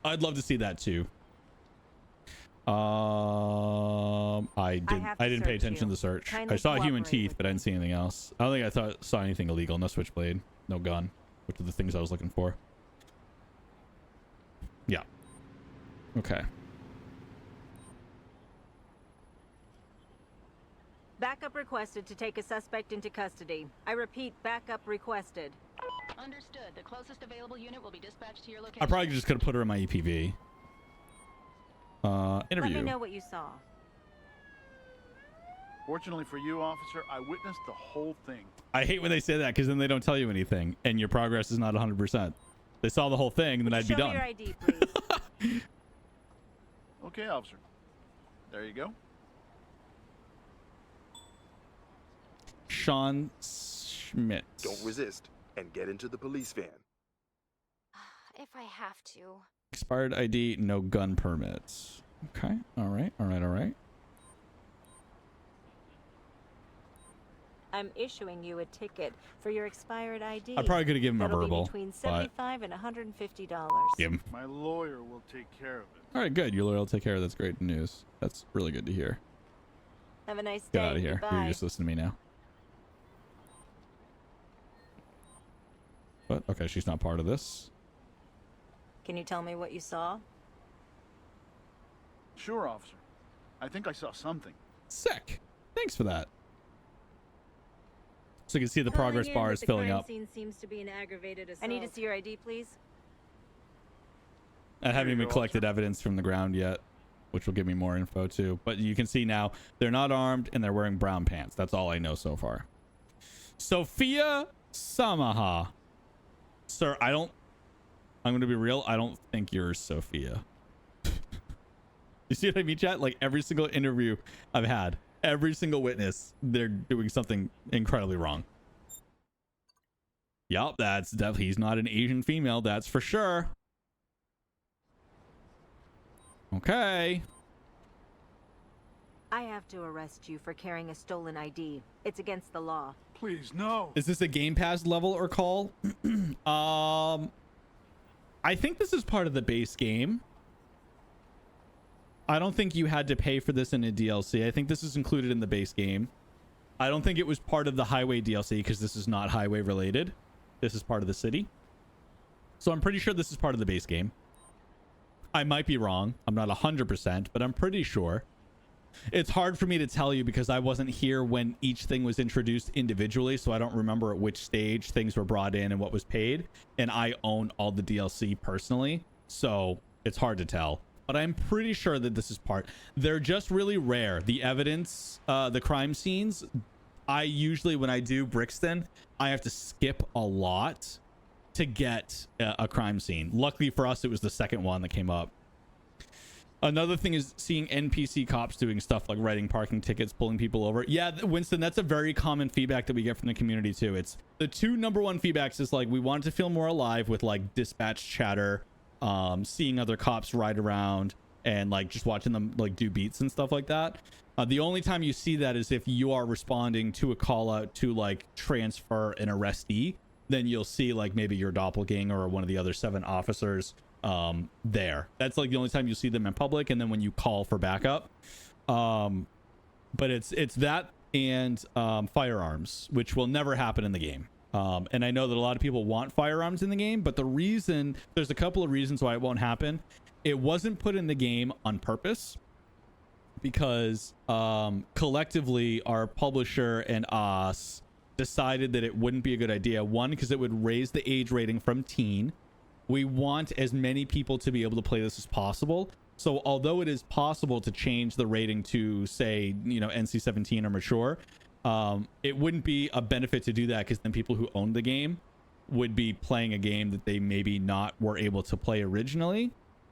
[SPEAKER 1] I'd love to see that too. I didn't pay attention to the search.
[SPEAKER 4] Kindly
[SPEAKER 1] I saw human
[SPEAKER 4] cooperate
[SPEAKER 1] teeth,
[SPEAKER 4] with
[SPEAKER 1] but I didn't see anything else. I don't think I saw anything illegal. No switchblade, no gun, which are the things I was looking for. Yeah. Okay.
[SPEAKER 4] Backup requested to take a suspect into custody. I repeat, backup requested.
[SPEAKER 2] Understood. The closest available unit will be dispatched to your location.
[SPEAKER 1] I probably just could have put her in my EPV. Interview.
[SPEAKER 4] Let me know what you saw.
[SPEAKER 5] Fortunately for you, officer, I witnessed the whole thing.
[SPEAKER 1] I hate when they say that because then they don't tell you anything and your progress is not 100%. They saw the whole thing, then I'd be
[SPEAKER 4] Show me
[SPEAKER 1] done.
[SPEAKER 4] your ID, please.
[SPEAKER 5] Okay, officer. There you go.
[SPEAKER 1] Sean Schmidt.
[SPEAKER 3] Don't resist and get into the police van.
[SPEAKER 8] If I have to.
[SPEAKER 1] Expired ID, no gun permits. Okay. All right. All right. All right.
[SPEAKER 4] I'm issuing you a ticket for your expired ID.
[SPEAKER 1] I probably could have given him a
[SPEAKER 4] That'll
[SPEAKER 1] verbal.
[SPEAKER 4] be between
[SPEAKER 1] but
[SPEAKER 4] $75 and $150.
[SPEAKER 1] give him.
[SPEAKER 5] My lawyer will take care of it.
[SPEAKER 1] All right. Good. Your lawyer will take care of. That's great news. That's really good to hear.
[SPEAKER 4] Have a nice
[SPEAKER 1] Get
[SPEAKER 4] day.
[SPEAKER 1] out of here.
[SPEAKER 4] Goodbye.
[SPEAKER 1] You just listen to me now. But okay, she's not part of this.
[SPEAKER 4] Can you tell me what you saw?
[SPEAKER 5] Sure, officer. I think I saw something.
[SPEAKER 1] Sick. Thanks for that. So you can see the progress bar is filling up.
[SPEAKER 4] Scene seems to be an aggravated assault. I need to see your ID, please.
[SPEAKER 1] I haven't
[SPEAKER 5] Here you
[SPEAKER 1] even
[SPEAKER 5] go,
[SPEAKER 1] collected
[SPEAKER 5] officer.
[SPEAKER 1] evidence from the ground yet, which will give me more info too. But you can see now they're not armed and they're wearing brown pants. That's all I know so far. Sophia Samaha. Sir, I'm going to be real. I don't think you're Sophia. You see what I mean, chat? Like every single interview I've had, every single witness, they're doing something incredibly wrong. Yup, that's definitely, he's not an Asian female. That's for sure. Okay.
[SPEAKER 4] I have to arrest you for carrying a stolen ID. It's against the law.
[SPEAKER 5] Please, no.
[SPEAKER 1] Is this a Game Pass level or call? I think this is part of the base game. I don't think you had to pay for this in a DLC. I think this is included in the base game. I don't think it was part of the highway DLC because this is not highway related. This is part of the city. So I'm pretty sure this is part of the base game. I might be wrong. I'm not 100%, but I'm pretty sure. It's hard for me to tell you because I wasn't here when each thing was introduced individually, so I don't remember at which stage things were brought in and what was paid. And I own all the DLC personally, so it's hard to tell. But I'm pretty sure that this is part. They're just really rare. The evidence, the crime scenes, I usually, when I do Brixton, I have to skip a lot to get a crime scene. Luckily for us, it was the second one that came up. Another thing is seeing NPC cops doing stuff like writing parking tickets, pulling people over. Yeah, Winston, that's a very common feedback that we get from the community too. It's the two #1 feedbacks is like we want to feel more alive with like dispatch chatter, seeing other cops ride around and like just watching them like do beats and stuff like that. The only time you see that is if you are responding to a call out to like transfer an arrestee, then you'll see like maybe your doppelganger or one of the other 7 officers there. That's like the only time you see them in public. And then when you call for backup, but it's that and firearms, which will never happen in the game. And I know that a lot of people want firearms in the game, but there's a couple of reasons why it won't happen. It wasn't put in the game on purpose because collectively our publisher and us decided that it wouldn't be a good idea. One, because it would raise the age rating from teen. We want as many people to be able to play this as possible. So although it is possible to change the rating to, say, NC-17 or mature, it wouldn't be a benefit to do that, because then people who own the game would be playing a game that they maybe not were able to play originally.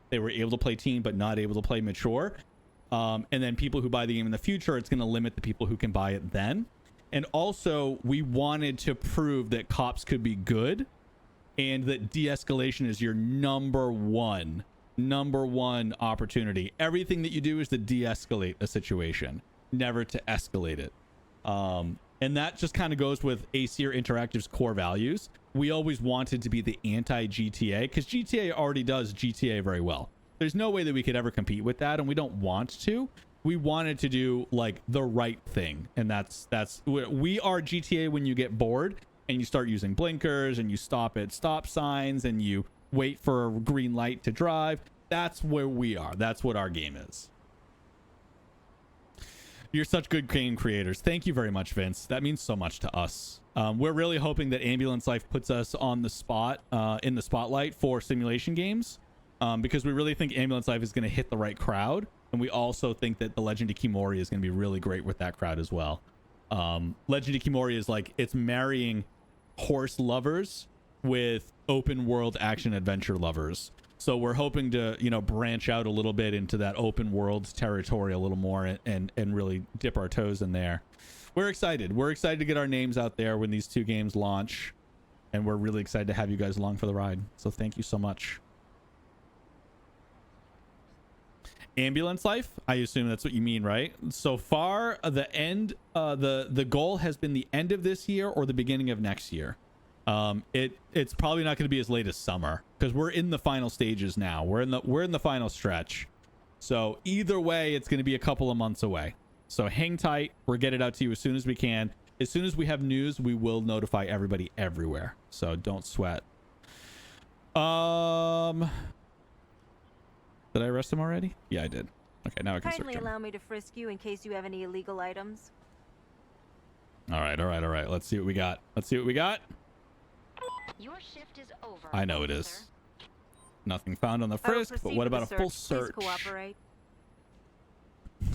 [SPEAKER 1] They were able to play teen but not able to play mature. And then people who buy the game in the future, it's going to limit the people who can buy it then. And also, we wanted to prove that cops could be good and that de-escalation is your number one opportunity. Everything that you do is to de-escalate a situation, never to escalate it. And that just kind of goes with ACR Interactive's core values. We always wanted to be the anti-GTA, because GTA already does GTA very well. There's no way that we could ever compete with that, and we don't want to. We wanted to do like the right thing, and that's we are GTA when you get bored and you start using blinkers and you stop at stop signs and you wait for a green light to drive. That's where we are. That's what our game is. You're such good game creators. Thank you very much, Vince. That means so much to us. We're really hoping that Ambulance Life puts us on the spot, in the spotlight for simulation games, because we really think Ambulance Life is going to hit the right crowd. And we also think that the Legend of Kimori is going to be really great with that crowd as well. Legend of Kimori is like, it's marrying horse lovers with open world action adventure lovers. So we're hoping to, branch out a little bit into that open world territory a little more and really dip our toes in there. We're excited. We're excited to get our names out there when these two games launch. And we're really excited to have you guys along for the ride. So thank you so much. Ambulance Life, I assume that's what you mean, right? So far, the goal has been the end of this year or the beginning of next year. It's probably not going to be as late as summer, because we're in the final stages now. We're in the final stretch. So either way, it's going to be a couple of months away. So hang tight. We'll get it out to you as soon as we can. As soon as we have news, we will notify everybody everywhere. So don't sweat. Did I arrest him already? Yeah, I did. Okay, now I can search
[SPEAKER 4] Kindly
[SPEAKER 1] him.
[SPEAKER 4] allow me to frisk you in case you have any illegal items.
[SPEAKER 1] All right. Let's see what we got.
[SPEAKER 6] Your shift is over.
[SPEAKER 1] I know it
[SPEAKER 6] officer.
[SPEAKER 1] is. Nothing found on the
[SPEAKER 4] I will
[SPEAKER 1] frisk, but
[SPEAKER 4] proceed
[SPEAKER 1] what
[SPEAKER 4] with
[SPEAKER 1] about
[SPEAKER 4] the
[SPEAKER 1] a full
[SPEAKER 4] search.
[SPEAKER 1] search?
[SPEAKER 4] Please cooperate.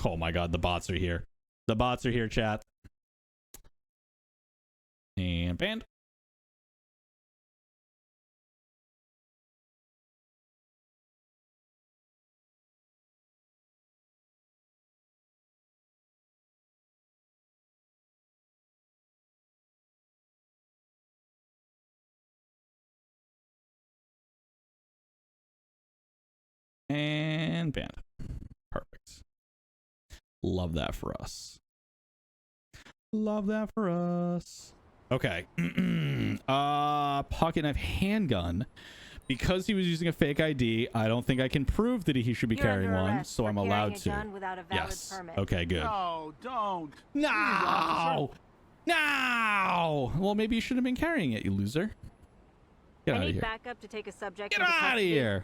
[SPEAKER 1] Oh my god, the bots are here. The bots are here, chat. And banned. And banned. Perfect. Love that for us. Okay. Pocket knife handgun. Because he was using a fake ID, I don't think I can prove that he should be
[SPEAKER 4] You're
[SPEAKER 1] carrying
[SPEAKER 4] under
[SPEAKER 1] one,
[SPEAKER 4] arrest
[SPEAKER 1] so
[SPEAKER 4] for
[SPEAKER 1] I'm
[SPEAKER 4] carrying
[SPEAKER 1] allowed
[SPEAKER 4] a
[SPEAKER 1] to.
[SPEAKER 4] gun without a valid
[SPEAKER 1] Yes.
[SPEAKER 4] permit.
[SPEAKER 1] Okay, good.
[SPEAKER 5] No, don't.
[SPEAKER 1] No! No! Well, maybe you shouldn't have been carrying it, you loser. Get
[SPEAKER 4] I
[SPEAKER 1] out of
[SPEAKER 4] need
[SPEAKER 1] here.
[SPEAKER 4] backup to take a subject
[SPEAKER 1] Get
[SPEAKER 4] into
[SPEAKER 1] out of
[SPEAKER 4] custody.
[SPEAKER 1] here.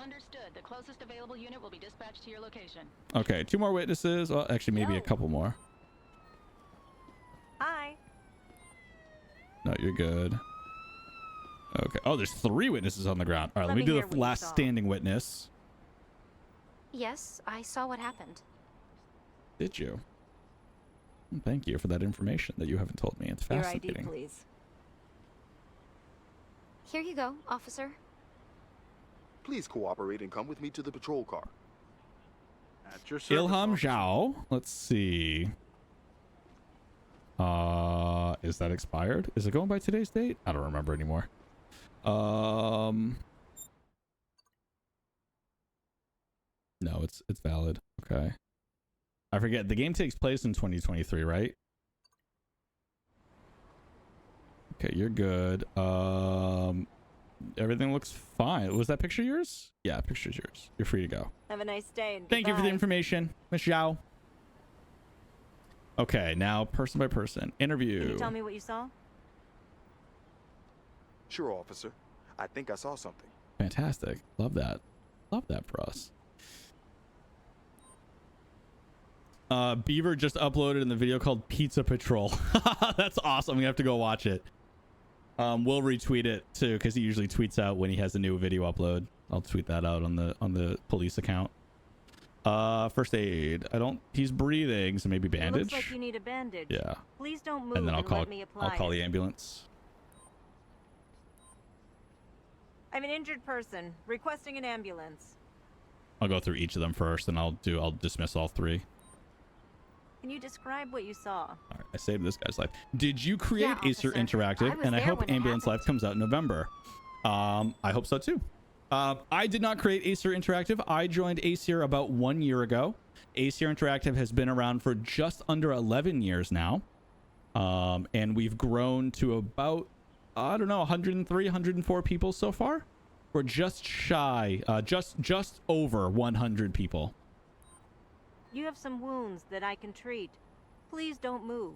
[SPEAKER 2] Understood. The closest available unit will be dispatched to your location.
[SPEAKER 1] Okay, 2 more witnesses. Well, actually, maybe a couple more.
[SPEAKER 4] Hi.
[SPEAKER 1] No, you're good. Okay. Oh, there's 3 witnesses on the ground. All right, let me do
[SPEAKER 4] hear
[SPEAKER 1] the
[SPEAKER 4] what you
[SPEAKER 1] last
[SPEAKER 4] saw.
[SPEAKER 1] standing witness.
[SPEAKER 8] Yes, I saw what happened.
[SPEAKER 1] Did you? Thank you for that information that you haven't told me. It's
[SPEAKER 4] Your ID,
[SPEAKER 1] fascinating.
[SPEAKER 4] please.
[SPEAKER 8] Here you go, officer.
[SPEAKER 3] Please cooperate and come with me to the patrol car.
[SPEAKER 5] At your service,
[SPEAKER 1] Ilham
[SPEAKER 5] officer.
[SPEAKER 1] Zhao. Let's see. Is that expired? Is it going by today's date? I don't remember anymore. No, it's valid. Okay. I forget. The game takes place in 2023, right? Okay, you're good. Everything looks fine. Was that picture yours? Yeah, picture's yours. You're free to go.
[SPEAKER 4] Have a nice day and
[SPEAKER 1] Thank you for the
[SPEAKER 4] goodbye.
[SPEAKER 1] information, Miss Zhao. Okay, now person by person. Interview.
[SPEAKER 4] Can you tell me what you saw?
[SPEAKER 3] Sure, officer. I think I saw something.
[SPEAKER 1] Fantastic. Love that. Love that for us. Beaver just uploaded in the video called Pizza Patrol. That's awesome. I'm gonna have to go watch it. We'll retweet it too, because he usually tweets out when he has a new video upload. I'll tweet that out on the police account. First aid. He's breathing, so maybe bandage.
[SPEAKER 4] It looks like you need a bandage.
[SPEAKER 1] Yeah.
[SPEAKER 4] Please don't move
[SPEAKER 1] And then I'll
[SPEAKER 4] let me apply
[SPEAKER 1] call
[SPEAKER 4] it.
[SPEAKER 1] the ambulance.
[SPEAKER 4] I'm an injured person requesting an ambulance.
[SPEAKER 1] I'll go through each of them first, and I'll dismiss all three.
[SPEAKER 4] Can you describe what you saw?
[SPEAKER 1] All right, I saved this guy's life. Did you create
[SPEAKER 8] Yeah,
[SPEAKER 1] Acer
[SPEAKER 8] officer.
[SPEAKER 1] Interactive?
[SPEAKER 8] I was
[SPEAKER 1] And I
[SPEAKER 8] there
[SPEAKER 1] hope
[SPEAKER 8] when it
[SPEAKER 1] Ambulance Life
[SPEAKER 8] happened.
[SPEAKER 1] comes out in November. I hope so too. I did not create Acer Interactive. I joined Acer about 1 year ago. Acer Interactive has been around for just under 11 years now. And we've grown to about, I don't know, 103, 104 people so far. We're just shy, just over 100 people.
[SPEAKER 4] You have some wounds that I can treat. Please don't move.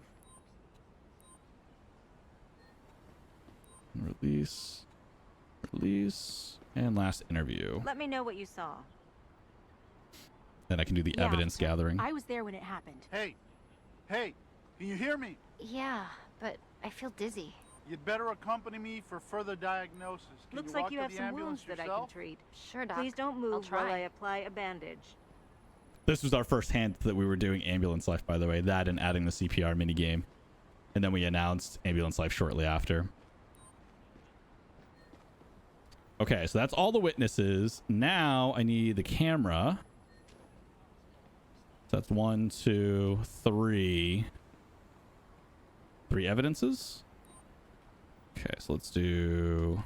[SPEAKER 1] Release, and last interview.
[SPEAKER 4] Let me know what you saw.
[SPEAKER 1] Then I can do the
[SPEAKER 7] Yeah,
[SPEAKER 1] evidence
[SPEAKER 7] officer.
[SPEAKER 1] gathering.
[SPEAKER 7] I was there when it happened.
[SPEAKER 5] Hey, can you hear me?
[SPEAKER 8] Yeah, but I feel dizzy.
[SPEAKER 5] You'd better accompany me for further diagnosis. Can
[SPEAKER 4] Looks
[SPEAKER 5] you
[SPEAKER 4] like
[SPEAKER 5] walk
[SPEAKER 4] you
[SPEAKER 5] to
[SPEAKER 4] have
[SPEAKER 5] the
[SPEAKER 4] some
[SPEAKER 5] ambulance
[SPEAKER 4] wounds that I can
[SPEAKER 5] yourself?
[SPEAKER 4] treat.
[SPEAKER 8] Sure, Doc.
[SPEAKER 4] Please don't
[SPEAKER 8] I'll
[SPEAKER 4] move while
[SPEAKER 8] try.
[SPEAKER 4] I apply a bandage.
[SPEAKER 1] This was our first hint that we were doing Ambulance Life, by the way. That and adding the CPR minigame. And then we announced Ambulance Life shortly after. Okay, so that's all the witnesses. Now I need the camera. So that's 1, 2, 3. 3 evidences. Okay, so let's do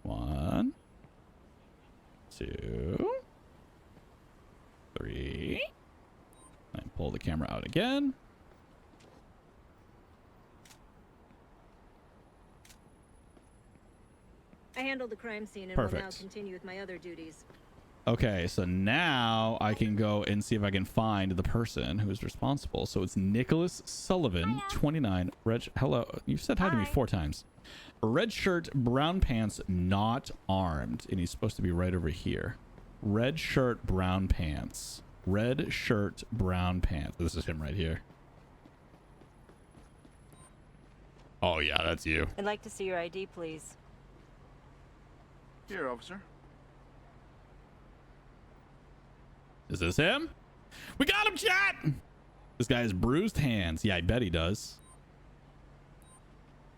[SPEAKER 1] 1, 2, 3. And pull the camera out again.
[SPEAKER 4] I handled the crime scene and
[SPEAKER 1] Perfect.
[SPEAKER 4] will now continue with my other duties.
[SPEAKER 1] Okay, so now I can go and see if I can find the person who is responsible. So it's Nicholas Sullivan, 29. Hello. You've said hi to me 4 times. Red shirt, brown pants, not armed. And he's supposed to be right over here. Red shirt, brown pants. Red shirt, brown pants. This is him right here. Oh, yeah, that's you.
[SPEAKER 4] I'd like to see your ID, please.
[SPEAKER 5] Here, officer.
[SPEAKER 1] Is this him? We got him, chat! This guy has bruised hands. Yeah, I bet he does.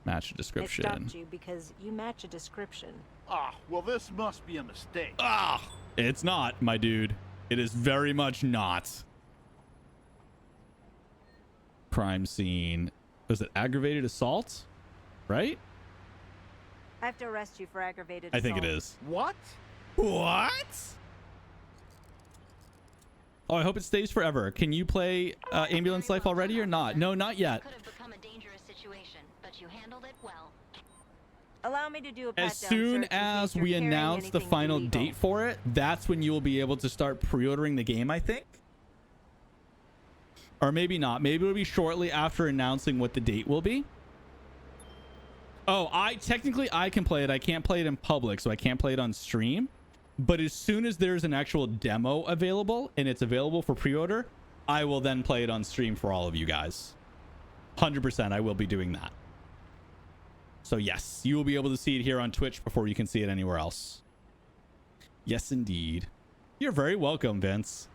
[SPEAKER 1] Match
[SPEAKER 4] I
[SPEAKER 1] description.
[SPEAKER 4] stopped you because you match a description.
[SPEAKER 5] Ah, well, this must be a mistake.
[SPEAKER 1] Ah! It's not, my dude. It is very much not. Crime scene. Was it aggravated assault? Right?
[SPEAKER 4] I have to arrest you for aggravated
[SPEAKER 1] I think it
[SPEAKER 4] assault.
[SPEAKER 1] is.
[SPEAKER 5] What?
[SPEAKER 1] What? Oh, I hope it stays forever. Can you play Ambulance Life already or not? No, not yet.
[SPEAKER 6] Could have become a dangerous situation, but you handled it well.
[SPEAKER 4] Allow me to do a pat-down
[SPEAKER 1] As soon
[SPEAKER 4] search in
[SPEAKER 1] as
[SPEAKER 4] case you're
[SPEAKER 1] we
[SPEAKER 4] carrying
[SPEAKER 1] announce the
[SPEAKER 4] anything
[SPEAKER 1] final
[SPEAKER 4] illegal.
[SPEAKER 1] date for it, that's when you will be able to start pre-ordering the game, I think. Or maybe not. Maybe it'll be shortly after announcing what the date will be. Oh, technically I can play it. I can't play it in public, so I can't play it on stream. But as soon as there's an actual demo available and it's available for pre-order, I will then play it on stream for all of you guys. 100% I will be doing that. So yes, you will be able to see it here on Twitch before you can see it anywhere else. Yes, indeed. You're very welcome, Vince.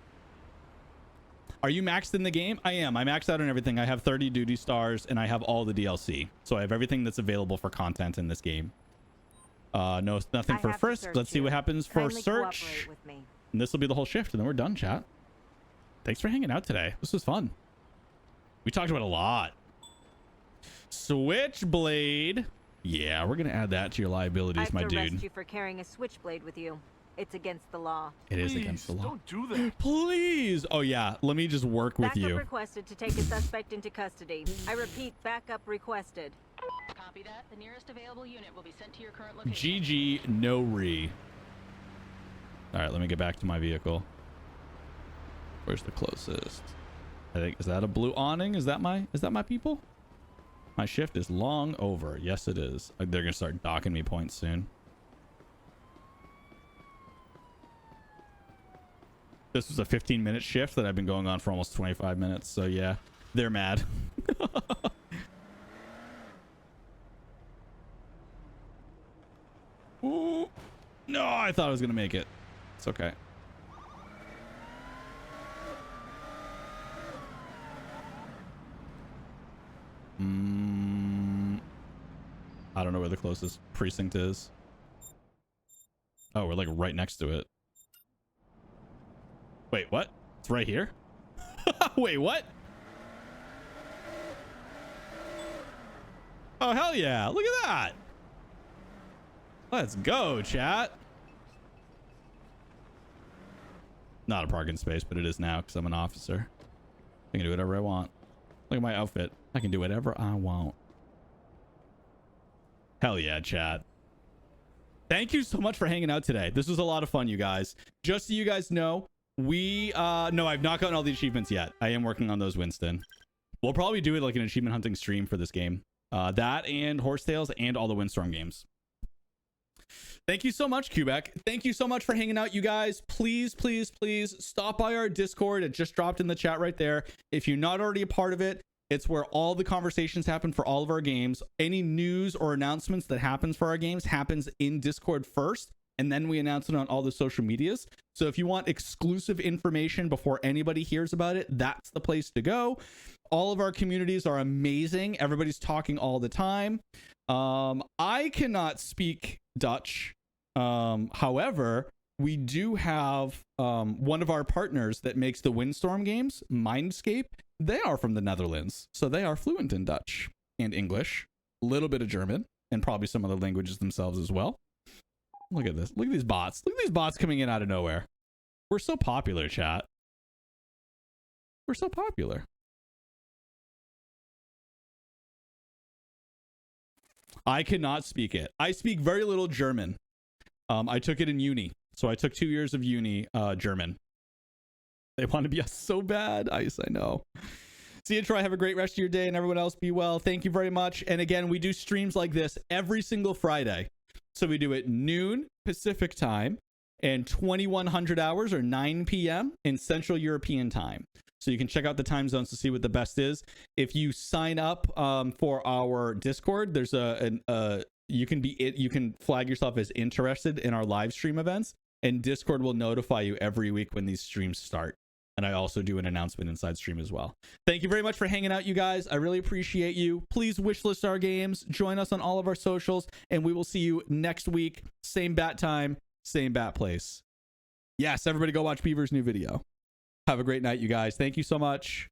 [SPEAKER 1] Are you maxed in the game? I am. I maxed out on everything. I have 30 duty stars and I have all the DLC. So I have everything that's available for content in this game. No, nothing
[SPEAKER 4] I
[SPEAKER 1] for
[SPEAKER 4] have to
[SPEAKER 1] frisk.
[SPEAKER 4] search
[SPEAKER 1] Let's see
[SPEAKER 4] you.
[SPEAKER 1] what happens for
[SPEAKER 4] Kindly
[SPEAKER 1] search.
[SPEAKER 4] cooperate with me.
[SPEAKER 1] And this will be the whole shift, and then we're done, chat. Thanks for hanging out today. This was fun. We talked about a lot. Switchblade. Yeah, we're gonna add that to your liabilities,
[SPEAKER 4] I
[SPEAKER 1] my
[SPEAKER 4] have to
[SPEAKER 1] dude.
[SPEAKER 4] arrest you for carrying a switchblade with you. It's against the law.
[SPEAKER 1] It is
[SPEAKER 5] Please,
[SPEAKER 1] against the law.
[SPEAKER 5] don't do that.
[SPEAKER 1] Please. Oh yeah. Let me just work with
[SPEAKER 4] Backup
[SPEAKER 1] you.
[SPEAKER 4] requested to take a suspect into custody. I repeat, backup requested.
[SPEAKER 2] Copy that. The nearest available unit will be sent to your current location.
[SPEAKER 1] GG no re. All right, let me get back to my vehicle. Where's the closest? I think, is that a blue awning? Is that my people? My shift is long over. Yes, it is. They're gonna start docking me points soon. This was a 15-minute shift that I've been going on for almost 25 minutes. So yeah, they're mad. Ooh. No, I thought I was gonna make it. It's okay. I don't know where the closest precinct is. Oh, we're like right next to it. Wait, what? It's right here? Wait, what? Oh, hell yeah. Look at that. Let's go, chat. Not a parking space, but it is now because I'm an officer. I can do whatever I want. Look at my outfit. I can do whatever I want. Hell yeah, chat. Thank you so much for hanging out today. This was a lot of fun, you guys. Just so you guys know, no, I've not gotten all the achievements yet. I am working on those, Winston. We'll probably do it like an achievement hunting stream for this game. That and Horsetails and all the Windstorm games. Thank you so much, Quebec. Thank you so much for hanging out, you guys. Please, please, please stop by our Discord. It just dropped in the chat right there. If you're not already a part of it, it's where all the conversations happen for all of our games. Any news or announcements that happens for our games happens in Discord first, and then we announce it on all the social medias. So if you want exclusive information before anybody hears about it, that's the place to go. All of our communities are amazing. Everybody's talking all the time. I cannot speak Dutch. However, we do have one of our partners that makes the Windstorm games, Mindscape. They are from the Netherlands, so they are fluent in Dutch and English, a little bit of German, and probably some other languages themselves as well. Look at this. Look at these bots. Look at these bots coming in out of nowhere. We're so popular, chat. We're so popular. I cannot speak it. I speak very little German. I took it in uni. So I took 2 years of uni German. They want to be us so bad. I know. See you, Troy. Have a great rest of your day, and everyone else be well. Thank you very much. And again, we do streams like this every single Friday. So we do it noon Pacific time and 2100 hours or 9 p.m. in Central European time. So you can check out the time zones to see what the best is. If you sign up for our Discord, there's you can flag yourself as interested in our live stream events, and Discord will notify you every week when these streams start. And I also do an announcement inside stream as well. Thank you very much for hanging out, you guys. I really appreciate you. Please wishlist our games, join us on all of our socials, and we will see you next week. Same bat time, same bat place. Yes, everybody go watch Beaver's new video. Have a great night, you guys. Thank you so much.